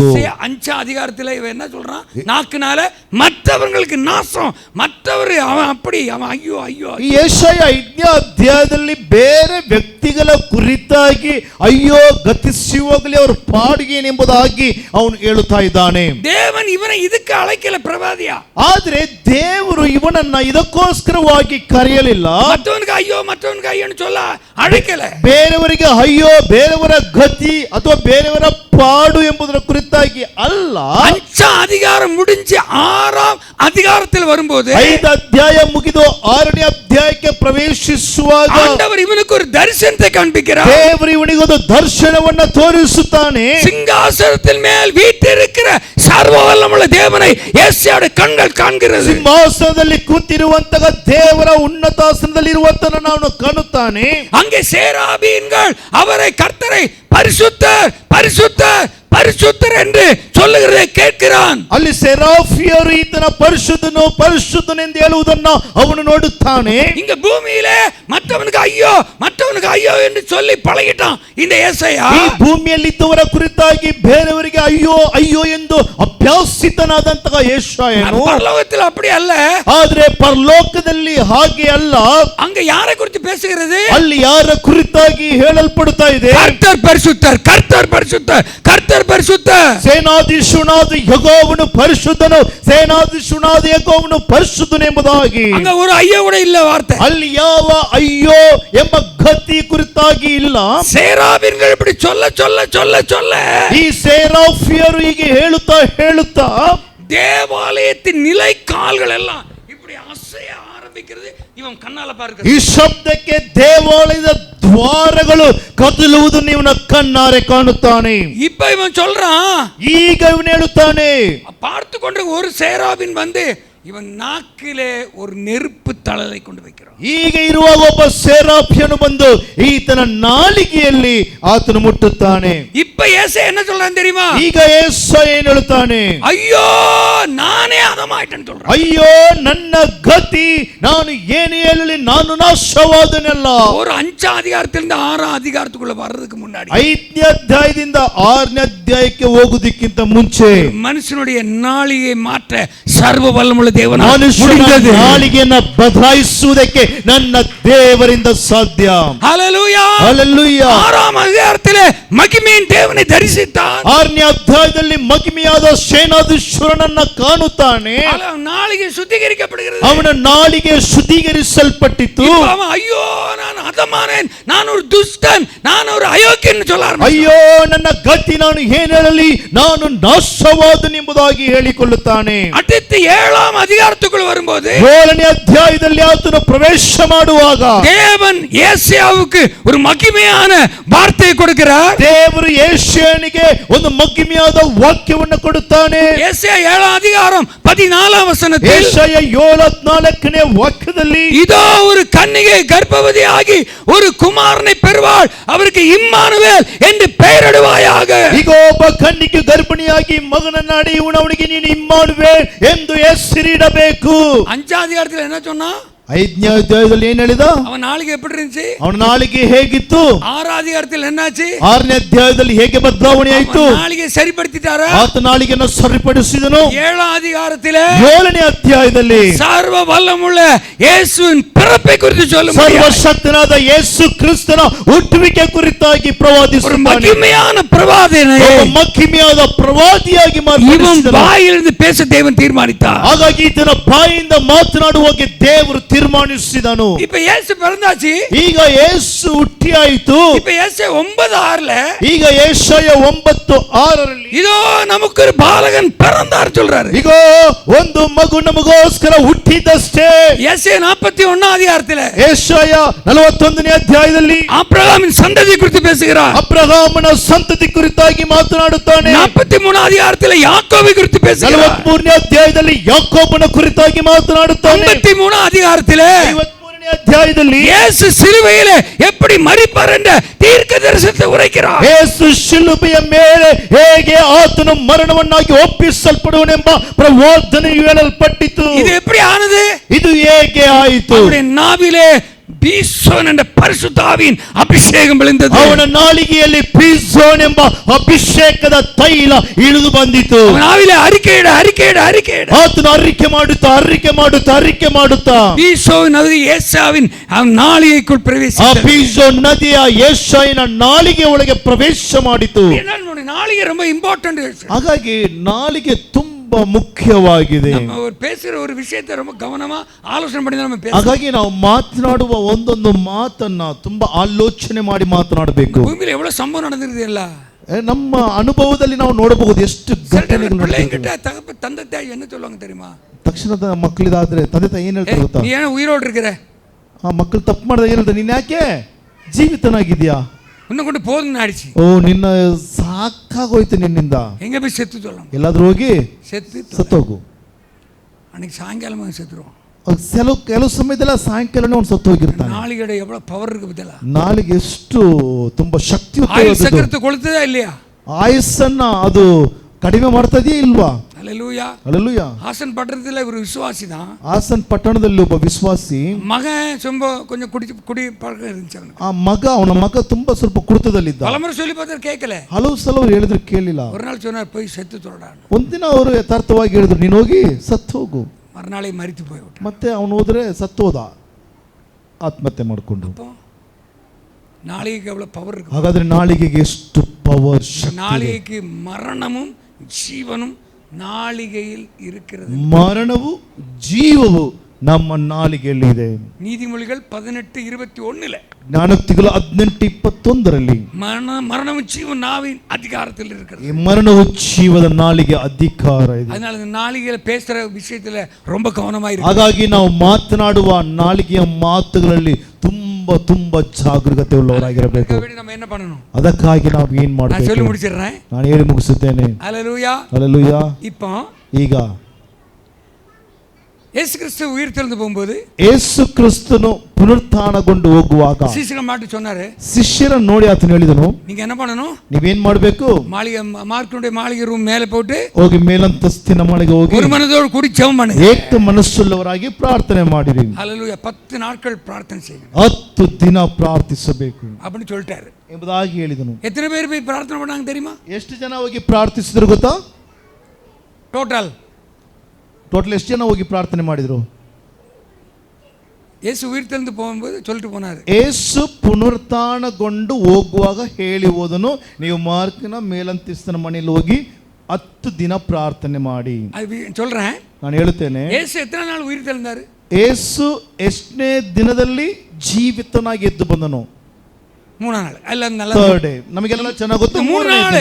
5 அதிகாரத்தில் இவன் என்ன சொல்றான்? நாக்குனால மற்றவங்களுக்கு நாசம், மற்றவர் அவன் அப்படி அவன் ஐயோ ஐயோ. ಈ ಯೆಶಾಯ 5ನೇ ಅಧ್ಯಾಯದಲ್ಲಿ ಬೇರೆ ವ್ಯಕ್ತಿಗಳ ಕುರಿತಾಗಿ ಅಯ್ಯೋ ಗತಿಸಿ ಹೋಗಲಿ ಅವ್ರ ಪಾಡಿಗೆ ಎಂಬುದಾಗಿ ಅವನು ಹೇಳುತ್ತಾ ಇದ್ದಾನೆ. தேவன் இவனை இதுக்கு அழைக்கல பிரவாதியா. ಆದ್ರೆ ದೇವರು ಇವನನ್ನ ಇದಕ್ಕೋಸ್ಕರವಾಗಿ ಕರೆಯಲಿಲ್ಲ. மற்றவனுக்கு ஐயோ மற்றவனுக்கு ஐயோன்னு சொல்ல அழைக்கல. ಬೇರೆಯವರಿಗೆ ಅಯ್ಯೋ, ಬೇರೆಯವರ ಗತಿ ಅಥವಾ ಬೇರೆಯವರ ಪಾಡು ಎಂಬುದರ ಕುರಿತಾಗಿ ಅಲ್ಲ. 5 அதிகாரம் முடிஞ்சு 6ஆம் அதிகாரத்தில் வரும்போது 5 ಅಧ್ಯಾಯ ಮುಗಿದು 6ನೇ ಅಧ್ಯಾಯಕ್ಕೆ ಪ್ರವೇಶಿಸುವಾಗ ஆண்டவர் இவனுக்கு ஒரு தரிசனத்தை காண்பிக்கிறார். ದೇವರು ಇವನಿಗೊಂದು ದರ್ಶನವನ್ನ ತೋರಿಸುತ್ತಾನೆ. சிங்காசனத்தின் மேல் வீற்றிருக்கிற ಸರ್ವ ವಲ್ಲಮುಳ್ಳ தேவனை ಯೆಶಾಯನ கண்கள் காண்கிறது. ಸಿಂಹಾಸನದಲ್ಲಿ ಕೂತಿರುವಂತಹ ದೇವರ ಉನ್ನತಾಸನದಲ್ಲಿ ಇರುವಂತನ ಅವನು ಕಾಣುತ್ತಾನೆ. அங்கே சேராபீன்கள் அவரை கர்த்தரை பரிசுத்தர் பரிசுத்தர் பரிசுத்தர் என்று சொல்லுகிறதை கேட்கிறான். ಅಲ್ಲಿ ಸೆರಾಫಿಯರು ಈತನ ಪರಿಶುದ್ಧನು ಪರಿಶುದ್ಧನು ಎಂದು ಹೇಳುವುದನ್ನು ಅವನು ನೋಡುತ್ತಾನೆ. இங்க பூமியிலே மற்றவனுக்கு ஐயோ மற்றவனுக்கு ஐயோ என்று சொல்லி பழகிட்டான் இந்த ஏசாயா. ಈ ಭೂಮಿಯಲ್ಲಿದ್ದವರ ಕುರಿತಾಗಿ ಬೇರೆಯವರಿಗೆ ಅಯ್ಯೋ ಅಯ್ಯೋ ಎಂದು ಅಭ್ಯಾಸಿತನಾದಂತಹ ಯೆಶಾಯನು பரலோகத்தில் அப்படி அல்ல. ಆದ್ರೆ ಪರಲೋಕದಲ್ಲಿ ಹಾಗೆ ಅಲ್ಲ. அங்க யாரை குறித்து பேசுகிறது? ಅಲ್ಲಿ ಯಾರ ಕುರಿತಾಗಿ ಹೇಳಲ್ಪಡುತ್ತಾ ಇದೆ? கர்த்தர் பரிசுத்தர் கர்த்தர் பரிசுத்தர் கர்த்தர் பரிசுத்தர். ಸೇನಾಧೀಶನಾದ ಯೆಹೋವನು ಪರಿಶುದ್ಧನು, ಸೇನಾಧೀಶನಾದ ಯೆಹೋವನು ಪರಿಶುದ್ಧನು ಎಂಬುದಾಗಿ. அங்க ஒரு ஐயோ கூட இல்ல வார்த்தை. ಅಲ್ಲಿ ಯಾವ ಅಯ್ಯೋ ಎಂಬ ಗತಿ ಕುರಿತಾಗಿ ಇಲ್ಲ. சேராபீன்கள் இப்படி சொல்ல சொல்ல சொல்ல சொல்ல ಈ ಸೇರಾಫಿಯರು ಹೀಗೆ ಹೇಳುತ್ತಾ தேவாலயத்தின் தேவாலயத்தின் நிலை கால்கள் எல்லாம் இப்படி அசைய ஆரம்பிக்கிறது. ಇವನ್ ಕಣ್ಣಾಲ ಪಾರ್ಕ ಈ ಶಬ್ದಕ್ಕೆ ದೇವಾಲಯದ ದ್ವಾರಗಳು ಕದಲುವುದು ಇವನ ಕಣ್ಣಾರೆ ಕಾಣುತ್ತಾನೆ. இப்ப இவன் சொல்றான், ಈಗ ಇವನು ಹೇಳುತ್ತಾನೆ, பார்த்து கொண்டு ஒரு சேராபின் வந்து இவன் நாக்கிலே ஒரு நெருப்பு தழலை கொண்டு வைக்கிறான். ಈಗ ಇರುವಾಗ ಒಬ್ಬ ಸೇರಾಫಿಯನು ಬಂದು ಈತನ ನಾಲಿಗೆಯಲ್ಲಿ ಆತನು ಮುಟ್ಟುತ್ತಾನೆ. இப்ப ஏசை என்ன சொல்றான் தெரியுமா? ಈಗ ಯೇಸು ಏನು ಹೇಳುತ್ತಾನೆ? ஐயோ நானே அதமாயிட்டேன்னு சொல்றான். ಅಯ್ಯೋ ನನ್ನ ಗತಿ, ನಾನು ಏನು ಹೇಳಲಿ, ನಾನು ನಾಶವಾದನೆಲ್ಲ. ஒரு 5ஆம் அதிகாரத்திலிருந்து 6ஆம் அதிகாரத்துக்குள்ள வர்றதுக்கு முன்னாடி 5ನೇ ಅಧ್ಯಾಯದಿಂದ 6ನೇ ಅಧ್ಯಾಯಕ್ಕೆ ಹೋಗುವುದಕ್ಕಿಂತ ಮುಂಚೆ ಮನುಷ್ಯனுடைய ನಾಲಿಗೆ ಮಾತ್ರ ಸರ್ವ ವಲ್ಲಮುಳ್ಳ ದೇವನ ಮನುಷ್ಯನ ನಾಲಿಗೆಯನ್ನು ಬದಲಾಯಿಸುವುದಕ್ಕೆ ನನ್ನ ದೇವರಿಂದ ಸಾಧ್ಯ. ஹல்லேலூயா ಹಲ್ಲೆಲೂಯಾ. 6ஆம் அதிகாரத்திலே மகிமையின் தேவனை தரிசித்தான். 6ನೇ ಅಧ್ಯಾಯದಲ್ಲಿ ಮಹಿಮೆಯಾದ ಸೇನಾಧೀಶ್ವರನನ್ನ ಕಾಣುತ್ತಾನೆ. நாளிகை சுத்திகரிக்கப்படுகிறது. ಅವನ ನಾಲಿಗೆ ಶುದ್ಧೀಕರಿಸಲ್ಪಟ್ಟಿತು. அவன் ஐயோ நான் அதமானேன், நான் ஒரு துஷ்டன், நான் ஒரு அயோக்கியன் சொல்ல ஆரம்பிச்சான். ಅಯ್ಯೋ ನನ್ನ ಗತಿ, ನಾನು ಏನು ಹೇಳಲಿ, ನಾನು ನಾಶವಾದನೆಂಬುದಾಗಿ ಹೇಳಿಕೊಳ್ಳುತ್ತಾನೆ. அடுத்து 7ஆம் அதிகாரத்துக்குள் வரும்போது 7ನೇ ಅಧ್ಯಾಯದಲ್ಲಿ ಆತನು ಪ್ರವೇಶ ಮಾಡುವಾಗ தேவன் ஏசாயாவுக்கு ஒரு மகிமையான வார்த்தையை கொடுக்கிறார். ದೇವರು ಯೆಶಾಯನಿಗೆ ಒಂದು ಮಹಿಮೆಯಾದ ವಾಕ್ಯವನ್ನು ಕೊಡುತ್ತಾನೆ. ஏசாயா 7ஆம் அதிகாரம் 14ஆம் வசனத்தில் ಯೆಶಾಯ 7:4ನೇ ವಾಕ್ಯದಲ್ಲಿ இதோ ஒரு கன்னிகை கர்ப்பவதியாகி ஒரு குமாரனை பெறுவாள், அவருக்கு இம்மானுவேல் என்று பெயரிடுவாயாக. ಈಗ ಒಬ್ಬ ಕನ್ನಿಕೆ ಗರ್ಭಿಣಿಯಾಗಿ ಮಗನನ್ನ ಹಡೆಯುವನು, ಅವನಿಗೆ ನೀನು ಇಮ್ಮಾನುವೇಲ್ ಎಂದು ಹೆಸರಿಡಬೇಕು. 5ஆம் அதிகாரத்தில் என்ன சொன்னா? 5ನೇ ಅಧ್ಯಾಯದಲ್ಲಿ ಏನು ಹೇಳಿದ? அவன் நாளைக்கு எப்படி இருந்துச்சு? ಅವನ ನಾಲಿಗೆ ಹೇಗಿತ್ತು? 6ஆம் அதிகாரத்தில் என்னாச்சு? 6ನೇ ಅಧ್ಯಾಯದಲ್ಲಿ ಹೇಗೆ ಬದಲಾವಣೆ ಆಯಿತು? நாளிகை சரிப்படுத்திட்டாரா? ಆತ ನಾಲಿಗೆಯನ್ನು ಸರಿಪಡಿಸಿದನು. 7ஆம் அதிகாரத்திலே 7ನೇ ಅಧ್ಯಾಯದಲ್ಲಿ ಸರ್ವ ವಲ್ಲಮುಳ್ಳ ಯೇಸುವಿನ பிறப்பை குறித்து சொல்லும் ಸರ್ವಶಕ್ತನಾದ ಯೇಸು ಕ್ರಿಸ್ತನ ಹುಟ್ಟುವಿಕೆ ಕುರಿತಾಗಿ ಪ್ರವಾದಿಸುತ್ತಾನೆ. மகிமையான பிரவாதனை ಮಹಿಮೆಯಾದ ಪ್ರವಾದಿಯಾಗಿ இவன் ಮಾತನಾಡಿದನು. ಬಾಯಿலிருந்து பேச தேவன் தீர்மானித்தார். ಹಾಗಾಗಿ ಈತನ ಬಾಯಿಂದ ಮಾತನಾಡುವಾಗೆ ದೇವರು ತೀರ್ಮಾನಿಸಿದನು. இப்ப இயேசு பிறந்தாச்சு. ಈಗ ಯೇಸು ಹುಟ್ಟಿಯಾಯಿತು. இப்ப இயேசு 9:6ல ಈಗ ಯೆಶಾಯ 9:6ರಲ್ಲಿ இதோ நமக்கு ஒரு பாலகன் பிறந்தார் சொல்றாரு. ಈಗ ಒಂದು ಮಗು ನಮಗೋಸ್ಕರ ಹುಟ್ಟಿದಷ್ಟೇ. இயேசு 41ஆம் அதிகாரத்துல ಯೆಶಾಯ 41ನೇ ಅಧ್ಯಾಯದಲ್ಲಿ ஆபிரகாமின் சந்ததி குறித்து பேசுகிறார். ಅಬ್ರಹಾಮನ ಸಂತತಿ ಕುರಿತಾಗಿ ಮಾತನಾಡುತ್ತಾನೆ. 43ஆம் அதிகாரத்துல யாக்கோபை குறித்து பேசுகிறார். 43ನೇ ಅಧ್ಯಾಯದಲ್ಲಿ ಯಾಕೋಬನ ಕುರಿತಾಗಿ ಮಾತನಾಡುತ್ತಾನೆ. 53ஆம் அதிகாரத்திலே 53ನೇ ಅಧ್ಯಾಯದಲ್ಲಿ இயேசு சிலுவையிலே எப்படி மரிப்பார் என்ற தீர்க்க தரிசனத்தை உரைக்கிறார். ಯೇಸು ಶಿಲುಬೆಯ ಮೇಲೆ ಹೇಗೆ ಆತನು ಮರಣವನ್ನಾಗಿ ಒಪ್ಪಿಸಲ್ಪಡುವನೆಂಬ ಪ್ರವಾದನೆಯು ಹೇಳಲ್ಪಟ್ಟಿತು. இது எப்படி ಆನது? ಇದು ಹೇಗೆ ಆಯಿತು? அவருடைய நாவிலே பீசோன் என்ற பரிசுத்த ஆவியின் அபிஷேகம் விழுந்தது. ಅವನ ನಾಲಿಗೆಯಲ್ಲಿ ಪೀಸೋನ್ ಎಂಬ ಅಭಿಷೇಕದ ತೈಲ ಇಳಿದು ಬಂದಿತು. அவன் நாவிலே அறிக்கையிட அறிக்கையிட அறிக்கையிட ಆತನು ಅರಿಕೆ ಮಾಡುತ್ತಾ பீசோன் நதி ஏசாவின் நாளிகைக்குள் பிரவேசித்தது. ಪೀಸೋನ್ ನದಿಯ ಯೆಶಾಯನ ನಾಲಿಗೆ ಒಳಗೆ ಪ್ರವೇಶ ಮಾಡಿತು. நாளிகை ரொம்ப இம்பார்ட்டன்ட். ಹಾಗಾಗಿ ನಾಲಿಗೆ ತುಂಬಾ ಮುಖ್ಯವಾಗಿದೆ. நம்ம ஒரு பேசுற ஒரு விஷயத்தை ரொம்ப கவனமா ஆலோசனை பண்ணி நம்ம பேசணும். ಹಾಗಾಗಿ ನಾವು ಮಾತನಾಡುವ ಒಂದೊಂದು ಮಾತನ್ನ ತುಂಬಾ ಆಲೋಚನೆ ಮಾಡಿ ಮಾತನಾಡಬೇಕು. பூமியில எவ்வளவு சம்பவம் நடந்திருக்கு இல்ல? ನಮ್ಮ ಅನುಭವದಲ್ಲಿ ನಾವು ನೋಡಬಹುದು ಎಷ್ಟು ಘಟನೆಗಳು ನಡೆದಿವೆ. ತಂದೆ ತಾಯಿ என்ன சொல்லுவாங்க தெரியுமா? ತಕ್ಷಣದ ಮಕ್ಕಳಿದಾದ್ರೆ ತಂದೆ ತಾಯಿ ಏನ್ ಹೇಳ್ತಾರೆ ಗೊತ್ತಾ? ನೀ ಏನು ಉಯಿರೋಡ್ ಇರ್ಕಿற? ಆ ಮಕ್ಕಳು ತಪ್ಪು ಮಾಡಿದ ಏನ್ ಹೇಳ್ತಾರೆ? ನೀನ್ ಯಾಕೆ ಜೀವಿತನಾಗಿದ್ಯಾ? இன்னும் கொண்டு போதுன்னு ஆயிடுச்சு. ಓ ನಿನ್ನ ಸಾಕಾಗೋಯ್ತು ನಿನ್ನಿಂದ. எங்க போய் செத்து சொல்லலாம்? ಎಲ್ಲಾದ್ರೂ ಹೋಗಿ செத்து ಸತ್ತೋಗು. அன்னைக்கு சாயங்காலமா செத்துருவோம். ಕೆಲವು ಸಮಯದಲ್ಲ ಸಾಯಂಕಾಲನೇ ಅವ್ನು ಸತ್ತು ಹೋಗಿರ್ತಾನೆ. நாளிகை எவ்வளவு பவர் இருக்கு பத்தில? ನಾಲಿಗೆ ಎಷ್ಟು ತುಂಬಾ ಶಕ್ತಿ சக்கரத்தை கொளுத்துதா இல்லையா? ಆಯಸ್ಸನ್ನ ಅದು ಕಡಿಮೆ ಮಾಡ್ತದೆಯೇ ಇಲ್ವಾ? ஹல்லேலூயா. ಹಲ್ಲೆಲೂಯಾ. ஆசன் பட்டணத்துல ஒரு விசுவாசி தான். ಆಸನ್ ಪಟ್ಟಣದಲ್ಲಿ ಒಬ್ಬ ವಿಶ್ವಾಸಿ மகன் ரொம்ப கொஞ்சம் குடி பழக்கம் இருந்துச்சு அவனுக்கு. ಆ ಅವನ ಮಗ ತುಂಬಾ ಸ್ವಲ್ಪ ಕುಡಿತದಲ್ಲಿದ್ದ. பலமுறை சொல்லி பார்த்தா கேட்கல. ಹಲವು ಸಲ ಅವ್ರು ಹೇಳಿದ್ರು ಕೇಳಿಲ್ಲ. ஒரு நாள் சொன்னார் போய் செத்து தொடான்னு. ಒಂದಿನ ಅವರು ಯಥಾರ್ಥವಾಗಿ ಹೇಳಿದ್ರು ನೀನು ಹೋಗಿ ಸತ್ತು ಹೋಗು. மறுநாளே மரித்து போய்விட்டான். ಮತ್ತೆ ಅವನು ಹೋದ್ರೆ ಸತ್ತೋದ, ಆತ್ಮಹತ್ಯೆ ಮಾಡಿಕೊಂಡು. நாளிகைக்கு எவ்வளவு பவர் இருக்கு. ಹಾಗಾದ್ರೆ ನಾಲಿಗೆಗೆ ಎಷ್ಟು ಪವರ್. நாளிகைக்கு மரணமும் ஜீவனும் நாளிகையில் இருக்கிறது. ಮರಣವು ಜೀವವು ನಮ್ಮ ನಾಲಿಗೆಯಲ್ಲಿ ಇದೆ. நீதிமொழிகள் 18:21 ಜ್ಞಾನೋಕ್ತಿಗಳು 18:21 மரணம் ஜீவன் நாவின் அதிகாரத்தில் இருக்கிறது. ಈ ಮರಣವು ಜೀವದ ನಾಲಿಗೆ ಅಧಿಕಾರ ಇದೆ. அதனால இந்த நாளிகையில பேசுற விஷயத்துல ரொம்ப கவனமா இருக்கு. ಹಾಗಾಗಿ ನಾವು ಮಾತನಾಡುವ ನಾಲಿಗೆಯ ಮಾತುಗಳಲ್ಲಿ ತುಂಬಾ ತುಂಬಾ ಜಾಗರೂಕತೆ ಉಳ್ಳವರಾಗಿರಬೇಕು. நம்ம என்ன பண்ணணும்? ಅದಕ್ಕಾಗಿ ನಾವು ಏನು நான் ಮಾಡಬೇಕು? சொல்லி முடிச்சிடுறேன். ನಾನು ಹೇಳಿ ಮುಗಿಸುತ್ತೇನೆ. ஹல்லேலூயா. ಹಲ್ಲೆಲೂಯಾ. இப்போ ಈಗ ಯೇಸು ಕ್ರಿಸ್ತು ಉಯಿರ್ ತೆರೆದು போகும்போது ಯೇಸು ಕ್ರಿಸ್ತನು ಪುನರುತ್ಥಾನಗೊಂಡು ಹೋಗುವಾಗ ಶಿಷ್ಯರ ಮಾತು சொன்னாரு. ಶಿಷ್ಯರನ್ನು ನೋಡಿ ಆತನು ಹೇಳಿದನು, நீங்க என்ன பண்ணணும்? ನೀವೇನ್ ಮಾಡಬೇಕು? மாளிகை மார்க்குடைய மாளிகை ರೂಮ್ ಮೇಲೆ போட்டு ಹೋಗಿ ಮೇಲಂತಸ್ತಿನ ಮನೆಗೆ ಹೋಗಿ ஒரு மனதோடு கூடி ஜெபம் பண்ணுங்க. ಏಕ ಮನಸ್ಸುಳ್ಳವರಾಗಿ ಪ್ರಾರ್ಥನೆ ಮಾಡಿರಿ. ஹல்லேலூயா. 10 நாட்கள் பிரார்த்தனை செய்யுங்க. 10 ದಿನ ಪ್ರಾರ್ಥಿಸಬೇಕು அப்படின்னு சொல்லிட்டாரு ಎಂಬುದಾಗಿ ಹೇಳಿದನು. எத்தனை பேர் போய் பிரார்த்தனை பண்ணாங்க தெரியுமா? ಎಷ್ಟು ಜನ ಹೋಗಿ ಪ್ರಾರ್ಥಿಸಿದ್ರು ಗೊತ್ತಾ? ಟೋಟಲ್ ಎಷ್ಟು ಜನ ಹೋಗಿ ಪ್ರಾರ್ಥನೆ ಮಾಡಿದ್ರು? ಯೇಸು ಉಯಿರ್ ತೆರೆದು போகும்போது சொல்லிட்டு போனாரு. ಯೇಸು ಪುನರುತ್ಥಾನಗೊಂಡು ಹೋಗುವಾಗ ಹೇಳಿ ಹೋದನು, ನೀವು ಮಾರ್ಕಿನ ಮೇಲಂತಸ್ತಿನ ಮನೆಯಲ್ಲಿ ಹೋಗಿ 10 ದಿನ ಪ್ರಾರ್ಥನೆ ಮಾಡಿ. அது சொல்றேன். ನಾನು ಹೇಳುತ್ತೇನೆ, ಯೇಸು எத்தனை நாள் உயிர் தெழுந்தாரு? ಯೇಸು ಎಷ್ಟನೇ ದಿನದಲ್ಲಿ ಜೀವಿತನಾಗಿ ಎದ್ದು ಬಂದನು? 3 நாள். அல்ல நல்ல ಥರ್ಡ್ ಡೇ. ನಮಗೆಲ್ಲ ಚೆನ್ನಾಗಿ ಗೊತ್ತು. 3 நாள்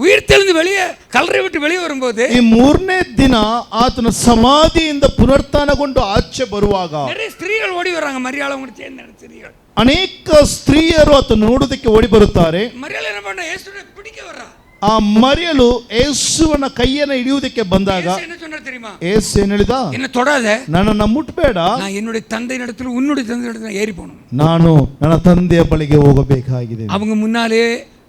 உயிர் தெழுந்து வெளியே கல்லறை விட்டு வெளியே வரும்போது ಈ 3ನೇ ದಿನ ಆತನ ಸಮಾಧಿಯಿಂದ ಪುನರುತ್ಥಾನಗೊಂಡು ಆಚೆ ಬರುವಾಗ நிறைய ಸ್ತ್ರೀகள் ಓಡಿ வராங்க. மரியாள் அவங்க சேர்ந்த ಸ್ತ್ರೀகள், ಅನೇಕ ಸ್ತ್ರೀಯರು ಆತನ ನೋಡೋದಕ್ಕೆ ಓಡಿ ಬರುತ್ತಾರೆ. மரியாள் என்ன பண்ண? ಯೇಸುவை பிடிக்க வரா. ಆ ಮರಿಯಲು ಯೇಸುವನ ಕೈಯನ್ನು ಹಿಡಿಯುವುದಕ್ಕೆ ಬಂದಾಗ ಯೇಸು என்ன சொன்னார் தெரியுமா? ಯೇಸು ಏನು ಹೇಳಿದ? என்ன தொடாத, ನನ್ನನ್ನು ಮುಟ್ಬೇಡ, நான் என்னுடைய தந்தையின் இடத்துல உன்னுடைய தந்தையின் இடத்துல ஏறி போகணும். ನಾನು ನನ್ನ ತಂದೆಯ ಬಳಿಗೆ ಹೋಗಬೇಕಾಗಿದೆ. அவங்க முன்னாலே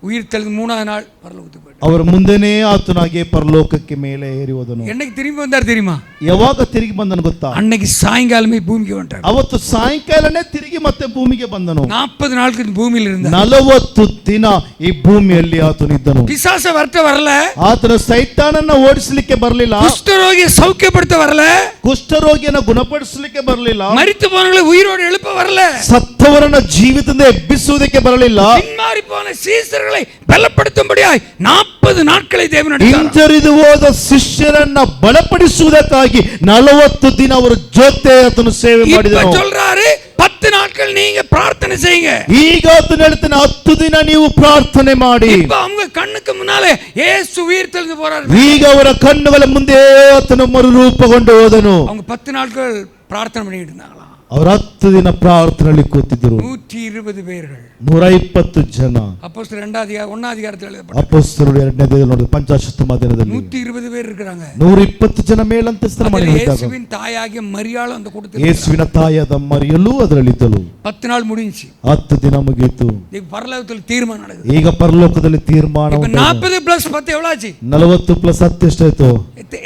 உயிர் தெழுந்து 3ஆவது நாள் பரலோகத்துக்கு போயிட்டார். ಅವರ ಮುಂದೆನೇ ಆತನಾಗಿ ಪರಲೋಕಕ್ಕೆ ಮೇಲೆ ಏರಿ ಹೋದನು. என்னைக்கு திரும்பி வந்தார் தெரியுமா? ಯಾವಾಗ ತಿರುಗಿ ಬಂದನು ಗೊತ್ತಾ? அன்னைக்கு சாயங்காலமே பூமிக்கு வந்துட்டார். ಅವತ್ತು ಸಾಯಂಕಾಲನೇ ತಿರುಗಿ ಮತ್ತೆ ಭೂಮಿಗೆ ಬಂದನು. 40 நாளுக்கு பூமியில் இருந்தார். 40 ದಿನ ಈ ಭೂಮಿಯಲ್ಲಿ ಆತನಿದ್ದನು. பிசாச வரட்ட வரல, ಆತನ ಸೈತಾನನ್ನ ಓಡಿಸಲಿಕ್ಕೆ ಬರಲಿಲ್ಲ, குஷ்டரோகியை சௌக்கியப்படுத்த வரல, ಕುಷ್ಠರೋಗಿಯನ್ನು ಗುಣಪಡಿಸಲಿಕ್ಕೆ ಬರಲಿಲ್ಲ, மரித்து போனவர்களை உயிரோடு எழுப்ப வரல, ಸತ್ತವರನ್ನ ಜೀವಿತದಿಂದ ಎಬ್ಬಿಸುವುದಕ್ಕೆ ಬರಲಿಲ್ಲ, பின்மாறி போன சீசர்களை பலப்படுத்தும்படியாய் 40 நாட்களை தேவன் நடத்தினார். ಹಿಂಜರಿದು ಹೋದ ಶಿಷ್ಯರನ್ನ ಬಲಪಡಿಸುವುದಕ್ಕಾಗಿ 40 ದಿನ ಅವರು ಜೊತೆ ಆತನು ಸೇವೆ இப்ப ಮಾಡಿದನು. சொல்றாரு 10 நாட்கள் நீங்க பிரார்த்தனை செய்யுங்க. ಈಗ ಆತನು ಹೇಳ್ತಾನೆ 10 ದಿನ ನೀವು ಪ್ರಾರ್ಥನೆ ಮಾಡಿ. இப்ப அவங்க ಕಣ್ಣುக்கு முன்னாலே இயேசு உயிர் தெழுந்து போறாரு. ಈಗ ಅವರ ಕಣ್ಣುಗಳ ಮುಂದೆ ಆತನು ಮರುರೂಪಗೊಂಡು ಹೋದನು. அவங்க 10 நாட்கள் பிரார்த்தனை பண்ணிட்டு இருந்தாங்களா? ಅವರು 10 ದಿನ ಪ್ರಾರ್ಥನೆಯಲ್ಲಿ ಕೂತಿದ್ದರು. 120 பேர்கள். 120 ಜನ. அப்போஸ்தலர் 1ஆம் அதிகாரத்தில் எழுதப்பட்டது. ಅಪೊಸ್ತಲರು 2ನೇ ಅಧ್ಯಾಯದಲ್ಲಿ ಪಂಚಾಶತ್ತಮ ದಿನದಲ್ಲಿ 120 பேர் இருக்காங்க. 120 ಜನ ಮೇಲಂತಸ್ತಿನ ಮನೆಯಲ್ಲಿ ಇದ್ದಾಗ ಯೇಸುವಿನ ತಾಯಿಯಾಗಿಯ ಮರಿಯಾಳು அந்த கூட்டத்தில் ಯೇಸುವಿನ ತಾಯಿಯಾದ ಮರಿಯಳು ಅದರಲ್ಲಿದ್ದಳು. 10 நாள் முடிஞ்சி. 10 ದಿನ ಮುಗಿಯಿತು. ಈಗ ಪರಲೋಕದಲ್ಲಿ ತೀರ್ಮಾನ ನಡೆಯುತ್ತೆ. ಈಗ ಪರಲೋಕದಲ್ಲಿ ತೀರ್ಮಾನ. ಈಗ 40 + 10 எவ்வளவு ஆச்சு? 40 + 10 ಎಷ್ಟಾಯ್ತು?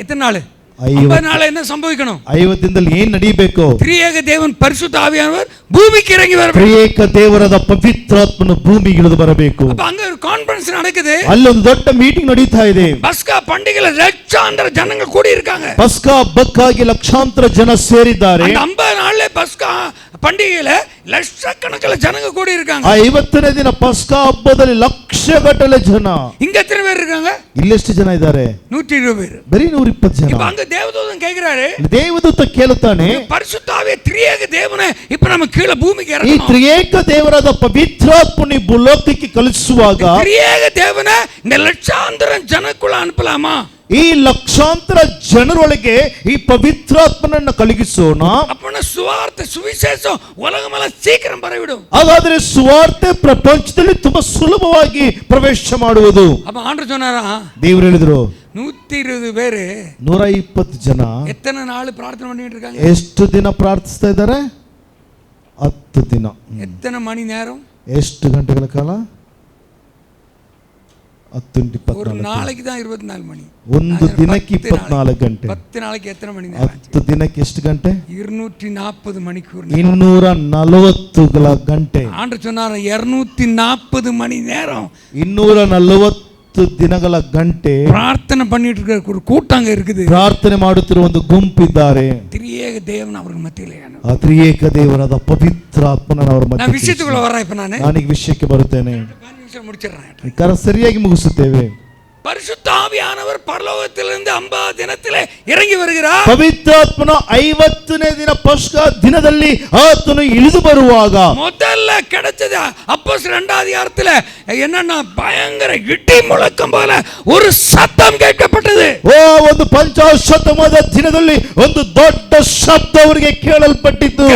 எத்தனை நாள்? 50 நாள் என்ன சம்பவிக்கணும்? 50 ದಿನದಲ್ಲಿ ಏನು ನಡೆಯಬೇಕು? ತ್ರಿಯೇಕ ದೇವನ ಪರಿಶುದ್ಧ ಆವಿಯಾನವರು ಭೂಮಿಗೆ ಇறங்கಿ ಬರಬೇಕು. ತ್ರಿಯೇಕ ದೇವರಾದ ಪವಿತ್ರಾತ್ಮನು ಭೂಮಿಗೆ ಇಳಿದು ಬರಬೇಕು. அப்ப அங்க ஒரு கான்ஃபரன்ஸ் நடக்குது. ಅಲ್ಲಿ ಒಂದು ದೊಡ್ಡ ಮೀಟಿಂಗ್ ನಡೀತಾ ಇದೆ. பஸ்கா பண்டிகையில லட்சாந்திர ஜனங்க கூடி இருக்காங்க. ಪಸ್ಕಾ ಹಬ್ಬಕ್ಕಾಗಿ ಲಕ್ಷಾಂತರ ಜನ ಸೇರಿದ್ದಾರೆ. அந்த 50 நாள்ல பஸ்கா பண்டிகையில லட்சக்கணக்கில் ஜனங்க கூடி இருக்காங்க. 50ನೇ ದಿನ ಪಸ್ಕಾ ಹಬ್ಬದಲ್ಲಿ ಲಕ್ಷಗಟ್ಟಲೆ ಜನ. இங்க எத்தனை பேர் இருக்காங்க? ಇಲ್ಲೆಷ್ಟು ಜನ ಇದ್ದಾರೆ? 120 பேர். ಬರೀ 120 ಜನ. இப்ப அங்க தேவதூதன் கேக்குறாரு, ದೇವದೂತ ಕೇಳುತ್ತಾನೆ, ಪರಿಶುದ್ಧ ಆವಿಯ ತ್ರಿಯೇಕ ದೇವನೇ இப்ப நம்ம கீழ ಭೂಮಿಗೆ ಈ இறங்கணும். ತ್ರಿಯೇಕ ದೇವರಾದ ಪವಿತ್ರಾತ್ಮನು ಭೂಲೋಕಕ್ಕೆ ಕಳಿಸುವಾಗ ತ್ರಿಯೇಕ ದೇವನೇ இந்த லட்சாந்திர ಜನக்குள்ள ಅನುಪலாமா? ಈ ಲಕ್ಷಾಂತರ ಜನರೊಳಗೆ ಈ ಪವಿತ್ರಾತ್ಮನನ್ನು ಕಳುಹಿಸೋಣ. அப்பனா சுவார்த்த சுவிசேஷம் உலகமெல்லாம் சீக்கிரம் பரவிடும். ಹಾಗಾದ್ರೆ ಸುವಾರ್ತೆ ಪ್ರಪಂಚದಲ್ಲಿ ತುಂಬಾ ಸುಲಭವಾಗಿ ಪ್ರವೇಶ ಮಾಡುವುದು. அப்ப ஆண்டவர் சொன்னாரா, ದೇವರು ಹೇಳಿದ್ರು 120 பேர் 120 ಜನ எத்தனை நாள் ಪ್ರಾರ್ಥನೆ பண்ணிட்டு இருக்காங்க? ಎಷ್ಟು ದಿನ ಪ್ರಾರ್ಥಿಸ್ತಾ ಇದ್ದಾರೆ? 10 ದಿನ. எத்தனை மணி நேரம்? ಎಷ್ಟು ಗಂಟೆಗಳ ಕಾಲ? 10 ஒரு 24. நாளைக்கு தான் 24 மணಿ. ಒಂದು ದಿನಕ್ಕೆ 24 ಗಂಟೆ. 10 நாளைக்கு எத்தனை மணி நேரம்? 10 ದಿನಕ್ಕೆ ಎಷ್ಟು ಗಂಟೆ? 240 மணிக்கூர். 240 ಗಂಟೆ. ஆண்டவர் சொன்னார் 240 மணி நேரம் 240 ದಿನಗಳ ಗಂಟೆ ಪ್ರಾರ್ಥನೆ பண்ணிட்டு இருக்கிற ஒரு கூட்டம் இருக்குது. ಪ್ರಾರ್ಥನೆ ಮಾಡುತ್ತಿರುವ ಒಂದು ಗುಂಪಿದ್ದಾರೆ. ತ್ರಿಯೇಕ ದೇವನ ಅವರ ಮಧ್ಯದಲ್ಲಿ. ಆ ತ್ರಿಯೇಕ ದೇವರಾದ ಪವಿತ್ರಾತ್ಮನ ಅವರ ಮಧ್ಯೆ. ನಾನು ವಿಷಯಕ್ಕೆ ಬರಲ್ಲ. இப்ப ನಾನೀಗ ವಿಷಯಕ್ಕೆ ಬರುತ್ತೇನೆ. 5 ನಿಮಿಷ ಮುಗಿಸಿಡ್றேன். ಸರಿಯಾಗಿ ಮುಗಿಸುತ್ತೇವೆ. பரிசுத்த ஆவியானவர் பரலோகத்திலிருந்து 50 தினத்திலே இறங்கி வருகிறார். ಪವಿತ್ರಾತ್ಮನ 50ನೇ ದಿನ ಪಸ್ಕ ದಿನದಲ್ಲಿ ಆತನು ಇಳಿದು ಬರುವಾಗ முதல்ல கிடைச்சது அப்போஸ்தலர் 2 அதிகாரத்துல என்னன்னா பயங்கர இடி முழக்கம் போல ஒரு சத்தம் கேட்கப்பட்டது. ಒಂದು ಪಂಚಾಶತ್ತಮದ ದಿನದಲ್ಲಿ ಒಂದು ದೊಡ್ಡ ಶಬ್ದ ಅವರಿಗೆ ಕೇಳಲ್ಪಟ್ಟಿತು.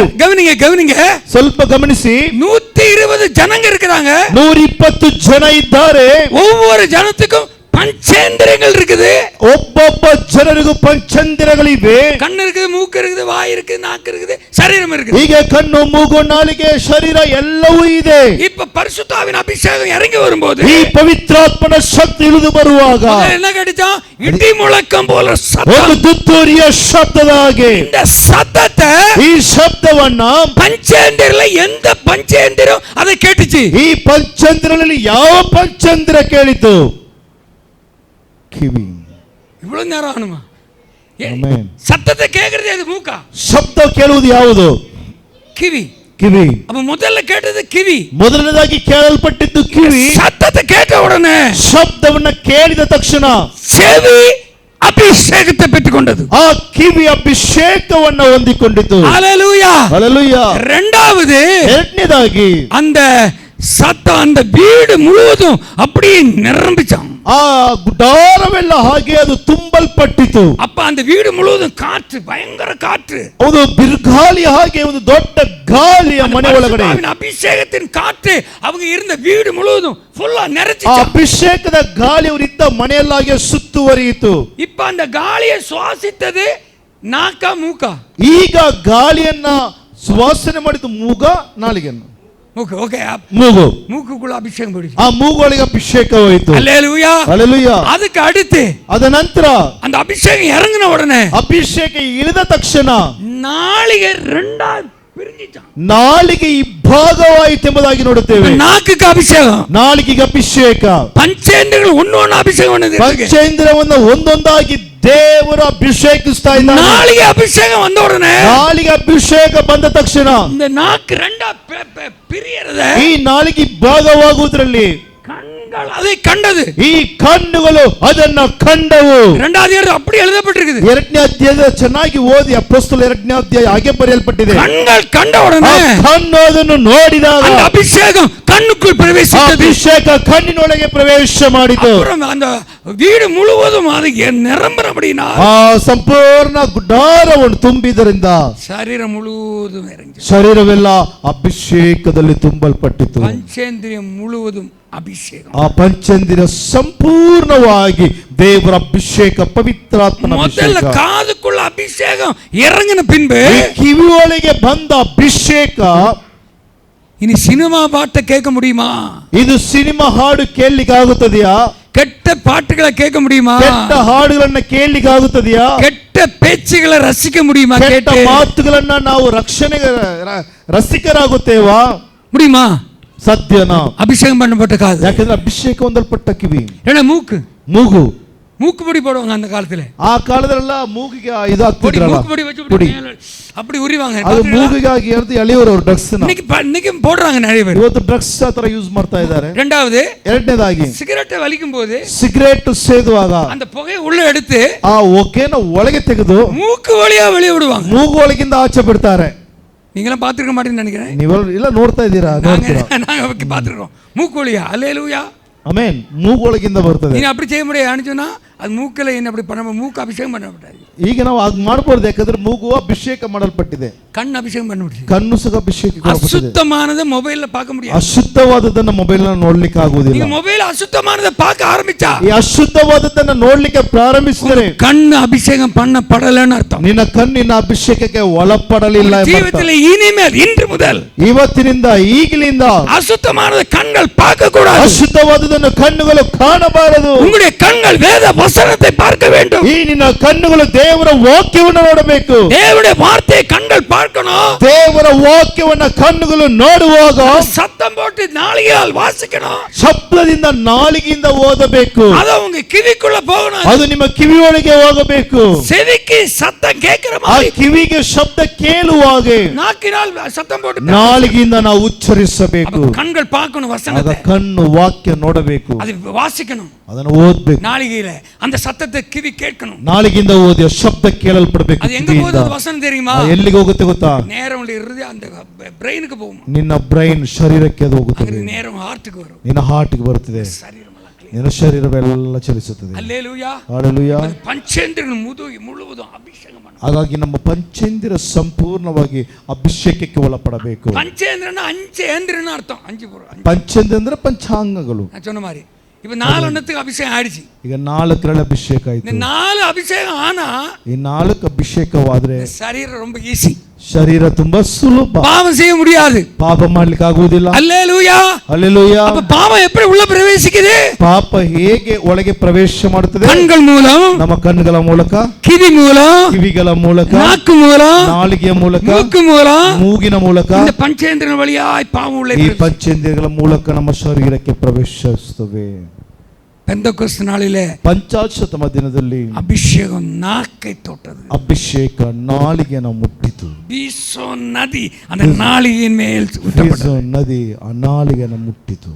கவனிங்க ಸ್ವಲ್ಪ ಗಮನಿಸಿ. 120 ஜனங்க இருக்கிறாங்க. 120 ಜನ ಇದ್ದಾರೆ. ஒவ்வொரு ஜனத்துக்கும் பஞ்சேந்திரங்கள் இருக்குது. ಒಬ್ಬೊಬ್ಬ ಜನರಿಗೂ ಪಂಚೇಂದ್ರಿಯಗಳಿವೆ. கண்ணு இருக்குது, மூக்கு இருக்குது, வாய் இருக்குது, நாக்கு இருக்குது, சரீரம் இருக்குது. ಹೀಗೆ ಕಣ್ಣು, ಮೂಗು, ನಾಲಿಗೆ, ಶರೀರ ಎಲ್ಲವೂ ಇದೆ. இப்ப பரிசுத்த ஆவியின் அபிஷேகம் இறங்கி வரும்போது ಈ ಪವಿತ್ರಾತ್ಮನ ಶಕ್ತಿ ಇಳಿದು ಬರುವಾಗ என்ன கிடைச்சா? இடி முழக்கம் போல ಒಂದು சத்தம். ತುತ್ತೂರಿಯ ಶಬ್ದದ ಹಾಗೆ இந்த சத்தத்தை ಈ ಶಬ್ದವನ್ನ பஞ்சேந்திரல எந்த பஞ்சேந்திரம் அதை கேட்டுச்சு? ಈ ಪಂಚೇಂದ್ರಿಯಗಳಲ್ಲಿ ಯಾವ ಪಂಚೇಂದ್ರಿಯ ಕೇಳಿತು? ಕಿವಿ. இவ்வளவு நேரம் ஆனுமா? ಆಮೆನ್. சத்தத்தை கேக்குறது அது மூக்கா? ಶಬ್ದ ಕೇಳುವುದು ಯಾವುದು? கிவி. ಕಿವಿ. அப்ப முதல்ல கேட்டது கிவி. ಮೊದಲನೇದಾಗಿ ಕೇಳಲ್ಪಟ್ಟಿದ್ದು ಕಿವಿ. சத்தத்தை கேட்ட உடனே ಶಬ್ದವನ್ನ ಕೇಳಿದ ತಕ್ಷಣ செவி அபிஷேகத்தை பெற்றுக்கொண்டது. ಆ ಕಿವಿ ಅಭಿಷೇಕವನ್ನ ಹೊಂದಿಕೊಂಡಿತು. ஹalleluya. ಹಲ್ಲೆಲೂಯಾ. இரண்டாவது ಎರಡನೇದಾಗಿ அந்த சத்தம் அந்த வீடு முழுவதும் அப்படியே நிரம்பிச்சான். ಆ ಗುಡಾರವೆಲ್ಲ ಹಾಗೆ ಅದು ತುಂಬಲ್ಪಟ್ಟಿತು. அப்ப அந்த வீடு முழுவதும் காற்று, பயங்கர காற்று. ಒಂದು ಬಿರುಗಾಳಿ ಹಾಗೆ ಒಂದು ದೊಡ್ಡ ಗಾಳಿಯ ಮನೆ ಒಳಗಡೆ அபிஷேகத்தின் காற்று அவங்க இருந்த வீடு முழுவதும் ஃபுல்லா ಆ நிறைஞ்சிச்சு. ಅಭಿಷೇಕದ ಗಾಳಿ ಅವರಿದ್ದ ಮನೆಯಲ್ಲಾಗೆ ಸುತ್ತುವರಿಯಿತು. இப்ப அந்த காளியை சுவாசித்தது நாக்கா மூக்கா? ಈಗ ಗಾಳಿಯನ್ನ ಸುವಾಸನೆ ಮಾಡಿದ್ದು ಮೂಗ, ನಾಲಿಗೆಯನ್ನು. மூக்கு. ஓகே, ಮೂಗು. மூக்குக்குள்ள அபிஷேகம் போயிடுச்சு. ಆ ಮೂಗೊಳಗೆ ಅಭಿಷೇಕ ಹೋಯಿತು. அல்லேலூயா. ಹಲ್ಲೆಲೂಯಾ. அதுக்கு அடுத்து ಅದ ನಂತರ அந்த அபிஷேகம் இறங்கின உடனே ಅಭಿಷೇಕ ಇಳಿದ ತಕ್ಷಣ நாளிகை ரெண்டா பிரிஞ்சிச்சான். ನಾಲಿಗೆ ಇಬ್ಬಾಗವಾಯಿತೆಂಬುದಾಗಿ ನೋಡುತ್ತೇವೆ. நாக்குக்கு அபிஷேகம், ನಾಲಿಗೆಗೆ ಅಭಿಷೇಕ, பஞ்சேந்திரங்கள் ஒன்னொன்னு ಅಭಿಷೇகம் பண்ணுது. ಪಂಚೇಂದ್ರಿಯವನ್ನು ಒಂದೊಂದಾಗಿ ದೇವರು ಅಭಿಷೇಕಿಸ್ತಾ ಇದ್ದಾನೆ. நாளிகை அபிஷேகம் வந்த உடனே ನಾಲಿಗೆ ಅಭಿಷೇಕ ಬಂದ ತಕ್ಷಣ இந்த நாக்கு ரெண்டா பிரியறத ಈ ನಾಲಿಗೆ ಭಾಗವಾಗುವುದರಲ್ಲಿ கண்கள் அதை கண்டது. ಈ ಕಣ್ಣುಗಳು ಅದನ್ನ ಕಂಡವು. இரண்டாவது அப்படி எழுதப்பட்டிருக்குது. ಎರಡನೇ ಅಧ್ಯಾಯ ಚೆನ್ನಾಗಿ ಓದಿ. ಅಪೊಸ್ತಲರ ಎರಡನೇ ಅಧ್ಯಾಯ ಹಾಗೆ ಬರೆಯಲ್ಪಟ್ಟಿದೆ. கண்கள் கண்ட உடனே ಕಣ್ಣು ಅದನ್ನು ನೋಡಿದಾಗ அந்த அபிஷேகம் கண்ணுக்குள் பிரவேசித்தது. ಅಭಿಷೇಕ ಕಣ್ಣಿನೊಳಗೆ ಪ್ರವೇಶ ಮಾಡಿತು. அப்புறம் அந்த வீடு முழுவதும் அது நிரம்புறபடினா ಆ ಸಂಪೂರ್ಣ ಗುಡಾರವನ್ನು ತುಂಬಿದರಿಂದ சரீரம் முழுவதும் இறங்கி ಶರೀರವೆಲ್ಲ ಅಭಿಷೇಕದಲ್ಲಿ ತುಂಬಲ್ಪಟ್ಟಿತು. பஞ்சேந்திரியம் முழுவதும் ಅಭಿಷೇಕ. ಆ ಪಂಚೇಂದ್ರಿಯ ಸಂಪೂರ್ಣವಾಗಿ ದೇವರ ಅಭಿಷೇಕ, ಪವಿತ್ರಾತ್ಮನ ಮೊದಲ ಅಭಿಷೇಕ. ಕಾದುಕೊಳ್ಳ ಅಭಿಷೇகம் இறங்கின பின்பு ಕಿವಿಯೊಳಗೆ ಬಂದ ಅಭಿಷೇಕ. இனி சினிமா பாட்டை கேட்க முடியுமா? ಇದು ಸಿನಿಮಾ ಹಾಡು ಕೇಳಲಿಕ್ಕೆ ಆಗುತ್ತದೆಯಾ? ಕೆಟ್ಟ ಪಾಠங்களை கேட்க முடியுமா? ಕೆಟ್ಟ ಹಾಡುಗಳನ್ನ ಕೇಳಲಿಕ್ಕೆ ಆಗುತ್ತದೆಯಾ? ಕೆಟ್ಟ பேச்சுகளை ரசிக்க முடியுமா? ಕೆಟ್ಟ ಮಾತುಗಳನ್ನ ನಾವು ರಸಿಕರಾಗುತ್ತೇವಾ? முடியுமா? ಸಾಧ್ಯನಾ? அபிஷேகம் பண்ணப்பட்ட காது. ಯಾಕಂದ್ರೆ ಅಭಿಷೇಕ ಹೊಂದಲ್ಪಟ್ಟ ಕಿವಿ. ஏன்னா மூக்கு ಮೂಗು பொடி போடுவாங்க அந்த காலத்துல. ಆ ಕಾಲದಲ್ಲ ಮೂಗಿಗೆ ಇದು பொடி ಆಗ್ತಿದ್ರಲ್ಲ, மூக்கு பொடி வச்சு பொடி. அப்படி ಉರಿவாங்க. ಅದು ಮೂಗಿಗಾಗಿ ಎರ್ದು ಎಳೆಯೋರು ಅವರು ಡ್ರಗ್ಸ್ ನ. இன்னைக்கு போடுறாங்க நிறைய பேர். ಇವತ್ತು ಡ್ರಗ್ಸ್ ಆ ತರ ಯೂಸ್ ಮಾಡ್ತಾ ಇದ್ದಾರೆ. ಎರಡನೇದಾಗಿ ಸಿಗರೆಟ್ വലിக்கும் போது ಸಿಗರೇಟ್ ಸೇದುವಾಗ அந்த புகையை உள்ள எடுத்து ಆ ಹೊಗೆನ ಒಳಗೆ ತೆಗೆದು மூக்கு வழியா வெளிய விடுவாங்க. ಮೂಗು ಒಳಗಿಂದ ಆಚೆ ಬಿಡ್ತಾರೆ. நீங்களாம் பார்த்திருக்க மாட்டீங்கன்னு நினைக்கிறேன். ನೀವೆಲ್ಲ ಇಲ್ಲ ನೋಡ್ತಾ ಇದ್ದೀರಾ? நாங்க பார்த்திருக்கோம். மூக்கு வழியா. அல்லேலூயா. ಆಮೆನ್. ಮೂಗು ಒಳಗಿಂದ ಬರ್ತದೆ. நீ அப்படி செய்ய முடியாது அனுச்சுனா அது மூக்கல என்ன அப்படி பண்ண மூக்கு அபிஷேகம் பண்ணப்பட்டாது. ಈಗ ನಾವು ಅದು ಮಾಡಬಹುದು. ಯಾಕಂದ್ರೆ ಮೂಗು ಅಭಿಷೇಕ ಮಾಡಲ್ಪಟ್ಟಿದೆ. கண் அபிஷேகம் பண்ணப்பட்டிದೆ. ಕಣ್ಣು ಸಹ ಅಭಿಷೇಕ ಮಾಡಲ್ಪಟ್ಟಿದೆ. அசுத்தமானதை மொபைல்ல பார்க்க முடியாது. ಅಶುದ್ಧವಾದದ್ದನ್ನ ಮೊಬೈಲ್ ನಲ್ಲಿ ನೋಡ್ಲಿಕ್ಕೆ ಆಗುವುದಿಲ್ಲ. நீங்க மொபைல் அசுத்தமானதை பார்க்க ஆரம்பிச்சா ಈ ಅಶುದ್ಧವಾದದ್ದನ್ನ ನೋಡ್ಲಿಕ್ಕೆ ಪ್ರಾರಂಭಿಸಿದರೆ கண் அபிஷேகம் பண்ணப்படலன்னு அர்த்தம். ನಿನ್ನ ಕಣ್ಣಿನ ಅಭಿಷೇಕಕ್ಕೆ ಒಳಪಡಲಿಲ್ಲ ಎಂಬ ಅರ್ಥ. ஜீவிதத்தில் இனிமேல் இன்று முதல் ಇವತ್ತಿನಿಂದ ಈಗಲಿಂದ அசுத்தமானதை கண்கள் பார்க்க கூடாது. ಅಶುದ್ಧವಾದದ್ದನ್ನು ಕಣ್ಣುಗಳು ಕಾಣಬಾರದು. உங்களுடைய கண்கள் வேத வசனத்தை பார்க்க வேண்டும். ಈ ನಿನ್ನ ಕಣ್ಣುಗಳು ದೇವರ ವಾಕ್ಯವನ್ನು ನೋಡಬೇಕು. தேவனுடைய வார்த்தையை கண்கள் பார்க்கணும். ದೇವರ ವಾಕ್ಯವನ್ನ ಕಣ್ಣುಗಳು ನೋಡುವಾಗ சத்தம் போட்டு நாளிகையால் வாசிக்கணும். ಶಬ್ದದಿಂದ ನಾಲಿಗೆಯಿಂದ ಓದಬೇಕು. அது உங்க கிவிக்குள்ள போகணும். ಅದು ನಿಮ್ಮ ಕಿವಿಯೊಳಗೆ ಹೋಗಬೇಕು. செவிக்கு சத்தம் கேட்கிற ಆ மாதிரி ಕಿವಿಗೆ ಶಬ್ದ ಕೇಳುವಾಗ நாக்கினால் சத்தம் போட்டு ನಾಲಿಗೆಯಿಂದ ನಾವು ಉಚ್ಚರಿಸಬೇಕು. கண்கள் பார்க்கணும் ಆಗ வசனத்தை. ಕಣ್ಣು ವಾಕ್ಯ ನೋಡಬೇಕು, அது வாசிக்கணும். ಅದನ್ನು ಓದಬೇಕು. நாளிகையில அந்த சத்தத்தை கிவி கேட்கணும். ನಾಲಿಗೆಯಿಂದ ಓದಿಯ ಶಬ್ದ ಕೇಳಲ್ಪಡಬೇಕು. அது எங்க போகுது வசனம் தெரியுமா? ಎಲ್ಲಿಗೆ ಹೋಗುತ್ತೆ ಗೊತ್ತಾ? நேரம் இருந்து அந்த ಬ್ರೈನ್ಗೆ போகும். ನಿನ್ನ ಬ್ರೈನ್ ಶರೀರಕ್ಕೆ ಅದು ಹೋಗುತ್ತದೆ. அது நேரம் ஹார்ட்க்கு வரும். ನಿನ್ನ ಹಾರ್ಟ್ಗೆ ಬರುತ್ತದೆ. ನಿನ್ನ ಶರೀರವೆಲ್ಲ ಚಲಿಸುತ್ತದೆ. Hallelujah hallelujah. ಪಂಚೇಂದ್ರಿಯಗಳು ಮುಳುವುದು ಅಭಿಷೇಕ ಮಾಡು. ಹಾಗಾಗಿ ನಮ್ಮ ಪಂಚೇಂದ್ರಿಯ ಸಂಪೂರ್ಣವಾಗಿ ಅಭಿಷೇಕಕ್ಕೆ ಒಳಪಡಬೇಕು. ಪಂಚೇಂದ್ರನ ಅಂಚೇಂದ್ರನ ಅರ್ಥ ಪಂಚೇಂದ್ರ ಅಂದ್ರೆ ಪಂಚಾಂಗಗಳು. நான் சொன்ன மாதிரி இப்ப 4 எண்ணத்துக்கு அபிஷேகம் ஆயிடுச்சு. ಈಗ 4 ಅಭಿಷೇಕ ಆಯ್ತು. இந்த 4 அபிஷேகம் ஆனா ಈ 4 ಅಭಿಷೇಕವಾದ್ರೆ ಶರೀರ ரொம்ப ஈஸி. ಶರೀರ ತುಂಬಾ ಸುಲಭ. பாவம் செய்ய முடியாது. ಪಾಪ ಮಾಡ್ಲಿಕ್ಕೆ ಆಗುವುದಿಲ್ಲ. Hallelujah hallelujah. அப்ப பாவம் எப்படி உள்ள பிரவேசிக்குது? ಪಾಪ ಹೇಗೆ ಒಳಗೆ ಪ್ರವೇಶ ಮಾಡುತ್ತದೆ? ಕಣ್ಗಳ ಮೂಲಕ, ನಮ್ಮ ಕಣ್ಣುಗಳ ಮೂಲಕ, ಕಿವಿ ಮೂಲಕ, ಕಿವಿಗಳ ಮೂಲಕ, ನಾಕು ಮೂಲಕ, ನಾಲಿಗೆಯ ಮೂಲಕ, ಮೂಗು ಮೂಲಕ, ಮೂಗಿನ ಮೂಲಕ, இந்த பஞ்சேந்திர வழியாய் பாவம் உள்ள ಈ ಪಂಚೇಂದ್ರಿಯಗಳ ಮೂಲಕ ನಮ್ಮ ಶರೀರಕ್ಕೆ ಪ್ರವೇಶಿಸುತ್ತವೆ. பெந்தெக்கோஸ்து நாளிலே ಪಂಚಾಶತಮ ದಿನದಲ್ಲಿ ಅಭಿಷೇಕ ನಾಲ್ಕೈ ತೊಟ್ಟது. ಅಭಿಷೇಕ ನಾಲಿಗೆಯನ್ನು ಮುಟ್ಟಿತು. ಬೀಸೋ ನದಿ அந்த நாளிகையின் மேல் ಬೀಸೋ ನದಿ ಆ ನಾಲಿಗೆಯನ್ನು ಮುಟ್ಟಿತು.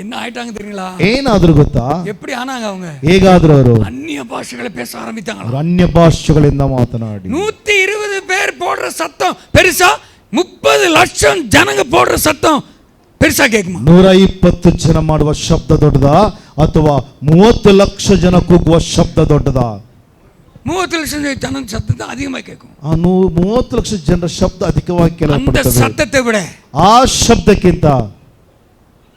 என்ன ஆயிட்டாங்க தெரியுங்களா? ಏನಾದ್ರು ಗೊತ್ತಾ? எப்படி ஆனாங்க அவங்க? ಹೇಗಾದ್ರು ಅವರು அந்நிய பாஷைகளை பேச ஆரம்பித்தாங்க. ಅನ್ಯ ಭಾಷೆಗಳಿಂದ ಮಾತನಾಡಿ 120 பேர் போடுற சத்தம் பெருசா, 30 லட்சம் ஜனங்க போடுற சத்தம் பெருசா கேக்குமா? 120 ಜನ ಮಾಡುವ ಶಬ್ದ ದೊಡ್ಡದಾ ಅಥವಾ 30 ಲಕ್ಷ ಜನ ಕೂಗುವ ಶಬ್ದ ದೊಡ್ಡದಾ? 30 ಲಕ್ಷ ಜನ சத்தம் தான் அதிகமா கேட்கும். 30 ಲಕ್ಷ ಜನರ ಶಬ್ದ ಅಧಿಕವಾಗಿ ಕೇಳಲ್ಪಡುತ್ತದೆ. அந்த சத்தத்தை விட ಆ ಶಬ್ದಕ್ಕಿಂತ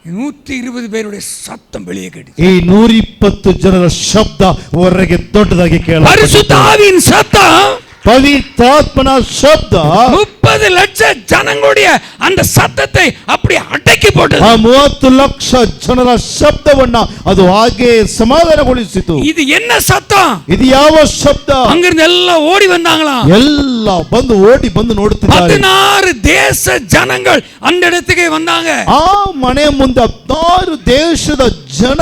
120 பேருடைய சத்தம் வெளியே கேட்டுச்சு. ಈ 120 ಜನರ ಶಬ್ದ ಹೊರಗೆ ದೊಡ್ಡದಾಗಿ ಕೇಳಲ್ಪಡುತ್ತದೆ. பரிசுத்த ஆவியின் சத்தம், ಪವಿತ್ರಾತ್ಮನ ಶಬ್ದ 30 ಲಕ್ಷ ಜನங்களுடைய அந்த சத்தத்தை அப்படி அடக்கி போட்டது. ಆ 30 ಲಕ್ಷ ಜನರ ಶಬ್ದವನ್ನ ಅದು ಹಾಗೆ ಸಮಾಧಾನಗೊಳಿಸಿತು. இது என்ன சத்தம்? ಇದು ಯಾವ ಶಬ್ದ? அங்கிருந்து எல்லாம் ஓடி வந்தாங்களாம். ಎಲ್ಲ ಓಡಿ ಬಂದು ನೋಡುತ್ತಿದ್ದಾರೆ. 16 தேச ஜனங்கள் அந்த இடத்துக்கு வந்தாங்க. ಆ ಮನೆ ಮುಂದೆ 16 ದೇಶದ ಜನ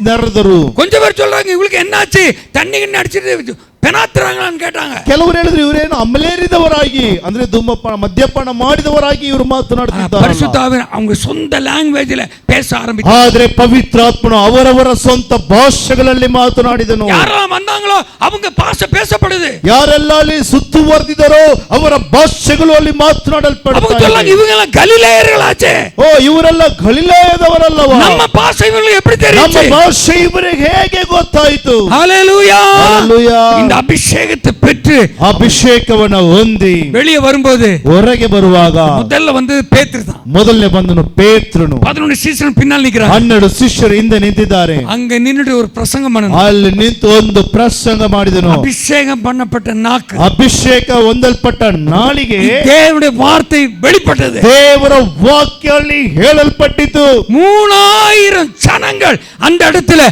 ನೆರೆದರು. கொஞ்சம் பேர் சொல்றாங்க, இவங்களுக்கு என்னாச்சு, தண்ணி கிண்ணி அடிச்சிட்டு பெனாத்துறாங்களான்னு கேட்டாங்க. ಕೆಲವರು ಹೇಳಿದ್ರು ಇವರೇನು ಅಮಲೇರಿದವರಾಗಿ ಅಂದ್ರೆ ಧೂಮಪಾನ ಮದ್ಯಪಾನ ಮಾಡಿದವರಾಗಿ ಇವರು ಮಾತನಾಡುತ್ತಿದ್ದಾರೆ. ಪರಿಶುದ್ಧ ಆವಿಯಾನವರು அவங்க சொந்த ಲ್ಯಾಂಗ್ವೇಜ್ல பேச ஆரம்பிச்சாங்க. ಆದರೆ ಪವಿತ್ರಾತ್ಮನು ಅವರವರ ಸ್ವಂತ ಭಾಷೆಗಳಲ್ಲಿ ಮಾತನಾಡಿದನು. ಯಾರೆಲ್ಲ வந்தாங்களோ அவங்க ಭಾಷೆ பேசப்படுது. ಯಾರೆಲ್ಲ ಅಲ್ಲಿ ಸುತ್ತುವರೆದಿದರೋ ಅವರ ಭಾಷೆಗಳು ಅಲ್ಲಿ ಮಾತನಾಡಲ್ಪಡುತ್ತವೆ. ಇவங்க எல்லாம் ಗಲಿಲಾಯர்களாச்சே. ಓ ಇವರೆಲ್ಲ ಗಲಿಲಾಯದವರಲ್ಲವಾ? ನಮ್ಮ ಭಾಷೆ ಇವರಿಗೆ எப்படி தெரியும்? ನಮ್ಮ ಭಾಷೆ ಇವರಿಗೆ ಹೇಗೆ ಗೊತ್ತಾಯಿತು? ஹalleluya. ஹalleluya. இந்த அபிஷேகத்தை பெற்று ಅಭಿಷೇಕವನ್ನು ಹೊಂದಿ வெளியே வரும்போது ಹೊರಗೆ ಬರುವಾಗ முதல்ல வந்து பேதுரு தான். ಮೊದಲನೇ ಬಂದನು ಪೇತ್ರನು. 11 ಶಿಷ್ಯರು பின்னால் நிக்கிறாங்க. 12 ಶಿಷ್ಯರು ಹಿಂದೆ ನಿಂತಿದ್ದಾರೆ. அங்க நின்னுட்டு ஒரு பிரசங்கம் பண்ணணும். ಅಲ್ಲಿ ನಿಂತು ಒಂದು ಪ್ರಸಂಗ ಮಾಡಿದನು. அபிஷேகம் பண்ணப்பட்ட நாக்கு, ಅಭಿಷೇಕ ಹೊಂದಲ್ಪಟ್ಟ ನಾಲಿಗೆ தேவனுடைய வார்த்தை வெளிப்பட்டது. ದೇವರ ವಾಕ್ಯದಲ್ಲಿ ಹೇಳಲ್ಪಟ್ಟಿತು. 3000 ஜனங்கள் அந்த இடத்துல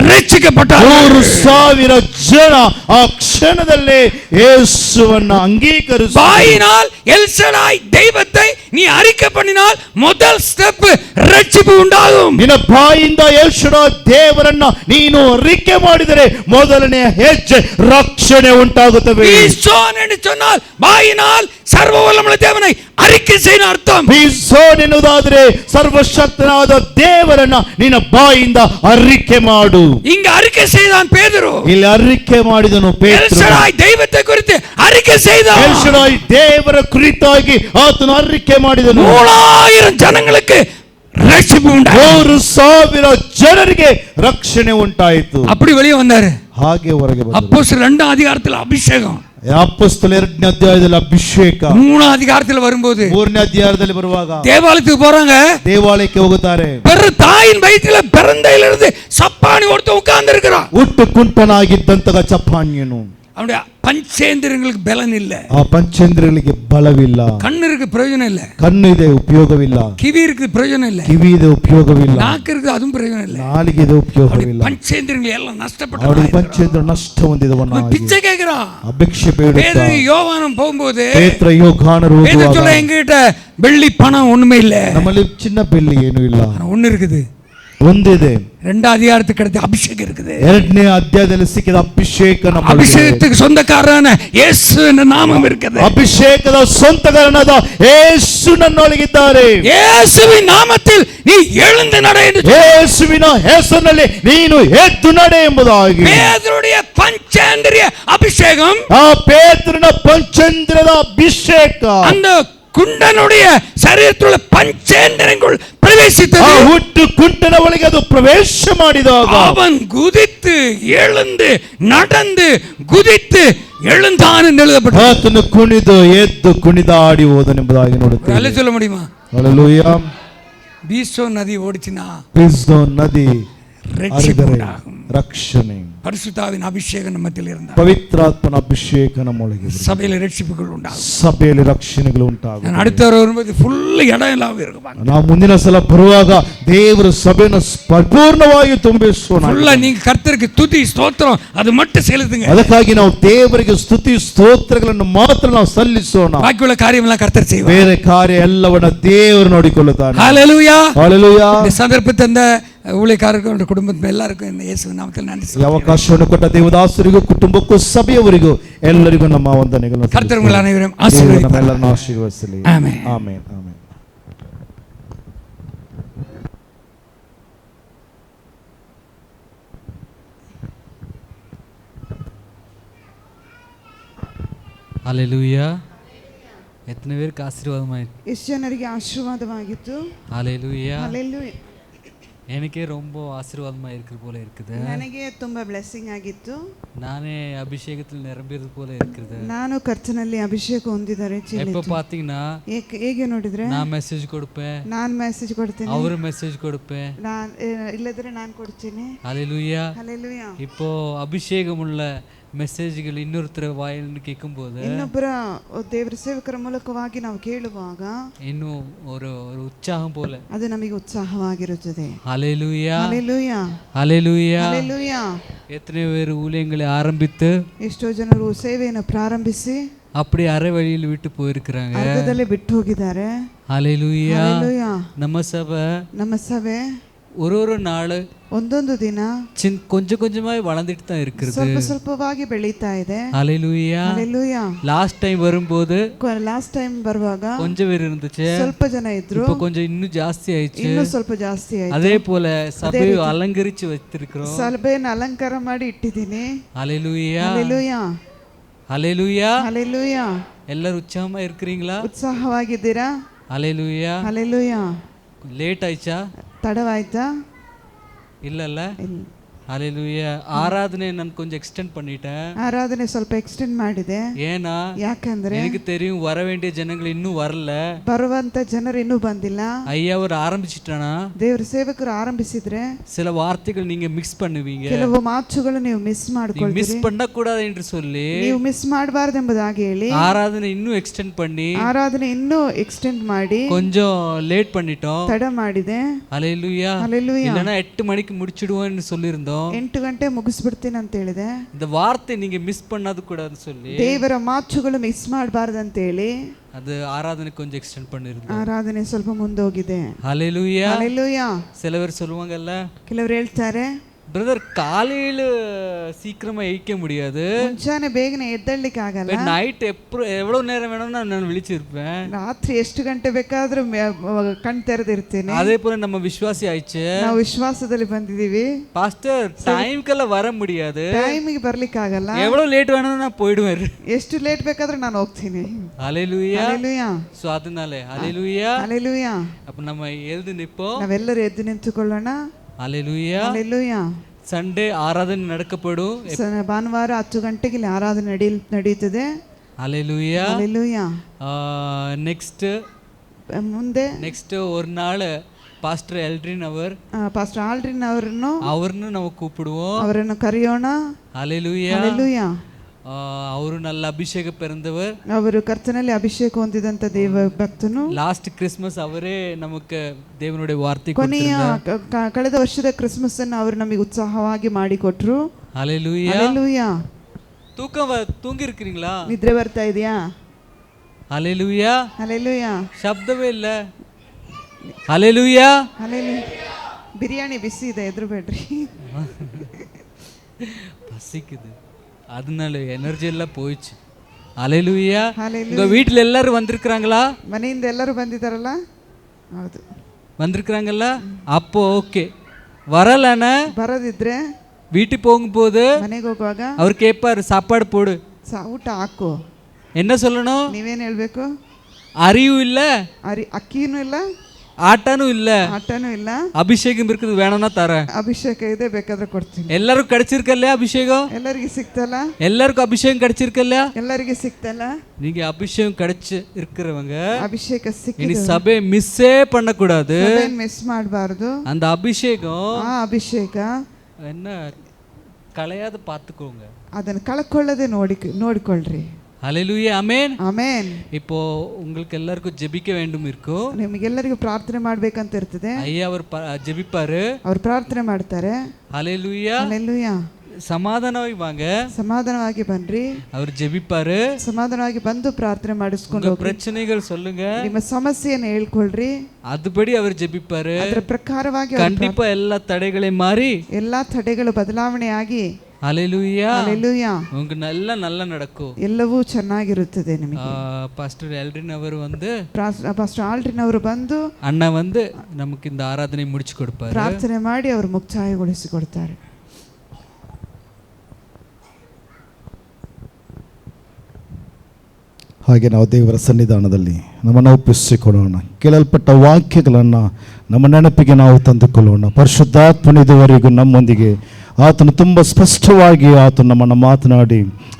ರಕ್ಷಿಸಲ್ಪಟ್ಟರು. 3000 ಜನ ಆ ಕ್ಷಣದಲ್ಲಿ ಯೇಸುವನ್ನು ಅಂಗೀಕರಿಸಿ ಬಾಯಿனால் ಎಲ್ಶಡಾಯ್ ದೈವத்தை நீ அறிக்கை பண்ணினால் முதல் ஸ்டெப் ರಕ್ಷಿಸು ಉಂಟಾகும். ನಿನ್ನ ಬಾಯಿಂದ ಎಲ್ಶಡಾಯ್ ದೇವರನ್ನ ನೀನು அறிக்கை ಮಾಡಿದರೆ ಮೊದಲನೇ ಹೆಜ್ಜೆ ರಕ್ಷಣೆ ಉಂಟಾಗುತ್ತದೆ. பீசோன் என்று சொன்னால் ಬಾಯಿனால் ಸರ್ವವಲ್ಲಮುಳ್ಳ ದೇವனை அறிக்கை செய்ய ಅರ್ಥ. ಬೀಸೋನ್ ಎನ್ನುವುದಾದರೆ ಸರ್ವಶಕ್ತನಾದ ದೇವರನ್ನ ನಿನ್ನ ಬಾಯಿಂದ அறிக்கை ಮಾಡು. இங்க அறிக்கை செய்தான் பேதுரு. ಇಲ್ಲಿ அறிக்கை ಮಾಡಿದನು ಪೇತ್ರನು. ಎಲ್ಶಡಾಯ್ ದೈವத்தை குறித்து அறிக்கை செய்தான். ಎಲ್ಶಡಾಯ್ ದೇವರ ಕುರಿತಾಗಿ ಆತನು அறிக்கை ಮಾಡಿದನು. 3000 ಜನங்களுக்கு ರಕ್ಷಣೆ ಉಂಟಾಯಿತು. 3000 ಜನರಿಗೆ ರಕ್ಷಣೆ ಉಂಟಾಯಿತು. அப்படி வெளியே வந்தாரு. ಹಾಗೆ ಹೊರಗೆ ಬಂದರು. அப்போஸ்தலர் 2 அதிகாரத்தில் அபிஷேகம். ಅಪೊಸ್ತಲರ 2ನೇ ಅಧ್ಯಾಯದಲ್ಲಿ ಅಭಿಷೇಕ. 3 அதிகாரத்தில் வரும்போது 3ನೇ ಅಧ್ಯಾಯದಲ್ಲಿ ಬರುವಾಗ தேவாலயத்துக்கு போறாங்க. ದೇವಾಲಯಕ್ಕೆ ಹೋಗುತ್ತಾರೆ. தாயின் வயிற்றில பிறந்தையிலிருந்து சப்பானி ஒருத்தன் உட்கார்ந்து இருக்கிறான். ಹುಟ್ಟು ಕುಂಟನಾಗಿದ್ದಂತಹ ಚಪ್ಪಾಣ್ಯನು. அவனுடைய பஞ்சேந்திரங்களுக்கு பலன் இல்ல. ಆ ಪಂಚೇಂದ್ರಿಯಗಳಿಗೆ ಬಲವಿಲ್ಲ. கண்ணிற்கு பிரயோஜனம் இல்ல. ಕಣ್ಣು ಇದೆ ಉಪಯೋಗವಿಲ್ಲ. ಕಿವಿ இருக்கு பிரயோஜனம் இல்ல. ಕಿವಿ ಇದೆ ಉಪಯೋಗವಿಲ್ಲ. ನಾಕು இருக்கு அதுவும் பிரயோஜனம் இல்ல. ನಾಲಿಗೆ ಇದೆ ಉಪಯೋಗವಿಲ್ಲ. பஞ்சேந்திரங்கள் எல்லாம் ನಷ್ಟಪಟ್ಟರು. ಅವರಿಗೆ ಪಂಚೇಂದ್ರ ನಷ್ಟ ಹೊಂದಿದವನಾಗಿ பிச்சை கேக்குறான். ಅಭಿಕ್ಷೆ ಬೇಡುತ್ತಾ. பேதுரு யோவானும் போகும்போது ಪೇತ್ರ ಯೋಹಾನರು பேதுரு சொல்ல என்கிட்ட வெள்ளி பணம் ஒண்ணுமே இல்ல. ನಮ್ಮಲ್ಲಿ ಚಿನ್ನ ಬೆಳ್ಳಿ ಏನೂ ಇಲ್ಲ. ஒண்ணு இருக்குது. ಒಂದಿದೆ. 2வது அதிகாரத்துக்கு அடுத்து அபிஷேகம் இருக்குது. 2ನೇ ಅಧ್ಯಾಯದಲ್ಲಿ ಸಿಕ್ಕಿದ ಅಭಿಷೇಕ ನಮ್ಮಲ್ಲಿ. அபிஷேகத்துக்கு சொந்தக்காரனான இயேசு என்ற நாமம் இருக்குது. ಅಭಿಷೇಕದ ಸ್ವಂತಕಾರನಾದ ಯೇಸು ನನ್ನೊಳಗಿದ್ದಾರೆ. இயேசுவின் நாமத்தில் நீ எழுந்து நட என்று ಯೇಸುವಿನ ಹೆಸರಿನಲ್ಲಿ ನೀನು ಎದ್ದು ನಡೆ ಎಂಬುದಾಗಿ. பேதுருடைய பஞ்சேந்திரிய அபிஷேகம், ಪೇತ್ರನ ಪಂಚೇಂದ್ರಿಯದ ಅಭಿಷೇಕ அந்த குண்டனுடைய சரீரத்தில் உள்ள பஞ்சேந்திரங்கள் பிரவேசித்தது. ಹುಟ್ಟು ಕುಂಟನ ಒಳಗೆ ಅದು ಪ್ರವೇಶ ಮಾಡಿದಾಗ அவன் குதித்து எழுந்து நடந்து குதித்து எழுந்தான் என்று எழுதப்பட்டது. ಆತನು ಕುಣಿದು ಎದ್ದು ಕುಣಿದಾಡಿ ಹೋದನೆಂಬುದಾಗಿ ನೋಡುತ್ತೇವೆ. அல்ல சொல்ல முடியுமா? ಹಲ್ಲೆಲೂಯಾ. பீசோன் நதி ஓடிச்சினா ಪಿಸ್ದೋನ್ ನದಿ ரட்சிப்புண்டாகும். ರಕ್ಷಣೆ, பரிசுத்தாவின் அபிஷேகம் நம்மத்தில் இருந்தால் ಪವಿತ್ರಾತ್ಮನ ಅಭಿಷೇಕ ನಮ್ಮೊಳಗೆ சபையில் ரட்சிப்புகள் உண்டாகும். ಸಭೆಯಲ್ಲಿ ರಕ್ಷಣೆಗಳು ಉಂಟಾಗುತ್ತವೆ. நான் அடுத்த வரும்போது ಫುಲ್ இடம் எல்லாம் இருக்கும். ನಾವು ಮುಂದಿನ ಸಲ ಬರುವಾಗ ದೇವರ ಸಭೆಯನ್ನು ಪರಿಪೂರ್ಣವಾಗಿ ತುಂಬಿಸೋಣ. ಫುಲ್ಲ நீங்க கர்த்தருக்கு துதி ஸ்தோத்திரம் அது மட்டும் செலுத்துங்க. ಅದಕ್ಕಾಗಿ ನಾವು ದೇವರಿಗೆ ಸ್ತುತಿ ಸ್ತೋತ್ರಗಳನ್ನು ಮಾತ್ರ ನಾವು ಸಲ್ಲಿಸೋಣ. ಬಾಕಿയുള്ള ಕಾರ್ಯವೆಲ್ಲ ಕರ್ತರ್ செய்வார். ಬೇರೆ ಕಾರ್ಯ ಎಲ್ಲವನ್ನ ದೇವರು ನೋಡಿಕೊಳ್ಳುತ್ತಾನೆ. ஹalleluya. ಹಲ್ಲೆಲೂಯಾ. இந்த சந்தர்ப்பத்தை அந்த ஊழியக்காரர்கள் குடும்பத்தில் எல்லாருக்கும் இந்த இயேசு நாமத்தில் நன்றி ಈ ಅವಕಾಶವನ್ನು ಕೊಟ್ಟ ದೇವದಾಸರಿಗೂ ಕುಟುಂಬಕ್ಕೂ ಸಭೆಯವರಿಗೂ ಎಲ್ಲರಿಗೂ ನಮ್ಮ ವಂದನೆಗಳನ್ನು. கர்த்தர் உங்கள் அனைவரையும் ದೇವರು ஆசீர்வதிப்பார். ನಮ್ಮೆಲ್ಲರನ್ನು ಆಶೀರ್ವದಿಸಲಿ. ಆಮೆನ್. ಆಮೆನ್. ಆಮೆನ್. ஹalleluya. எத்தனை பேருக்கு ஆசீர்வாதமாயிருக்கு? ಎಷ್ಟು ಜನರಿಗೆ ಆಶೀರ್ವಾದವಾಗಿತ್ತು? ஹalleluya. ಹಲ್ಲೆಲೂಯಾ. எனக்கே ரொம்ப ஆசீர்வாதமா இருக்கிற போல இருக்குது. ನನಗೆ ತುಂಬಾ ಬ್ಲೆಸ್ಸಿಂಗ್ ಆಗಿತ್ತು. நானே அபிஷேகத்தில் நிரம்பியது போல இருக்குது. ನಾನು ಕರ್ತನಲ್ಲಿ ಅಭಿಷೇಕ ಹೊಂದಿದ್ದಾರೆ. எப்ப பாத்தீங்கன்னா ಹೇಗೆ ನೋಡಿದ್ರೆ நான் மெசேஜ் கொடுப்பேன், ನಾನು ಮೆಸೇಜ್ ಕೊಡ್ತೀನಿ, அவரு மெசேஜ் கொடுப்பேன். ನಾನು ಇಲ್ಲದ್ರೆ ನಾನು ಕೊಡ್ತೀನಿ. ஹalleluya. ಹಲ್ಲೆಲೂಯಾ. இப்போ அபிஷேகம் உள்ள ಮೆಸೇಜ್ಗಳು ಇನ್ನೊಬ್ಬರ ವಾಯಿಂದ ಕೇಳುம்போது ಇನ್ನೊಬ್ಬರ ದೇವರ ಸೇವಕರ ಮೂಲಕವಾಗಿ ನಾವು ಕೇಳುವಾಗ ಇನ್ನು ஒரு உற்சாகம் போல ಅದು ನಮಗೆ ಉತ್ಸಾಹವಾಗಿರುತ್ತದೆ. ஹalleluya. ಹಲ್ಲೆಲೂಯಾ. ஹalleluya. ಹಲ್ಲೆಲೂಯಾ. எத்தனை பேர் ஊழியங்களை ஆரம்பித்து ಎಷ್ಟೋ ಜನರು ಸೇವೆಯನ್ನು ಪ್ರಾರಂಭಿಸಿ அப்படி அரை வழியில் விட்டு போயிருக்கிறாங்க. ಅರ್ಧದಲ್ಲೇ ಬಿಟ್ಟು ಹೋಗಿದ್ದಾರೆ. ஹalleluya. ಹಲ್ಲೆಲೂಯಾ. நம்ம சபை ஒரு நாள் ಒಂದೊಂದು ದಿನ கொஞ்சம் கொஞ்சமாய் வளர்ந்துட்டு தான் இருக்குது. ಸ್ವಲ್ಪ ಸ್ವಲ್ಪವಾಗಿ ಬೆಳೀತಾ ಇದೆ. ஹalleluya. ಹಲ್ಲೆಲೂಯಾ. லாஸ்ட் டைம் வரும்போது ಲಾಸ್ಟ್ ಟೈಮ್ ಬರುವಾಗ கொஞ்சம் பேர் இருந்துச்சு, ಸ್ವಲ್ಪ ಜನ ಇದ್ರು, இப்போ கொஞ்சம் இன்னும் ಜಾಸ್ತಿ ಆಯ್ತು. ಇನ್ನೂ ಸ್ವಲ್ಪ ಜಾಸ್ತಿ ಆಯ್ತು. அதே போல சபையை அலங்கரிச்சு வச்சிருக்கிறோம். ಸಭೆಯನ್ನು ಅಲಂಕಾರ ಮಾಡಿ ಇಟ್ಟಿದ್ದೀನಿ. ஹalleluya. ಹಲ್ಲೆಲೂಯಾ. ஹalleluya. ಹಲ್ಲೆಲೂಯಾ. எல்லாரும் உற்சாகமா இருக்கிறீங்களா? ಉತ್ಸಾಹವಾಗಿದ್ದೀರಾ? ஹalleluya. ಹಲ್ಲೆಲೂಯಾ. லேட் ஆயிச்சா? ತಡವಾಯ್ತಾ? இல்லல்ல. ಇಲ್ಲ. ஹalleluya. ஆராதனை நான் கொஞ்சம் எக்ஸ்டெண்ட் பண்ணிட்டேன். ಆರಾಧನೆ ಸ್ವಲ್ಪ ಎಕ್ಸ್ಟೆಂಡ್ ಮಾಡಿದೆ. ஏனா ಯಾಕಂದ್ರೆ எனக்கு தெரியும் வர வேண்டிய ஜனங்கள் இன்னும் வரல. ಬರುವಂತ ಜನರು ಇನ್ನೂ ಬಂದಿಲ್ಲ. ஐயா அவர் ஆரம்பிச்சிட்டானா ದೇವರ ಸೇವಕರು ಆರಂಭಿಸಿದ್ರೆ சில வார்த்தைகள் நீங்க மிக்ஸ் பண்ணுவீங்க. ಕೆಲವು ಮಾತುಗಳು ನೀವು ಮಿಸ್ மிஸ் ಮಾಡ್ಕೊಳ್ತೀರಿ. பண்ண கூடாது என்று சொல்லி ನೀವು ಮಿಸ್ ಮಾಡಬಾರದು ಎಂಬುದಾಗಿ ಹೇಳಿ ஆராதனை இன்னும் எக்ஸ்டெண்ட் பண்ணி ಆರಾಧನೆ ಇನ್ನೂ ಎಕ್ಸ್ಟೆಂಡ್ ಮಾಡಿ கொஞ்சம் லேட் பண்ணிட்டோம். ತಡ ಮಾಡಿದೆ. ஹalleluya. ಹಲ್ಲೆಲೂಯಾ. இல்லனா 8 மணிக்கு முடிச்சிடுவோம்னு சொல்லிருந்தோம். 8 ಗಂಟೆ ಮುಗಿಸ್ಬಿಡ್ತೀನಿ ಅಂತ ಹೇಳಿದೆ. இந்த வார்த்தை நீங்க மிஸ் பண்ணாது கூடாதுன்னு சொல்லி ದೇವರ ಮಾತುಗಳು ಮಿಸ್ ಮಾಡಬಾರದು ಅಂತ ಹೇಳಿ அது ஆராதனை கொஞ்சம் எக்ஸ்டெண்ட் பண்ணிருந்தோம். ಆರಾಧನೆ ಸ್ವಲ್ಪ ಮುಂದೋಗಿದೆ. ஹalleluya. ಹಲ್ಲೆಲೂಯಾ. சில பேர் சொல்லுவாங்கல்ல, ಕೆಲವರು ಹೇಳ್ತಾರೆ பிரதர் காலையில சீக்கிரமா எய்க்க முடியாது, ಮುಂಜಾನೆ ಬೇಗನೆ ಎದ್ದೇಳಲಿಕ್ಕೆ ಆಗಲ್ಲ, நைட் எவ்வளவு நேரம் வேணும்னா நான் விழிச்சிருப்பேன், ರಾತ್ರಿ ಎಷ್ಟು ಗಂಟೆ ಬೇಕಾದ್ರೂ ಕಣ್ ತೆರೆದಿರ್ತೀನಿ. அதே போல நம்ம விசுவாசி ஆயிடுச்சு. ನಾವು ವಿಶ್ವಾಸದಲ್ಲಿ ಬಂದಿದೀವಿ. பாஸ்டர் டைம்க்கெல்லாம் வர முடியாது, ಟೈಮಿಗೆ ಬರ್ಲಿಕ್ಕೆ ಆಗಲ್ಲ, எவ்வளவு லேட் வேணும்னா நான் போயிடுவேன், ಎಷ್ಟು ಲೇಟ್ ಬೇಕಾದ್ರೂ ನಾನು ಹೋಗ್ತೀನಿ. ஹalleluya. ಹಲ್ಲೆಲೂಯಾ. சோ அதனால ஹalleluya. ಹಲ್ಲೆಲೂಯಾ. அப்ப நம்ம எழுந்து நிப்போம். ನಾವೆಲ್ಲರೂ ಎದ್ದು ನಿಂತುಕೊಳ್ಳೋಣ. ஹalleluya. ಹಲ್ಲೆಲೂಯಾ. ಸಂಡೇ ಆರಾಧನೆ ನಡೆಕಪಡು. ಭಾನುವಾರ 10 ಗಂಟೆಗೆ ಇಲ್ಲಿ ಆರಾಧನೆ ನಡೆಯುತ್ತದೆ. ஹalleluya. ಹಲ್ಲೆಲೂಯಾ. ನೆಕ್ಸ್ಟ್ ஒரு நாள் பாஸ்டர் எல்ட்ரின் ಪಾಸ್ಟರ್ ಆಲ್ಡ್ರಿನ್ அவர்னு ನಾವು கூப்பிடுவோம், ಅವರನ್ನು ಕರೆಯೋಣ. ஹalleluya. ಹಲ್ಲೆಲೂಯಾ. ಅವರು நல்ல ಅಭಿಷೇಕ பெறந்தவர், ಅವರು ಕರ್ತನಲ್ಲಿ ಅಭಿಷೇಕ ಹೊಂದಿದಂತ ದೇವ ಭಕ್ತನು. ಲಾಸ್ಟ್ ಕ್ರಿಸ್ಮಸ್ ಅವರೇ ನಮಗೆ ದೇವನುடைய ವಾರ್ತೆ ಕೊನೆಯ ಕಳೆದ ವರ್ಷದ ಕ್ರಿಸ್ಮಸ್ ಅನ್ನು ಅವರು ನಮಗೆ ಉತ್ಸಾಹವಾಗಿ ಮಾಡಿಕೊಟ್ರು. ஹalleluya. ಹಲ್ಲೆಲೂಯಾ. தூங்கி இருக்கிறீங்களா? ನಿದ್ರೆ ಬರ್ತಾ ಇದೆಯಾ? ஹalleluya. ಹಲ್ಲೆಲೂಯಾ. ಶಬ್ದವೇ ಇಲ್ಲ. ஹalleluya. ಹಲ್ಲೆಲೂಯಾ. ಬಿರಿಯಾನಿ ಬಿಸಿ ಇದೆ, ಎದುರುಬೇಡ್ರಿ. பசிக்குது, அதனால எனர்ஜி எல்லாம் போயிடுச்சு. ஹalleluya. Hallelujah. உங்க வீட்டில் எல்லாரும் வந்திருக்கிறாங்களா? ಮನೆಯಿಂದ ಎಲ್ಲರೂ ಬಂದಿದ್ದಾರಲ್ಲ? ಹೌದು, வந்திருக்கிறாங்கல்ல? அப்போ ஓகே. வரலன்னா ಬರದಿದ್ರೆ வீட்டுக்கு போகும்போது ಮನೆಗೆ ಹೋಗುವಾಗ அவர் கேட்பாரு, சாப்பாடு போடு. ಊಟ ಹಾಕು. என்ன சொல்லணும்? ನೀವೇನು ಹೇಳ್ಬೇಕು? அறிவும் இல்ல, ಅಕ್ಕಿನೂ ಇಲ್ಲ, ஆட்டானும் இல்ல, ಆಟನೂ ಇಲ್ಲ, அபிஷேகம் இருக்குது, வேணும்னா தரேன். ಅಭಿಷೇಕ ಇದೆ, ಬೇಕಾದ್ರೆ ಕೊಡ್ತೀನಿ. எல்லாரும் கிடைச்சிருக்கல்ல அபிஷேகம்? ಎಲ್ಲರಿಗೆ ಸಿಕ್ತಲ್ಲ? எல்லாருக்கும் அபிஷேகம் கிடைச்சிருக்கல்ல? ಎಲ್ಲರಿಗೆ ಸಿಕ್ತಲ್ಲ? நீங்க அபிஷேகம் கிடைச்சு இருக்கிறவங்க ಅಭಿಷೇಕ இனி ಸಿಕ್ಕಿದೆ, சபை மிஸ்ஸே பண்ணக்கூடாது. ಮಿಸ್ ಮಾಡಬಾರ್ದು. அந்த ಅಭಿಷೇகம் ಆ ಅಭಿಷೇಕ என்ன கலையாத பார்த்துக்கோங்க. ಅದನ್ನು ಕಳ್ಕೊಳ್ಳದೆ ನೋಡಿಕೊಳ್ಳ್ರಿ. ஹalleluya, ஆமென், ಆಮೇನ್. இப்போ உங்களுக்கு எல்லாருக்கும் ஜெபிக்க வேண்டும் இருக்கும். ನಿಮಗೆಲ್ಲರಿಗೂ ಪ್ರಾರ್ಥನೆ ಮಾಡ್ಬೇಕಂತ ಇರ್ತದೆ. ஐயா அவர் ஜெபிப்பாரு, ಅವ್ರು ಪ್ರಾರ್ಥನೆ ಮಾಡ್ತಾರೆ. ஹalleluya. ಹಲ್ಲೆಲೂಯಾ. சமாதானವಾಗಿ வாங்க, ಸಮಾಧಾನವಾಗಿ ಬನ್ರಿ. அவர் ஜெபிப்பாரு. ಸಮಾಧಾನವಾಗಿ ಬಂದು ಪ್ರಾರ್ಥನೆ ಮಾಡಿಸ್ಕೊಂಡು உங்க ಹೋಗ್ರಿ. பிரச்சனைகள் சொல்லுங்க, ನಿಮ್ಮ ಸಮಸ್ಯೆಯನ್ನು ಹೇಳ್ಕೊಳ್ರಿ. அதுபடி அவர் ஜெபிப்பாரு. ಅದರ ಪ್ರಕಾರವಾಗಿ ಅವ್ರು கண்டிப்பா எல்லா தடைகளையும் மாறி ಎಲ್ಲಾ ತಡೆಗಳು ಬದಲಾವಣೆ ಆಗಿ ஹalleluya, ಹಲ್ಲೆಲೂಯಾ, உங்களுக்கு நல்லா நடக்கும். ಎಲ್ಲವೂ ಚೆನ್ನಾಗಿರುತ್ತದೆ ನಿಮಗೆ. பாஸ்டர் எல்ரின் அவர் வந்து ಪಾಸ್ಟರ್ ಆಲ್ಡ್ರಿನ್ ಅವರು ಬಂದು அண்ணா வந்து நமக்கு இந்த ஆராதனை முடிச்சு கொடுப்பாரு. ಪ್ರಾರ್ಥನೆ ಮಾಡಿ ಅವರು ಮುಕ್ತಾಯಗೊಳಿಸಿಕೊಡ್ತಾರೆ. ಹಾಗೆ ನಾವು ದೇವರ ಸನ್ನಿಧಾನದಲ್ಲಿ ನಮ್ಮನ್ನು ಒಪ್ಪಿಸಿಕೊಳ್ಳೋಣ. ಕೇಳಲ್ಪಟ್ಟ ವಾಕ್ಯಗಳನ್ನು ನಮ್ಮ ನೆನಪಿಗೆ ನಾವು ತಂದುಕೊಳ್ಳೋಣ. ಪರಿಶುದ್ಧಾತ್ಮನು ಇದುವರೆಗೂ ನಮ್ಮೊಂದಿಗೆ ಆತನು ತುಂಬ ಸ್ಪಷ್ಟವಾಗಿ ಆತನು ನಮ್ಮನ್ನು ಮಾತನಾಡಿ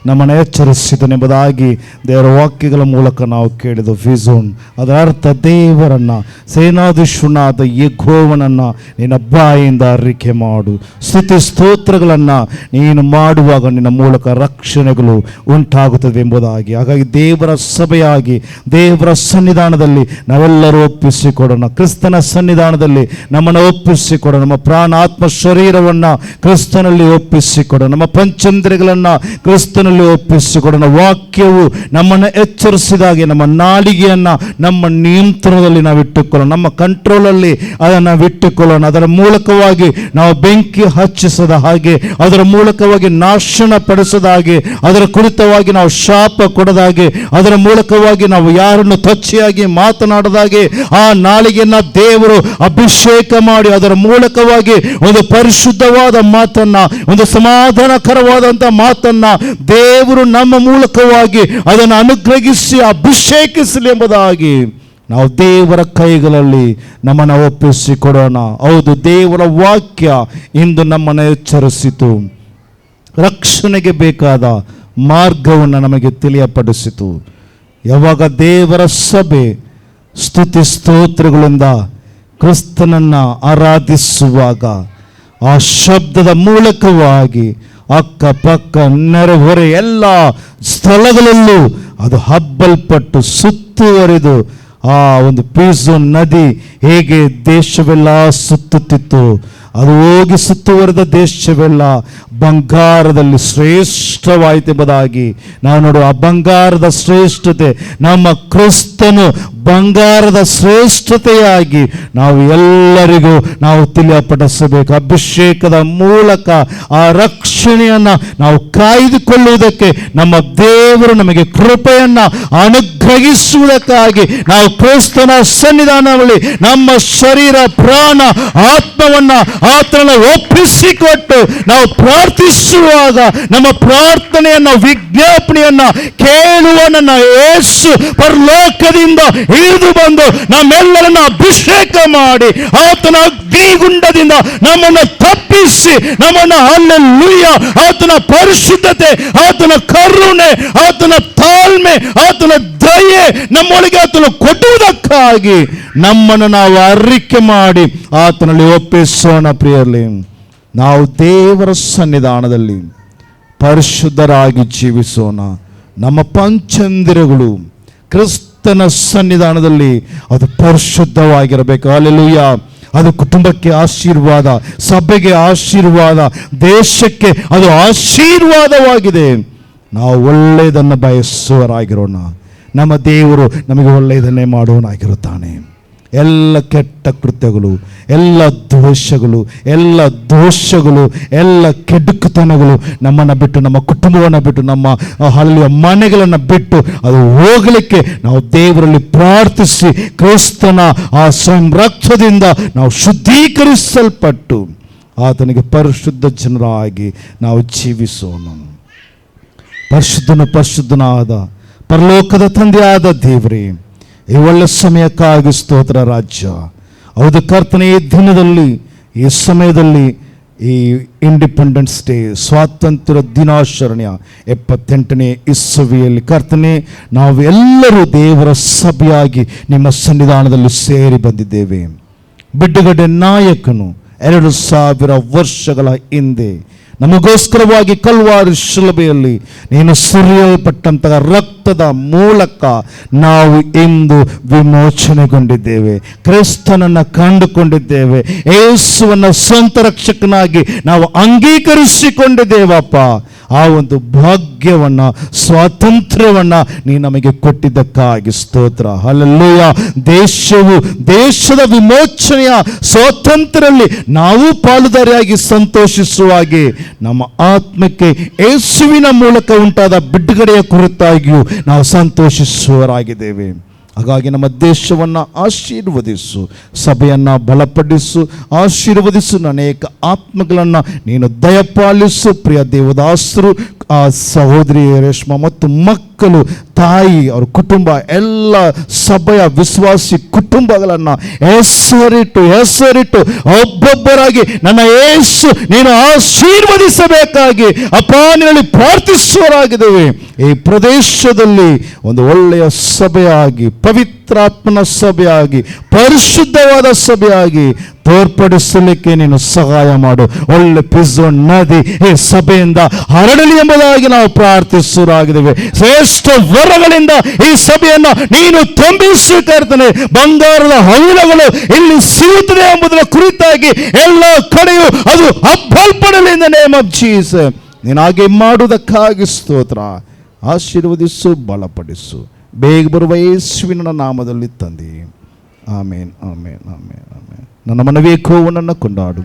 ನಮ್ಮನ್ನು ಎಚ್ಚರಿಸಿದನೆಂಬುದಾಗಿ ದೇವರ ವಾಕ್ಯಗಳ ಮೂಲಕ ನಾವು ಕೇಳಿದ ಫಿಝೋನ್, ಅದರ ಅರ್ಥ ದೇವರನ್ನು, ಸೇನಾಧೀಶ್ವರನಾದ ಯೆಹೋವನನ್ನು ನಿನ್ನ ಬಾಯಿಂದ ಅರಿಕೆ ಮಾಡು. ಸ್ತುತಿ ಸ್ತೋತ್ರಗಳನ್ನು ನೀನು ಮಾಡುವಾಗ ನಿನ್ನ ಮೂಲಕ ರಕ್ಷಣೆಗಳು ಉಂಟಾಗುತ್ತದೆ ಎಂಬುದಾಗಿ. ಹಾಗಾಗಿ ದೇವರ ಸಭೆಯಾಗಿ ದೇವರ ಸನ್ನಿಧಾನದಲ್ಲಿ ನಾವೆಲ್ಲರೂ ಒಪ್ಪಿಸಿಕೊಡೋಣ. ಕ್ರಿಸ್ತನ ಸನ್ನಿಧಾನದಲ್ಲಿ ನಮ್ಮನ್ನು ಒಪ್ಪಿಸಿಕೊಡೋಣ. ನಮ್ಮ ಪ್ರಾಣ ಆತ್ಮ ಶರೀರವನ್ನು ಕ್ರಿಸ್ತನಲ್ಲಿ ಒಪ್ಪಿಸಿಕೊಡೋಣ. ನಮ್ಮ ಪಂಚೇಂದ್ರಿಯಗಳನ್ನು ಕ್ರಿಸ್ತನಲ್ಲಿ ಒಪ್ಪಿಸಿಕೊಡೋಣ. ವಾಕ್ಯವು ನಮ್ಮನ್ನು ಎಚ್ಚರಿಸಿದಾಗೆ ನಮ್ಮ ನಾಲಿಗೆಯನ್ನು ನಮ್ಮ ನಿಯಂತ್ರಣದಲ್ಲಿ ನಾವು ಇಟ್ಟುಕೊಳ್ಳೋಣ, ನಮ್ಮ ಕಂಟ್ರೋಲಲ್ಲಿ ಅದನ್ನು ಇಟ್ಟುಕೊಳ್ಳೋಣ. ಅದರ ಮೂಲಕವಾಗಿ ನಾವು ಬೆಂಕಿ ಹಚ್ಚಿಸದ ಹಾಗೆ, ಅದರ ಮೂಲಕವಾಗಿ ನಾಶನ ಪಡಿಸದ ಹಾಗೆ, ಅದರ ಕುರಿತವಾಗಿ ನಾವು ಶಾಪ ಕೊಡದಾಗೆ, ಅದರ ಮೂಲಕವಾಗಿ ನಾವು ಯಾರನ್ನು ತಚ್ಚಿಯಾಗಿ ಮಾತನಾಡದಾಗೆ ಆ ನಾಲಿಗೆಯನ್ನು ದೇವರು ಅಭಿಷೇಕ ಮಾಡಿ ಅದರ ಮೂಲಕವಾಗಿ ಒಂದು ಪರಿಶುದ್ಧವಾದ ಮಾತನ್ನ, ಒಂದು ಸಮಾಧಾನಕರವಾದಂಥ ಮಾತನ್ನ ದೇವರು ನಮ್ಮ ಮೂಲಕವಾಗಿ ಅದನ್ನು ಅನುಗ್ರಹಿಸಿ ಅಭಿಷೇಕಿಸಲಿ ಎಂಬುದಾಗಿ ನಾವು ದೇವರ ಕೈಗಳಲ್ಲಿ ನಮ್ಮನ್ನು ಒಪ್ಪಿಸಿಕೊಡೋಣ. ಹೌದು, ದೇವರ ವಾಕ್ಯ ಇಂದು ನಮ್ಮನ್ನು ಎಚ್ಚರಿಸಿತು, ರಕ್ಷಣೆಗೆ ಬೇಕಾದ ಮಾರ್ಗವನ್ನು ನಮಗೆ ತಿಳಿಯಪಡಿಸಿತು. ಯಾವಾಗ ದೇವರ ಸಭೆ ಸ್ತುತಿ ಸ್ತೋತ್ರಗಳಿಂದ ಕ್ರಿಸ್ತನನ್ನು ಆರಾಧಿಸುವಾಗ ಆ ಶಬ್ದದ ಮೂಲಕವಾಗಿ ಅಕ್ಕಪಕ್ಕ ನೆರೆಹೊರೆ ಎಲ್ಲ ಸ್ಥಳಗಳಲ್ಲೂ ಅದು ಹಬ್ಬಲ್ಪಟ್ಟು ಸುತ್ತುವರಿದು ಆ ಒಂದು ಪೀಸೋನ್ ನದಿ ಹೇಗೆ ದೇಶವೆಲ್ಲ ಸುತ್ತುತ್ತಿತ್ತು, ಅದು ಹೋಗಿ ಸುತ್ತುವರೆದ ದೇಶವೆಲ್ಲ ಬಂಗಾರದಲ್ಲಿ ಶ್ರೇಷ್ಠವಾಯಿತೆಂಬುದಾಗಿ ನಾವು ನೋಡುವ ಆ ಬಂಗಾರದ ಶ್ರೇಷ್ಠತೆ ನಮ್ಮ ಕ್ರಿಸ್ತನು ಬಂಗಾರದ ಶ್ರೇಷ್ಠತೆಯಾಗಿ ನಾವು ಎಲ್ಲರಿಗೂ ನಾವು ತಿಳಿಯಪಡಿಸಬೇಕು. ಅಭಿಷೇಕದ ಮೂಲಕ ಆ ರಕ್ಷಣೆಯನ್ನು ನಾವು ಕಾಯ್ದುಕೊಳ್ಳುವುದಕ್ಕೆ ನಮ್ಮ ದೇವರು ನಮಗೆ ಕೃಪೆಯನ್ನು ಅನುಗ್ರಹಿಸುವುದಕ್ಕಾಗಿ ನಾವು ಕ್ರಿಸ್ತನ ಸನ್ನಿಧಾನದಲ್ಲಿ ನಮ್ಮ ಶರೀರ, ಪ್ರಾಣ, ಆತ್ಮವನ್ನು ಆತನ ಒಪ್ಪಿಸಿಕೊಟ್ಟು ನಾವು ಪ್ರಾರ್ಥಿಸುವಾಗ ನಮ್ಮ ಪ್ರಾರ್ಥನೆಯನ್ನು, ವಿಜ್ಞಾಪನೆಯನ್ನು ಕೇಳುವ ನನ್ನ ಯೇಸು ಪರಲೋಕದಿಂದ ಇಳಿದು ಬಂದು ನಮ್ಮೆಲ್ಲರನ್ನ ಅಭಿಷೇಕ ಮಾಡಿ ಆತನ ಅಗ್ನಿಗುಂಡದಿಂದ ನಮ್ಮನ್ನು ತಪ್ಪಿಸಿ ನಮ್ಮನ್ನು ಹಲ್ಲೆಲೂಯ ಆತನ ಪರಿಶುದ್ಧತೆ, ಆತನ ಕರುಣೆ, ಆತನ ತಾಳ್ಮೆ, ಆತನ ದಯೆ ನಮ್ಮೊಳಗೆ ಆತನು ಕೊಡುವುದಕ್ಕಾಗಿ ನಮ್ಮನ್ನು ನಾವು ಅರಿಕೆ ಮಾಡಿ ಆತನಲ್ಲಿ ಒಪ್ಪಿಸೋಣ. ಪ್ರಿಯರೇ, ನಾವು ದೇವರ ಸನ್ನಿಧಾನದಲ್ಲಿ ಪರಿಶುದ್ಧರಾಗಿ ಜೀವಿಸೋಣ. ನಮ್ಮ ಪಂಚೇಂದ್ರಿಯಗಳು ಕ್ರಿಸ್ತನ ಸನ್ನಿಧಾನದಲ್ಲಿ ಅದು ಪರಿಶುದ್ಧವಾಗಿರಬೇಕು. ಹಲ್ಲೆಲೂಯಾ. ಅದು ಕುಟುಂಬಕ್ಕೆ ಆಶೀರ್ವಾದ, ಸಭೆಗೆ ಆಶೀರ್ವಾದ, ದೇಶಕ್ಕೆ ಅದು ಆಶೀರ್ವಾದವಾಗಿದೆ. ನಾವು ಒಳ್ಳೆಯದನ್ನು ಬಯಸುವರಾಗಿರೋಣ. ನಮ್ಮ ದೇವರು ನಮಗೆ ಒಳ್ಳೆಯದನ್ನೇ ಮಾಡೋನಾಗಿರುತ್ತಾನೆ. ಎಲ್ಲ ಕೆಟ್ಟ ಕೃತ್ಯಗಳು, ಎಲ್ಲ ದೋಷಗಳು, ಎಲ್ಲ ಕೆಡುಕುತನಗಳು ನಮ್ಮನ್ನು ಬಿಟ್ಟು, ನಮ್ಮ ಕುಟುಂಬವನ್ನು ಬಿಟ್ಟು, ನಮ್ಮ ಹಳ್ಳಿಯ ಮನೆಗಳನ್ನು ಬಿಟ್ಟು ಅದು ಹೋಗಲಿಕ್ಕೆ ನಾವು ದೇವರಲ್ಲಿ ಪ್ರಾರ್ಥಿಸಿ ಕ್ರಿಸ್ತನ ಆ ಸ್ವಯಂ ರಕ್ತದಿಂದ ನಾವು ಶುದ್ಧೀಕರಿಸಲ್ಪಟ್ಟು ಆತನಿಗೆ ಪರಿಶುದ್ಧ ಜನರಾಗಿ ನಾವು ಜೀವಿಸೋಣ. ಪರಿಶುದ್ಧನಾದ ಪರಲೋಕದ ತಂದೆಯಾದ ದೇವರೇ, ಈ ಒಳ್ಳೆ ಸಮಯಕ್ಕಾಗಿ ಸ್ತೋತ್ರ ರಾಜ್ಯ. ಹೌದು ಕರ್ತನೆ, ಈ ದಿನದಲ್ಲಿ, ಈ ಸಮಯದಲ್ಲಿ, ಈ ಇಂಡಿಪೆಂಡೆನ್ಸ್ ಡೇ ಸ್ವಾತಂತ್ರ್ಯ ದಿನಾಚರಣೆಯ 78ನೇ ಇಸವಿಯಲ್ಲಿ ಕರ್ತನೆ, ನಾವು ಎಲ್ಲರೂ ದೇವರ ಸಭೆಯಾಗಿ ನಿಮ್ಮ ಸನ್ನಿಧಾನದಲ್ಲಿ ಸೇರಿ ಬಂದಿದ್ದೇವೆ. ಬಿಡ್ಡುಗಡೆ ನಾಯಕನು 2000 ವರ್ಷಗಳ ಹಿಂದೆ ನಮಗೋಸ್ಕರವಾಗಿ ಕಲ್ವಾರಿ ಶಿಲುಬೆಯಲ್ಲಿ ನೀನು ಸುರಿಯಲ್ಪಟ್ಟಂತಹ ರಕ್ತದ ಮೂಲಕ ನಾವು ಇಂದು ವಿಮೋಚನೆಗೊಂಡಿದ್ದೇವೆ, ಕ್ರಿಸ್ತನನ್ನು ಕಂಡುಕೊಂಡಿದ್ದೇವೆ, ಯೇಸುವನ್ನು ಸ್ವಂತ ರಕ್ಷಕನಾಗಿ ನಾವು ಅಂಗೀಕರಿಸಿಕೊಂಡಿದ್ದೇವಪ್ಪ. ಆ ಒಂದು ಭಾಗ್ಯವನ್ನು, ಸ್ವಾತಂತ್ರ್ಯವನ್ನು ನೀ ನಮಗೆ ಕೊಟ್ಟಿದ್ದಕ್ಕಾಗಿ ಸ್ತೋತ್ರ. ಹಲ್ಲೆಲೂಯ. ದೇಶದ ವಿಮೋಚನೆಯ ಸ್ವಾತಂತ್ರ್ಯದಲ್ಲಿ ನಾವು ಪಾಲುದಾರಿಯಾಗಿ ಸಂತೋಷಿಸುವಾಗೆ ನಮ್ಮ ಆತ್ಮಕ್ಕೆ ಯೇಸುವಿನ ಮೂಲಕ ಉಂಟಾದ ಬಿಡುಗಡೆಯ ಕುರಿತಾಗಿಯೂ ನಾವು ಸಂತೋಷಿಸುವವರಾಗಿದ್ದೇವೆ. ಹಾಗಾಗಿ ನಮ್ಮ ದೇಶವನ್ನು ಆಶೀರ್ವದಿಸು, ಸಭೆಯನ್ನು ಬಲಪಡಿಸು, ಆಶೀರ್ವದಿಸು. ಅನೇಕ ಆತ್ಮಗಳನ್ನು ನೀನು ದಯಪಾಲಿಸು. ಪ್ರಿಯ ದೇವದಾಸರು, ಆ ಸಹೋದರಿ ರೇಷ್ಮಾ ಮತ್ತು ಮಕ್ಕಳು, ತಾಯಿ, ಅವ್ರ ಕುಟುಂಬ, ಎಲ್ಲ ಸಭೆಯ ವಿಶ್ವಾಸಿ ಕುಟುಂಬಗಳನ್ನು ಹೆಸರಿಟ್ಟು ಒಬ್ಬೊಬ್ಬರಾಗಿ ನನ್ನ ಯೇಸು ನೀನು ಆಶೀರ್ವದಿಸಬೇಕಾಗಿ ಅಪ್ಪ ನಿನ್ನಲ್ಲಿ ಪ್ರಾರ್ಥಿಸುವರಾಗಿದ್ದೇವೆ. ಈ ಪ್ರದೇಶದಲ್ಲಿ ಒಂದು ಒಳ್ಳೆಯ ಸಭೆಯಾಗಿ, ಪವಿತ್ರಾತ್ಮನ ಸಭೆಯಾಗಿ, ಪರಿಶುದ್ಧವಾದ ಸಭೆಯಾಗಿ ತೋರ್ಪಡಿಸಲಿಕ್ಕೆ ನೀನು ಸಹಾಯ ಮಾಡು. ಒಳ್ಳೆ ಪಿಜೋನ್ ನದಿ ಈ ಸಭೆಯಿಂದ ಹರಡಲಿ ಎಂಬುದಾಗಿ ನಾವು ಪ್ರಾರ್ಥಿಸುವರಾಗಿದ್ದೇವೆ. ಶ್ರೇಷ್ಠ ವರಗಳಿಂದ ಈ ಸಭೆಯನ್ನು ನೀನು ತುಂಬಿಸಿ ಕರ್ತನೆ. ಬಂಗಾರದ ಹೌಲಗಳು ಇಲ್ಲಿ ಸಿಗುತ್ತದೆ ಎಂಬುದರ ಕುರಿತಾಗಿ ಎಲ್ಲ ಕಡೆಯೂ ಅದು ಹಬ್ಬಲ್ಪಡಲಿ in the name of Jesus. ನೀನು ಹಾಗೆ ಮಾಡುವುದಕ್ಕಾಗಿ ಸ್ತೋತ್ರ. ಆಶೀರ್ವದಿಸು, ಬಲಪಡಿಸು. ಬೇಗ ಬರುವ ಯೇಸುವಿನ ನಾಮದಲ್ಲಿ ತಂದೆ. ಆಮೇನ್, ಆಮೇನ್, ಆಮೇನ್, ಆಮೇನ್. ನನ್ನ ಮನವೇ ಗೋವನನ್ನು ಕೊಂಡಾಡು,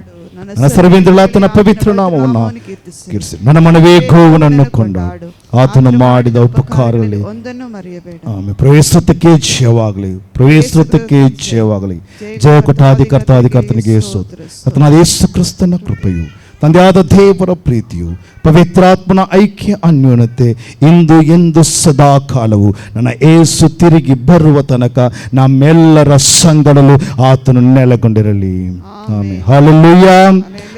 ನನ್ನ ಸರ್ವೇಂದ್ರನಾಥನ ಪವಿತ್ರ ನಾಮವನ್ನು ಕೀರ್ತಿಸಿ. ನನ್ನ ಮನವೇ ಗೋವನನ್ನು ಕೊಂಡಾಡು, ಆತನು ಮಾಡಿದ ಉಪಕಾರಗಳಲ್ಲಿ ಒಂದನ್ನು ಮರೆಯಬೇಡ. ಆಮೇಲೆ ಪ್ರವೇಶಕ್ಕೆ ಜಯವಾಗಲಿ, ಪ್ರವೇಶಕ್ಕೆ ಜಯವಾಗಲಿ. ಜಯ ಕೊಟ್ಟಾಧಿಕರ್ತನಿಗೆ ಸ್ತೋತ್ರ. ಕರ್ತನಾದ ಯೇಸು ಕ್ರಿಸ್ತನ ಕೃಪೆಯು, ತಂದೆಯಾದ ದೇವರ ಪ್ರೀತಿಯು, ಪವಿತ್ರಾತ್ಮನ ಐಕ್ಯ ಅನ್ಯೋನ್ಯತೆ ಇಂದು ಎಂದು ಸದಾ ಕಾಲವು ನನ್ನ ಯೇಸು ತಿರುಗಿ ಬರುವ ತನಕ ನಮ್ಮೆಲ್ಲರ ಸಂಗಡಲು ಆತನು ನೆಲೆಗೊಂಡಿರಲಿ. ಆಮೆನ್. ಹಲ್ಲೆಲೂಯಾ,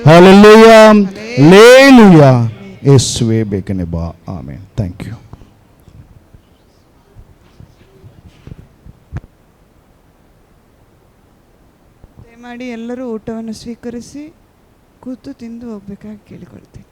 ಹಲ್ಲೆಲೂಯಾ, ಹಲ್ಲೆಲೂಯಾ. ಯೇಸುವೇ ಬೇಗನೆ ಬಾ. ಆಮೆನ್. Thank you. ದಯಮಾಡಿ ಎಲ್ಲರೂ ಊಟವನ್ನು ಸ್ವೀಕರಿಸಿ ಕೂತು ತಿಂದು ಹೋಗ್ಬೇಕಾಗಿ ಕೇಳಿಕೊಳ್ತೀನಿ.